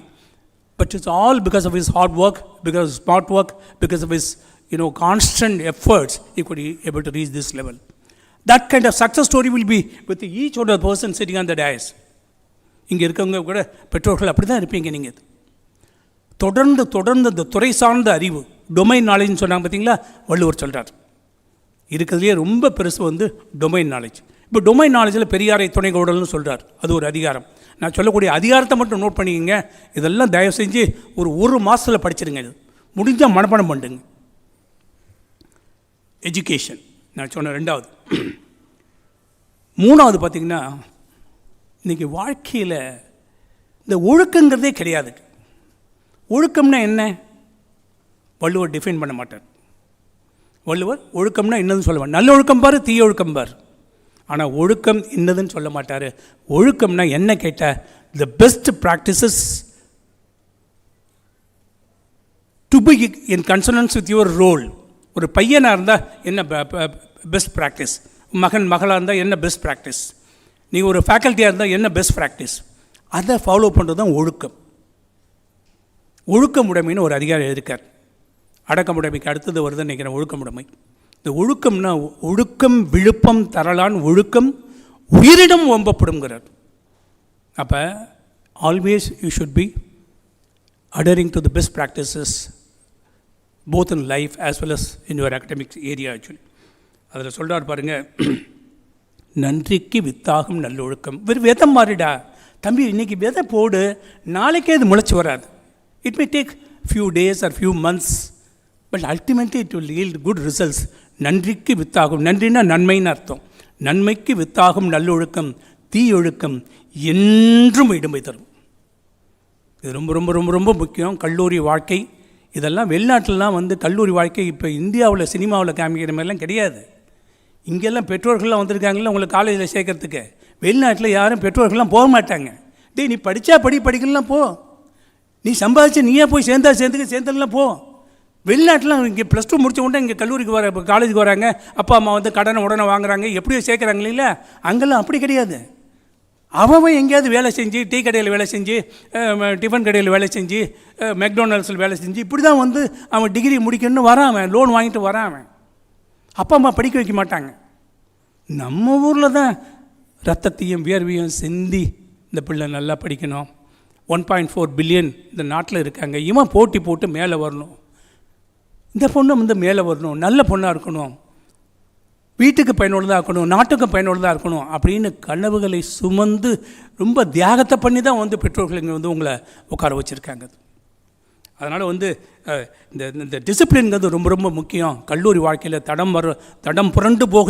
but it's all because of his hard work, because of smart work, because of his constant efforts, he could be able to reach this level. That kind of success story will be with each other person sitting on the dais. இங்கே இருக்கவங்க கூட பெற்றோர்கள் அப்படி தான் இருப்பீங்க. நீங்கள் தொடர்ந்து இந்த துறை சார்ந்த அறிவு, டொமைன் நாலேஜ்னு சொன்னாங்க பார்த்தீங்களா, வள்ளுவர் சொல்கிறார். இருக்கிறதுலேயே ரொம்ப பெருசு டொமைன் நாலேஜ். இப்போ டொமைன் நாலேஜில் பெரியாரை துணை கோடல்னு சொல்கிறார், அது ஒரு அதிகாரம். நான் சொல்லக்கூடிய அதிகாரத்தை மட்டும் நோட் பண்ணிக்கங்க. இதெல்லாம் தயவு செஞ்சு ஒரு மாதத்தில் படிச்சிருங்க. இது முடிஞ்சால் மனப்பாடம் பண்ணுங்க. எஜுகேஷன் நான் சொன்ன 2வது. 3வது பார்த்திங்கன்னா, இன்றைக்கி வாழ்க்கையில் இந்த ஒழுக்கங்கிறதே கிடையாது. ஒழுக்கம்னா என்ன? வள்ளுவர் டிஃபைன் பண்ண மாட்டார். வள்ளுவர் ஒழுக்கம்னா என்னதுன்னு சொல்லுவார். நல்ல ஒழுக்கம் பார், தீய ஒழுக்கம் பார். ஆனால் ஒழுக்கம் என்னதுன்னு சொல்ல மாட்டார். ஒழுக்கம்னா என்ன கேட்டால், the best practices to be in consonance with your role. ஒரு பையனாக இருந்தால் என்ன பெஸ்ட் ப்ராக்டிஸ், மகளாக இருந்தால் என்ன பெஸ்ட் ப்ராக்டிஸ், நீங்கள் ஒரு ஃபேக்கல்ட்டியாக இருந்தால் என்ன பெஸ்ட் ப்ராக்டிஸ், அதை ஃபாலோ பண்ணுறது தான் ஒழுக்கம். ஒழுக்கமுடைமைன்னு ஒரு அதிகாரம் இருக்கார். அடக்கமுடைமைக்கு அடுத்தது வருதுன்னு நினைக்கிறேன் ஒழுக்கமுடைமை. இந்த ஒழுக்கம்னா, ஒழுக்கம் விழுப்பம் தரலான் ஒழுக்கம் உயிரிடம் ஓம்பப்படுங்கிறார். அப்போ always you should be adhering to the best practices both in life as well as in your academic area actually. அதில் சொல்கிறார் பாருங்கள், நன்றிக்கு வித்தாகும் நல்லொழுக்கம். வெறும் விதம் மாறிடா தம்பி, இன்றைக்கி விதை போடு, நாளைக்கே இது முளைச்சி வராது. It may take few days or few months, but ultimately it will yield good results. நன்றிக்கு வித்தாகும், நன்றினா நன்மைன்னு அர்த்தம். நன்மைக்கு வித்தாகும் நல்லொழுக்கம் தீயொழுக்கம் என்றும் இடுமை தரும். இது ரொம்ப ரொம்ப ரொம்ப ரொம்ப முக்கியம். கல்லூரி வாழ்க்கை இதெல்லாம் வெளிநாட்டிலலாம் கல்லூரி வாழ்க்கை இப்போ இந்தியாவில் சினிமாவில் காமிக்கிற மாதிரிலாம் கிடையாது. இங்கெல்லாம் பெற்றோர்கள்லாம் வந்திருக்காங்களா உங்களை காலேஜில் சேர்க்கறதுக்கு. வெளிநாட்டில் யாரும் பெற்றோர்கள்லாம் போக மாட்டாங்க. நீ படித்தா படிக்கலாம் போ, நீ சம்பாதிச்சு நீயே போய் சேர்ந்தெல்லாம் போ. வெளிநாட்டிலாம் இங்கே +2 முடிச்ச உடனே இங்கே கல்லூரிக்கு காலேஜுக்கு வராங்க, அப்பா அம்மா கடனை உடனே வாங்குறாங்க, எப்படியோ சேர்க்குறாங்க இல்லைங்களா. அங்கெல்லாம் அப்படி கிடையாது. அவன் எங்கேயாவது வேலை செஞ்சு, டீ கடையில் வேலை செஞ்சு, டிஃபன் கடையில் வேலை செஞ்சு, மெக்டொனால்ட்ஸில் வேலை செஞ்சு, இப்படி தான் அவன் டிகிரி முடிக்கணும்னு வரான். லோன் வாங்கிட்டு வரான். அப்பா அம்மா படிக்க வைக்க மாட்டாங்க. நம்ம ஊரில் தான் ரத்தத்தையும் வியர்வையும் சிந்தி இந்த பிள்ளை நல்லா படிக்கணும். 1.4 பில்லியன் இந்த நாட்டில் இருக்காங்க. இவன் போட்டி போட்டு மேலே வரணும், இந்த பொண்ணு மேலே வரணும், நல்ல பொண்ணாக இருக்கணும், வீட்டுக்கு பயனுள்ளதாக இருக்கணும், நாட்டுக்கும் பயனுள்ளதாக இருக்கணும் அப்படின்னு கனவுகளை சுமந்து ரொம்ப தியாகத்தை பண்ணி தான் பெற்றோர்கள் இங்கே உங்களை உட்கார வச்சுருக்காங்க. அதனால் இந்த டிசிப்ளின்ங்கிறது ரொம்ப ரொம்ப முக்கியம். கல்லூரி வாழ்க்கையில் தடம் புரண்டு போக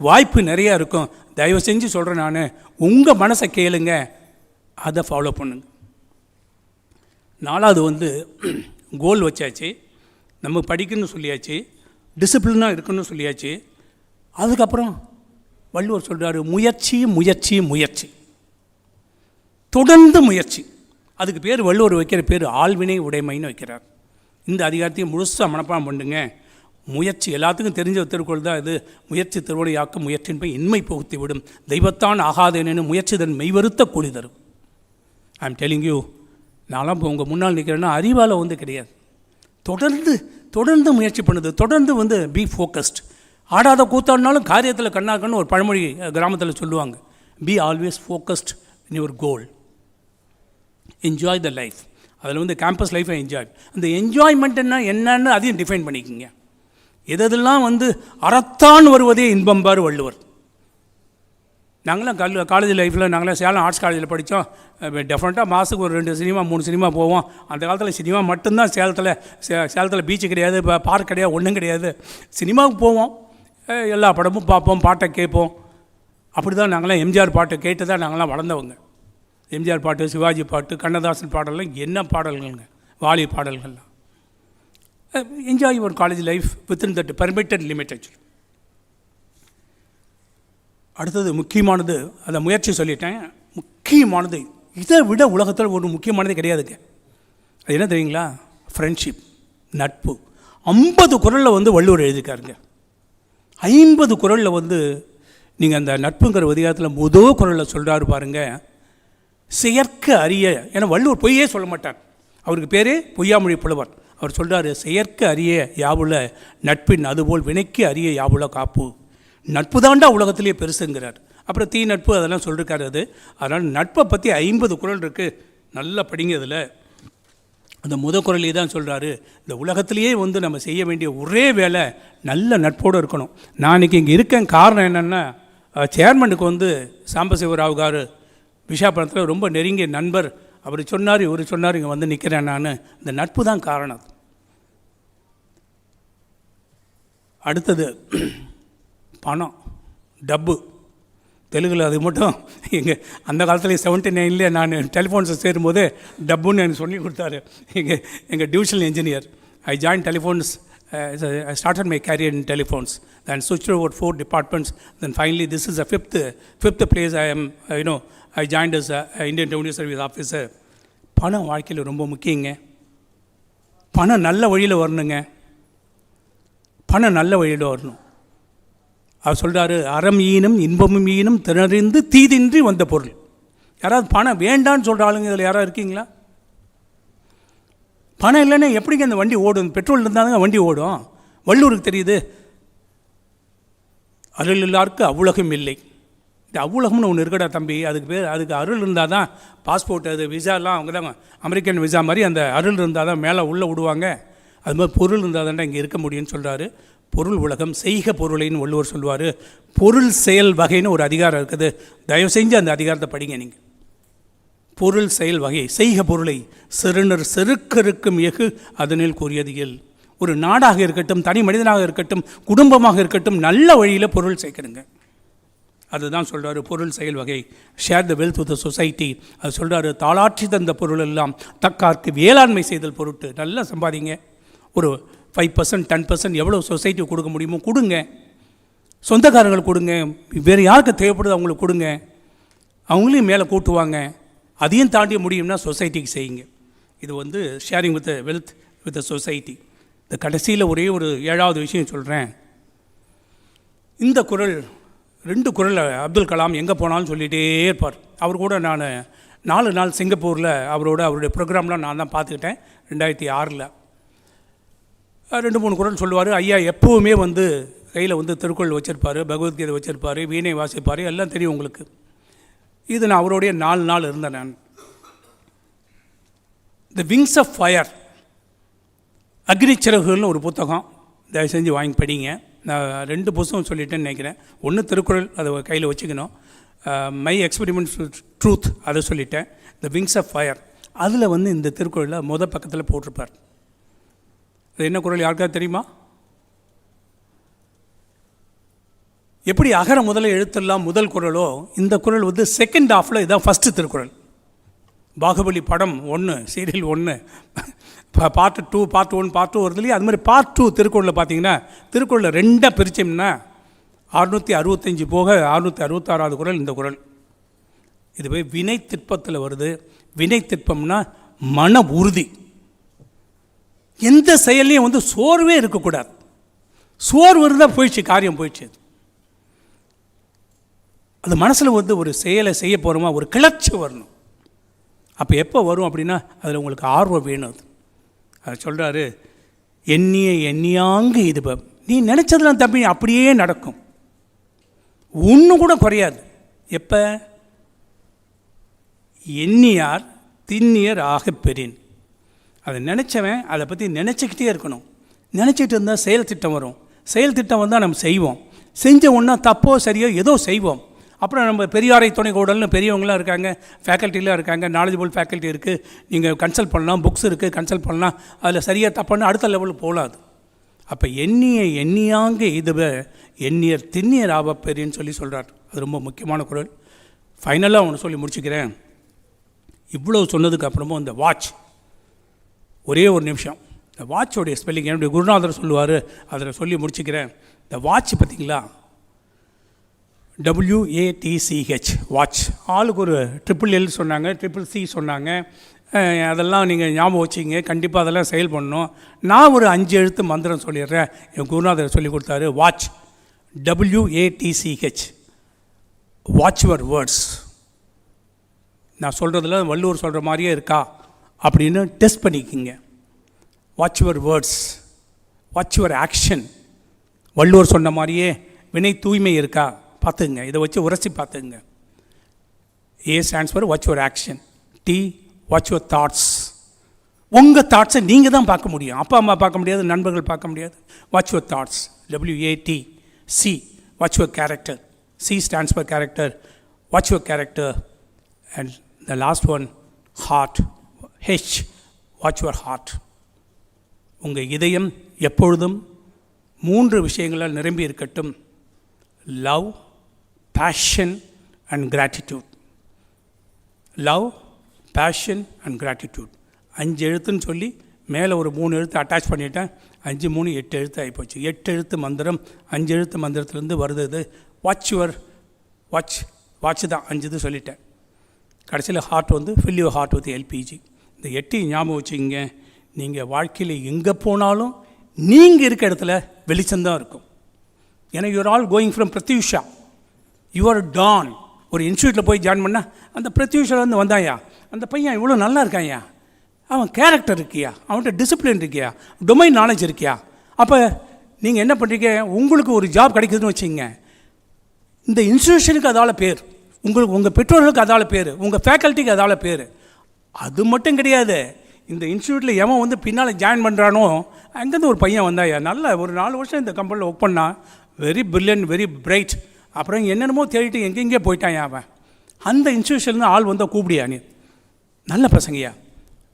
வாய்ப்பு நிறையா இருக்கும். தயவு செஞ்சு சொல்கிறேன், நான் உங்கள் மனசை கேளுங்க, அதை ஃபாலோ பண்ணுங்க. 4வது கோல் வச்சாச்சு, நம்ம படிக்கணும்னு சொல்லியாச்சு, டிசிப்ளினாக இருக்குன்னு சொல்லியாச்சு. அதுக்கப்புறம் வள்ளுவர் சொல்கிறார், முயற்சி முயற்சி முயற்சி, தொடர்ந்து முயற்சி. அதுக்கு பேர் வள்ளுவர் வைக்கிற பேர் ஆள்வினை உடைமைன்னு வைக்கிறார். இந்த அதிகாரத்தையும் முழுசாக மனப்பாடம் பண்ணுங்க. முயற்சி எல்லாத்துக்கும் தெரிஞ்ச திருக்குறள் தான் இது. முயற்சி திருவடியாக்க முயற்சின் போய் இன்மை புகுத்தி விடும், தெய்வத்தான் ஆகாதேன்னு முயற்சி தன் மெய்வருத்த கூலி தரும். ஐ எம் டெல்லிங் யூ, நான்லாம் இப்போ உங்கள் முன்னால் நிற்கிறேன்னா அறிவால் கிடையாது. தொடர்ந்து தொடர்ந்து முயற்சி பண்ணுது, தொடர்ந்து வந்து பி ஃபோக்கஸ்ட். ஆடாத கூத்தாடினாலும் காரியத்தில் கண்ணாக்கன்னு ஒரு பழமொழி கிராமத்தில் சொல்லுவாங்க. Be always focused in your goal. Enjoy the life. அதில் வந்து கேம்பஸ் லைஃப்பை என்ஜாய். அந்த என்ஜாய்மெண்ட்னா என்னன்னு அதையும் டிஃபைன் பண்ணிக்கோங்க. எதெல்லாம் வந்து அறத்தான் வருவதே இன்பம்பார் வள்ளுவர். நாங்களாம் காலேஜ் லைஃப்பில் நாங்களாம் சேலம் ஆர்ட்ஸ் காலேஜில் படித்தோம். டெஃபினட்டாக மாதத்துக்கு ஒரு 2 சினிமா 3 சினிமா போவோம். அந்த காலத்தில் சினிமா மட்டும்தான் சேலத்தில் பீச்சு கிடையாது, பார்க் கிடையாது, ஒன்றும் கிடையாது. சினிமாவுக்கு போவோம், எல்லா படமும் பார்ப்போம், பாட்டை கேட்போம். அப்படி தான் நாங்களாம் எம்ஜிஆர் பாட்டை கேட்டு தான் நாங்களாம் வளர்ந்தவங்க. எம்ஜிஆர் பாட்டு, சிவாஜி பாட்டு, கண்ணதாசன் பாடல்லாம் என்ன பாடல்கள்ங்க, வாலி பாடல்கள்லாம். Enjoy your college life within that permitted limit. Actually அடுத்தது முக்கியமானது, அதை முயற்சி சொல்லிட்டேன். முக்கியமானது, இதை விட உலகத்தில் ஒரு முக்கியமானதே கிடையாதுங்க. அது என்ன தெரியுங்களா? ஃப்ரெண்ட்ஷிப், நட்பு. 50 குறளில் வந்து வள்ளுவர் எழுதிக்காருங்க. 50 குறளில் வந்து நீங்கள் அந்த நட்புங்கிற அதிகாரத்தில் முதல் குறளில் சொல்கிறாரு பாருங்க, செயற்க அரிய. ஏன்னா வள்ளுவர் பொய்யே சொல்ல மாட்டார், அவருக்கு பேரே பொய்யாமொழி புலவர். அவர் சொல்கிறாரு, செயற்க அரிய யாவுல நட்பின் அதுபோல் வினைக்கு அரிய யாவுல காப்பு. நட்பு தாண்டா உலகத்திலேயே பெருசுங்கிறார். அப்புறம் தீ நட்பு அதெல்லாம் சொல்லியிருக்காரு. அதனால் நட்பை பற்றி 50 குறள் இருக்குது, நல்லா படிங்க. இதில் அந்த குறளையே தான் சொல்கிறாரு, இந்த உலகத்திலேயே வந்து நம்ம செய்ய வேண்டிய ஒரே வேலை நல்ல நட்போடு இருக்கணும். நான் இன்றைக்கி இங்கே இருக்கேன், காரணம் என்னென்னா, சேர்மனுக்கு வந்து சாம்பசிவராவ் காரு விஷாபுரத்தில் ரொம்ப நெருங்கிய நண்பர். அவர் சொன்னார், இவர் சொன்னார், இங்கே வந்து நிற்கிறேன் நான். இந்த நட்பு தான் காரணம். அடுத்தது பணம், டப்பு. தெலுங்கில் அது மட்டும் எங்கள் அந்த காலத்தில் 79 நான் டெலிஃபோன்ஸை சேரும்போது டப்புன்னு எனக்கு சொல்லி கொடுத்தாரு எங்கள் divisional engineer. I join telephones. I started my career in telephones, then switched over 4 departments. Then finally, this is the fifth place I am. I joined as Indian Revenue Service officer. பணம் வாழ்க்கையில் ரொம்ப முக்கியங்க. பணம் நல்ல வழியில் வரணுங்க. பணம் நல்ல வழியில் வரணும். அவர் சொல்கிறாரு, அறம் ஈனும் இன்பமும் ஈனும் திணறிந்து தீதின்றி வந்த பொருள். யாராவது பணம் வேண்டான்னு சொல்கிற ஆளுங்க இதில் யாராவது இருக்கீங்களா? பணம் இல்லைன்னா எப்படிங்க அந்த வண்டி ஓடும்? பெட்ரோல் இருந்தால் தான் வண்டி ஓடும். வள்ளுவருக்கு தெரியுது, அருள் இல்லாருக்கு அவ்வுலகம் இல்லை. இந்த அவ்வுலகம்னு ஒன்று இருக்கடா தம்பி, அதுக்கு அருள் இருந்தால் தான் பாஸ்போர்ட், அது விசாலாம் அவங்க தான் அமெரிக்கன் விசா மாதிரி அந்த அருள் இருந்தால் தான் மேலே உள்ளே விடுவாங்க. அது மாதிரி பொருள் இருந்தால் தான் இங்கே இருக்க முடியும்னு சொல்கிறாரு. பொருள் உலகம், செய்க பொருளைன்னு வள்ளுவர் சொல்லுவார். பொருள் செயல் வகைன்னு ஒரு அதிகாரம் இருக்குது, தயவு செஞ்சு அந்த அதிகாரத்தை படிங்க. நீங்கள் பொருள் செயல் வகை, செய்க பொருளை சிறுநர் செருக்கருக்கும் எகு அதனில் கூறியது இயல். ஒரு நாடாக இருக்கட்டும், தனி மனிதனாக இருக்கட்டும், குடும்பமாக இருக்கட்டும், நல்ல வழியில் பொருள் சேர்க்கணுங்க. அதுதான் சொல்கிறாரு பொருள் செயல் வகை. Share the wealth with the society. அது சொல்கிறாரு, தாளாற்றி தந்த பொருள் எல்லாம் தக்கார்க்கு வேளாண்மை செய்தல் பொருட்டு. நல்லா சம்பாதிங்க. ஒரு 5% 10% எவ்வளோ சொசைட்டி கொடுக்க முடியுமோ கொடுங்க. சொந்தக்காரங்களுக்கு கொடுங்க, வேறு யாருக்கு தேவைப்படுது அவங்களுக்கு கொடுங்க, அவங்களையும் மேலே கூட்டுவாங்க. அதையும் தாண்டி முடியும்னா சொசைட்டிக்கு செய்யுங்க. இது வந்து sharing with wealth with society. இந்த கடைசியில் ஒரே ஒரு 7வது விஷயம் சொல்கிறேன். இந்த குறள் 2 குறள் அப்துல் கலாம் எங்கே போனாலும் சொல்லிகிட்டே இருப்பார். அவர் கூட நான் 4 நாள் சிங்கப்பூரில் அவருடைய ப்ரோக்ராம்லாம் நான் தான் பார்த்துக்கிட்டேன் 2006. 2-3 குறள் சொல்லுவார். ஐயா எப்போவுமே வந்து கையில் வந்து திருக்குறள் வச்சுருப்பார், பகவத்கீதை வச்சுருப்பார், வீணை வாசிப்பார், எல்லாம் தெரியும் உங்களுக்கு. இது நான் அவருடைய 4 நாள் இருந்தேன். நான் த விங்ஸ் ஆஃப் ஃபயர், அக்னிச்சிறகுகள்னு ஒரு புத்தகம், தயவு செஞ்சு வாங்கி படிங்க. நான் 2 புத்தகம் சொல்லிட்டேன்னு நினைக்கிறேன். ஒன்று திருக்குறள், அதை கையில் வச்சுக்கணும். மை எக்ஸ்பெரிமெண்ட்ஸ் வித் ட்ரூத், அதை சொல்லிட்டேன். த விங்ஸ் ஆஃப் ஃபயர், அதில் வந்து இந்த திருக்குறளில் பக்கத்தில் போட்டிருப்பார். அது என்ன குறள் யாருக்காவது தெரியுமா? எப்படி அகர முதல எழுத்தெல்லாம் முதல் குறளோ, இந்த குறள் வந்து செகண்ட் ஹாஃபில் இதான் ஃபஸ்ட்டு திருக்குறள். பாகுபலி படம் 1 சீரியல் 1 பார்ட் 2 பார்ட் 1 பார்ட் 2 வருது இல்லையா? அது மாதிரி பார்ட் 2 திருக்குறளில் பார்த்தீங்கன்னா, திருக்குறளில் 2 பிரிச்சோம்னா 665 போக 666வது குறள் இந்த குறள். இது போய் வினை திட்பத்தில் வருது. வினை திட்பம்னா மன உறுதி. எந்த செயலையும் வந்து சோர்வே இருக்கக்கூடாது. சோர்வு இருந்தால் போயிடுச்சு, காரியம் போயிடுச்சு. அந்த மனசில் வந்து ஒரு செயலை செய்ய போகிறோமா, ஒரு கிளர்ச்சி வரணும். அப்போ எப்போ வரும் அப்படின்னா, அதில் உங்களுக்கு ஆர்வம் வேணும். அது சொல்கிறாரு, எண்ணியாங்கு இதுப. நீ நினச்சதெல்லாம் தம்பி அப்படியே நடக்கும், ஒன்றும் கூட குறையாது. எப்போ? எண்ணியார் திண்ணியர் ஆகப் பெறின். அதை நினச்சவன் அதை பற்றி நினச்சிக்கிட்டே இருக்கணும். நினச்சிக்கிட்டு இருந்தால் செயல் திட்டம் வரும். செயல் திட்டம் வந்தால் நம்ம செய்வோம். செஞ்ச ஒன்றா தப்போ சரியோ ஏதோ செய்வோம். அப்புறம் நம்ம பெரியாரை துணை கூடல்னு பெரியவங்களாம் இருக்காங்க, ஃபேக்கல்ட்டிலாம் இருக்காங்க, நாலேஜபிள் ஃபேக்கல்ட்டி இருக்குது, நீங்கள் கன்சல்ட் பண்ணலாம், புக்ஸ் இருக்குது, கன்சல்ட் பண்ணலாம். அதில் சரியாக தப்புன்னு அடுத்த லெவலுக்கு போகலாது. அப்போ எண்ணியாங்க இதுவ எண்ணியர் திண்ணியர் ஆவ பெரியன்னு சொல்லி சொல்கிறார். அது ரொம்ப முக்கியமான குரல். ஃபைனலாக ஒன்று சொல்லி முடிச்சுக்கிறேன். இவ்வளோ சொன்னதுக்கு அப்புறமும் இந்த வாட்ச், ஒரே ஒரு நிமிஷம், இந்த வாட்சோடைய ஸ்பெல்லிங் என்னுடைய குருநாதர் சொல்லுவார், அதில் சொல்லி முடிச்சுக்கிறேன். இந்த வாட்ச் பார்த்திங்களா, WATCH வாட்ச். ஆளுக்கு ஒரு LLL சொன்னாங்க, CCC சொன்னாங்க. அதெல்லாம் நீங்கள் ஞாபகம் வச்சிங்க, கண்டிப்பாக அதெல்லாம் செயல் பண்ணணும். நான் ஒரு 5 எழுத்து மந்திரம் சொல்லிடுறேன், என் குருநாதர் சொல்லி கொடுத்தாரு. Watch, WATCH, watch your words. நான் சொல்கிறதுல வள்ளுவர் சொல்கிற மாதிரியே இருக்கா அப்படின்னு டெஸ்ட் பண்ணிக்கிங்க. Watch your words, watch your action. Valluvar சொன்ன மாதிரியே வினை தூய்மை இருக்கா பார்த்துங்க, இதை வச்சு உரசி பார்த்துங்க. A stands for watch your action. T, watch your thoughts. உங்கள் தாட்ஸை நீங்கள் தான் பார்க்க முடியும், அப்பா அம்மா பார்க்க முடியாது, நண்பர்கள் பார்க்க முடியாது. Watch your thoughts, WAT. C, watch your character. C stands for character. Watch your character. And the last one, heart. H, watch your heart. உங்கள் இதயம் எப்பொழுதும் 3 விஷயங்களால் நிரம்பி இருக்கட்டும். Love, passion and gratitude. Love, passion and gratitude. 5 எழுத்துன்னு சொல்லி மேலே ஒரு 3 எழுத்து அட்டாச் பண்ணிட்டேன். 5, 3, 8 எழுத்து ஆகிப்போச்சு. 8 எழுத்து மந்திரம், 5 எழுத்து மந்திரத்துலேருந்து வருது இது. வாட்ச் யுவர் வாட்ச் தான் 5 இது சொல்லிட்டேன். கடைசியில் ஹார்ட் வந்து fill your heart with LPG. இந்த 8 ஞாபகம் வச்சுக்கிங்க. நீங்கள் வாழ்க்கையில் எங்கே போனாலும் நீங்கள் இருக்க இடத்துல வெளிச்சம்தான் இருக்கும். ஏன்னா you're all going from Prathyusha, your dawn. ஒரு இன்ஸ்டியூட்டில் போய் ஜாயின் பண்ணால் அந்த பிரத்யூஷாலேருந்து வந்தாயா, அந்த பையன் இவ்வளோ நல்லா இருக்காயா, அவன் கேரக்டர் இருக்கியா, அவன்கிட்ட டிசிப்ளின் இருக்கியா, டொமைன் நாலேஜ் இருக்கியா. அப்போ நீங்கள் என்ன பண்ணுறீங்க, உங்களுக்கு ஒரு ஜாப் கிடைக்குதுன்னு வச்சுங்க, இந்த இன்ஸ்டியூஷனுக்கு அதால் பேர், உங்களுக்கு உங்கள் பெற்றோர்களுக்கு அதால் பேர், உங்கள் ஃபேக்கல்ட்டிக்கு அதால் பேர். அது மட்டும் கிடையாது, இந்த இன்ஸ்டியூட்டில் எவன் வந்து பின்னால் ஜாயின் பண்ணுறானோ அங்கேருந்து ஒரு பையன் வந்தாயா, நல்லா ஒரு 4 வருஷம் இந்த கம்பெனியில் ஒர்க் பண்ணான், வெரி பிரில்லியன்ட், வெரி பிரைட். அப்புறம் என்னென்னமோ தேடிட்டு எங்கெங்கே போயிட்டான் அவன். அந்த இன்ஸ்டியூஷன்லேருந்து ஆள் வந்தால் கூப்பிடியா, நீ நல்ல பசங்கய்யா,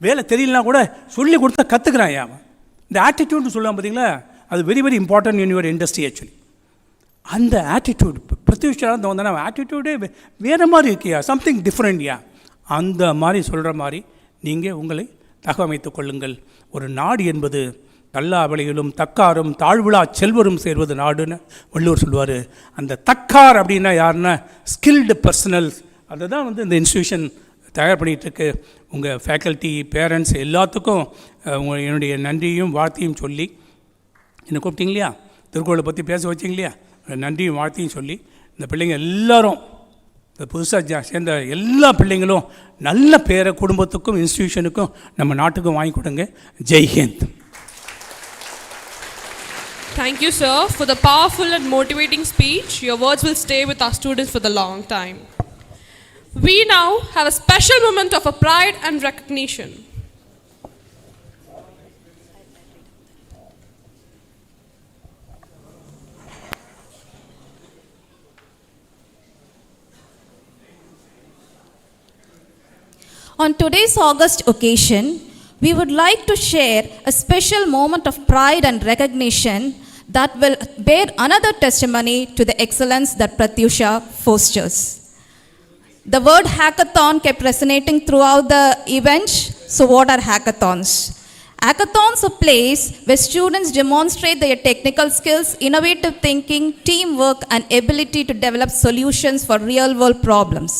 வேலை தெரியலனா கூட சொல்லி கொடுத்தா கற்றுக்குறான் அவன். இந்த ஆட்டிடியூட்னு சொல்லுவான் பார்த்தீங்களா, அது very very important in your industry actually. அந்த ஆட்டிடியூட் பிரத்யூஷாக வந்தானா அவன் ஆட்டிடியூடே வேறு மாதிரி இருக்கியா, சம்திங் டிஃப்ரெண்ட்யா. அந்த மாதிரி சொல்கிற மாதிரி நீங்கள் உங்களை தகவமைத்துக் கொள்ளுங்கள். ஒரு நாடு என்பது தல்லாவளையிலும் தக்காரும் தாழ்விழா செல்வரும் சேர்வது நாடுன்னு வள்ளுவர் சொல்லுவார். அந்த தக்கார் அப்படின்னா யாருன்னா ஸ்கில்டு பர்சனல். அதை தான் வந்து இந்த இன்ஸ்டியூஷன் தயார் பண்ணிகிட்ருக்கு. உங்கள் ஃபேக்கல்ட்டி, பேரண்ட்ஸ் எல்லாத்துக்கும் என்னுடைய நன்றியும் வாழ்த்தையும் சொல்லி, என்னை கூப்பிட்டீங்க இல்லையா, திருக்குறளை பற்றி பேச வச்சிங்க இல்லையா, நன்றியும் வாழ்த்தையும் சொல்லி இந்த பிள்ளைங்க எல்லாரும், இந்த புதுசாக சேர்ந்த எல்லா பிள்ளைங்களும் நல்ல பேரை குடும்பத்துக்கும் இன்ஸ்டிடியூஷனுக்கும் நம்ம நாட்டுக்கும் வாங்கி கொடுங்க. ஜெய்ஹிந்த். Thank you, sir, for the powerful and motivating speech. Your words will stay with our students for the long time. We now have a special moment of a pride and recognition. On today's August occasion, we would like to share a special moment of pride and recognition that will bear another testimony to the excellence that Pratyusha fosters. The word hackathon kept resonating throughout the event. So what are hackathons? Hackathons are a place where students demonstrate their technical skills, innovative thinking, teamwork, and ability to develop solutions for real-world problems.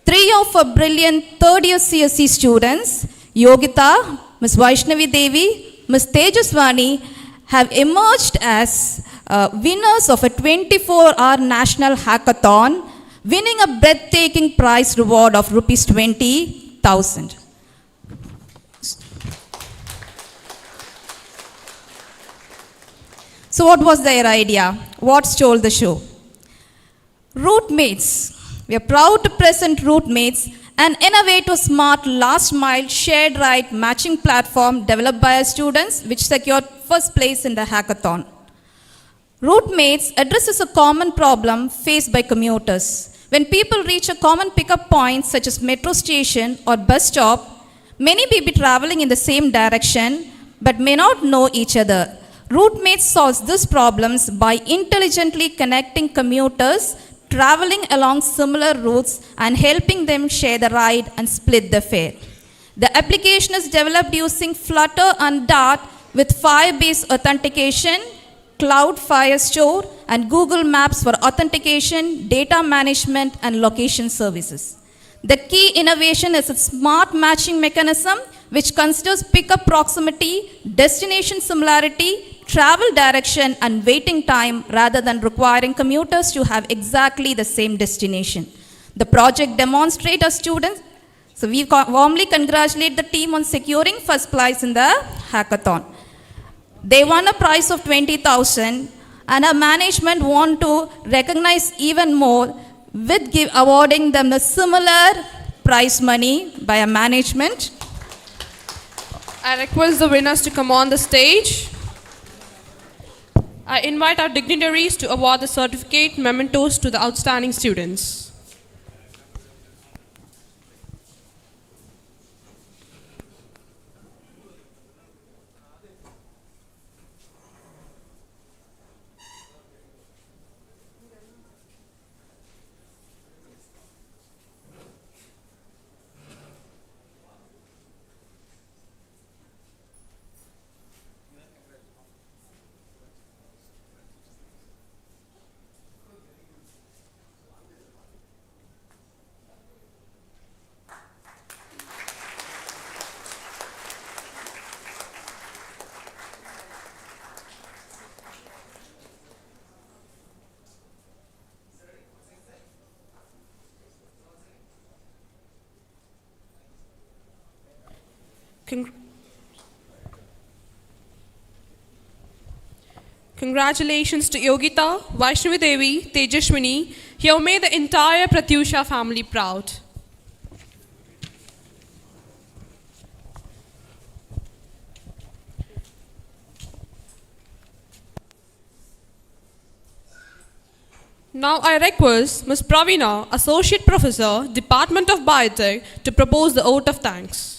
3 of our brilliant third-year CSC students, Yogita, Ms. Vaishnavi Devi, Ms. Tejaswani, have emerged as winners of a 24-hour national hackathon, winning a breathtaking prize reward of rupees 20,000. So what was their idea? What stole the show? Rootmates. We are proud to present Rootmates, an innovative, smart, last-mile, shared ride matching platform developed by our students, which secured first place in the hackathon. Rootmates addresses a common problem faced by commuters. When people reach a common pickup point, such as metro station or bus stop, many may be traveling in the same direction, but may not know each other. Rootmates solves these problems by intelligently connecting commuters traveling along similar routes and helping them share the ride and split the fare. The application is developed using Flutter and Dart with Firebase authentication, Cloud Firestore, and Google Maps for authentication, data management, and location services. The key innovation is its smart matching mechanism, which considers pickup proximity, destination similarity, travel direction, and waiting time rather than requiring commuters to have exactly the same destination. The project demonstrates our students, so we warmly congratulate the team on securing first place in the hackathon. They won a prize of 20,000, and our management want to recognize even more with awarding them the similar prize money by our management. I request the winners to come on the stage. I invite our dignitaries to award the certificate mementos to the outstanding students. Congratulations to Yogita, Vaishnavi Devi, Tejashwini. You have made the entire Pratyusha family proud. Now I request Ms. Pravina, Associate Professor, Department of Biotech, to propose the vote of thanks.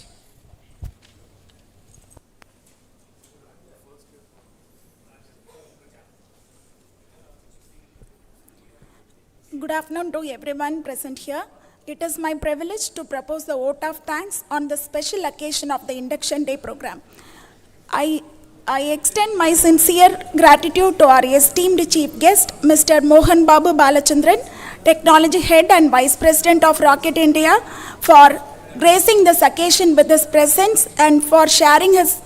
Good afternoon to everyone present here. It is my privilege to propose the vote of thanks on the special occasion of the Induction Day program. I extend my sincere gratitude to our esteemed chief guest, Mr. Mohan Babu Balachandran, Technology Head and Vice President of Rocket India, for gracing this occasion with his presence and for sharing his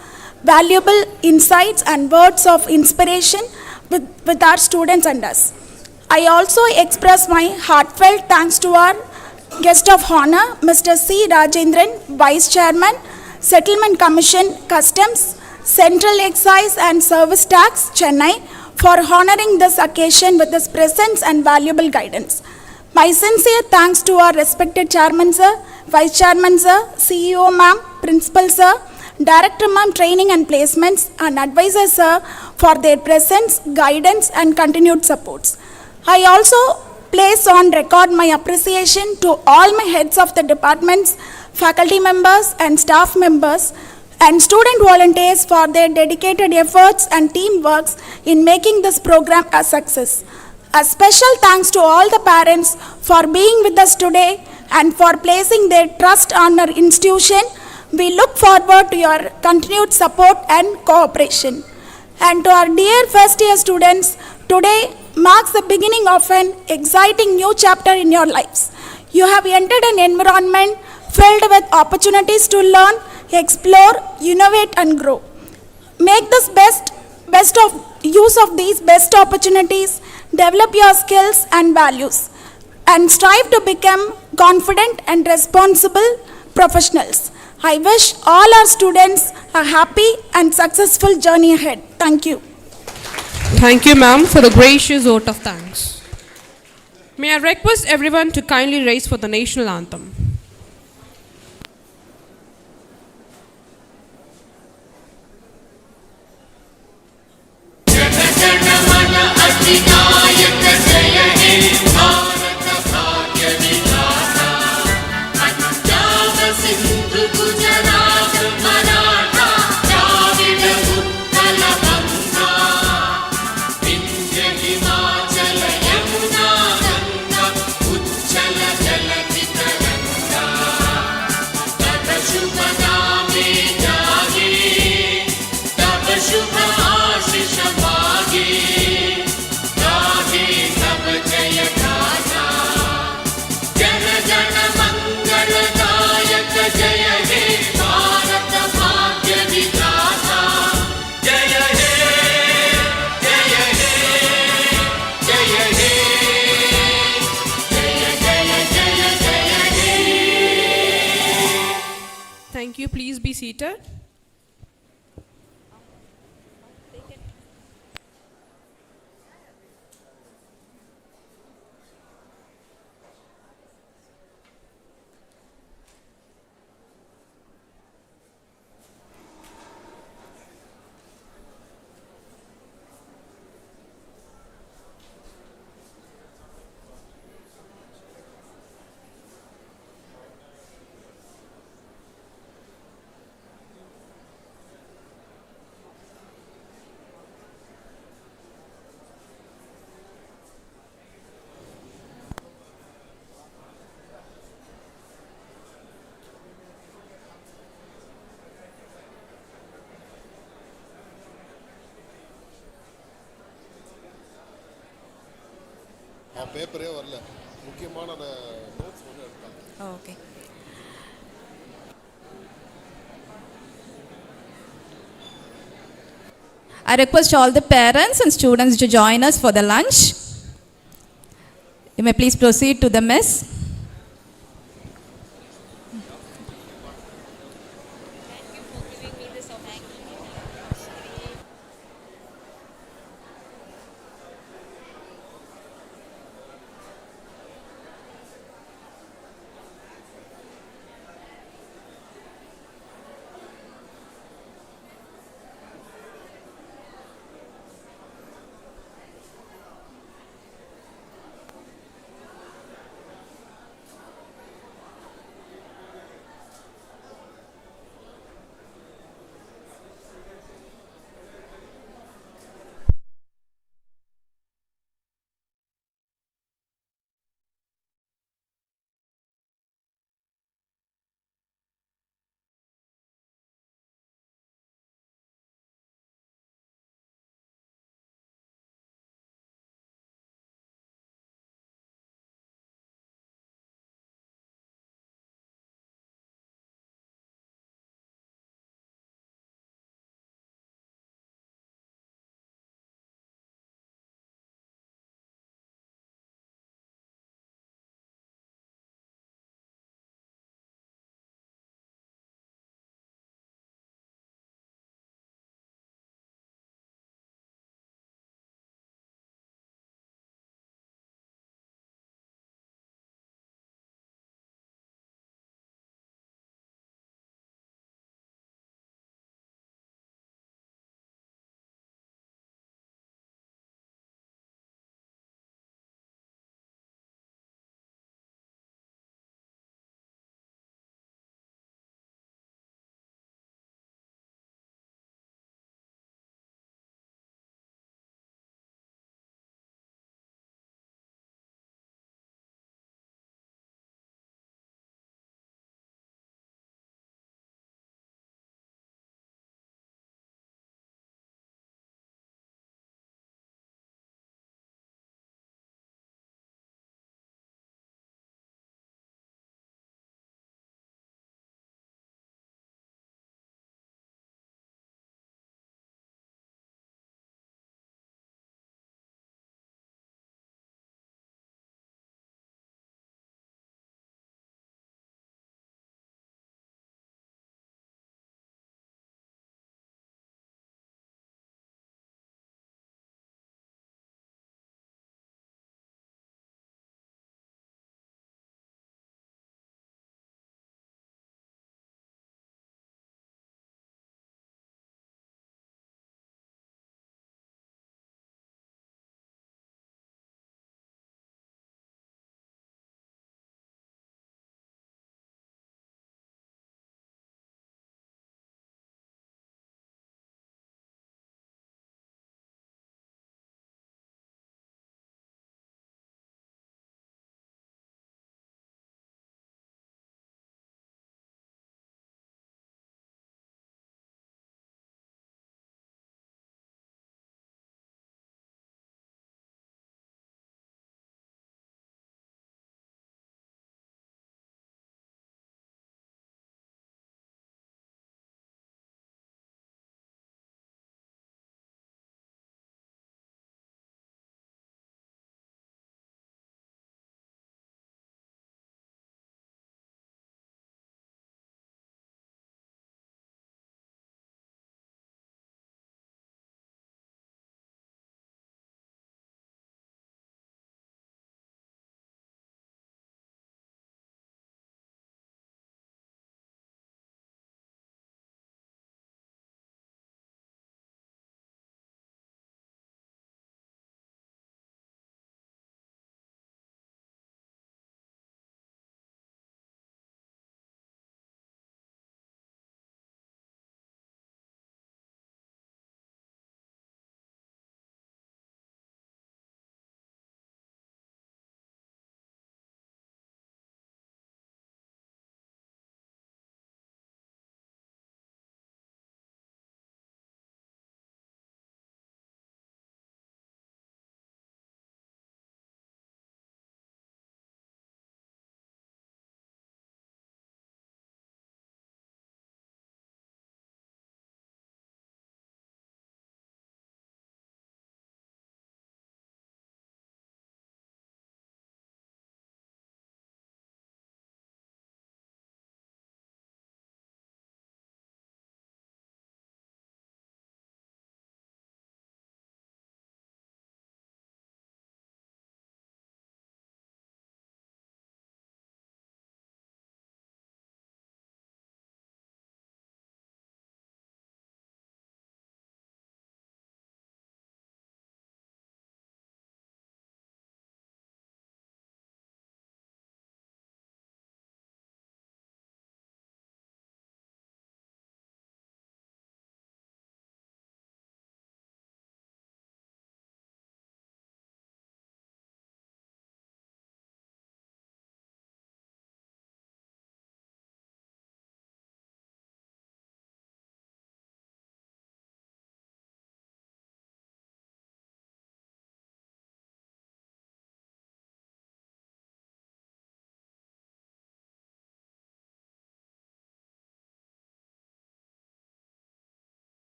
valuable insights and words of inspiration with our students and us. I also express my heartfelt thanks to our guest of honor, Mr. C. Rajendran, Vice Chairman, Settlement Commission, Customs, Central Excise and Service Tax, Chennai, for honoring this occasion with his presence and valuable guidance. My sincere thanks to our respected Chairman Sir, Vice Chairman Sir, CEO Ma'am, Principal Sir, Director Ma'am, Training and Placements, and Advisor Sir for their presence, guidance, and continued supports. I also place on record my appreciation to all my heads of the departments, faculty members and staff members, and student volunteers for their dedicated efforts and teamwork in making this program a success. A special thanks to all the parents for being with us today and for placing their trust on our institution. We look forward to your continued support and cooperation. And to our dear first year students, today marks the beginning of an exciting new chapter in your lives. You have entered an environment filled with opportunities to learn, explore, innovate and grow. Make this best of use of these best opportunities, develop your skills and values, and strive to become confident and responsible professionals. I wish all our students a happy and successful journey ahead. Thank you. Thank you, ma'am, for the gracious vote of thanks. May I request everyone to kindly raise for the national anthem. Jana Gana Mana अधिनायक जय हे भारत भाग्य विधाता पंजाब सिंधु गुजरात मराठा द्राविड उत्कल बंगा विंध्य हिमाचल यमुना गंगा उच्चल जलधि तरंगा तब शुभ नामे जागे तब शुभ आशीष मागे गाहे सब जय गाथा जन जन मंगलदायक जय हे भारत भाग्य विधाता जय हे जय हे जय हे जय जय जय जय हे। Thank you. Please be seated. பேப்பரே வரல முக்கியமான நோட்ஸ் ஒன்று எடுத்தாங்க. Okay. I request all the parents and students to join us for the lunch. You may please proceed to the mess.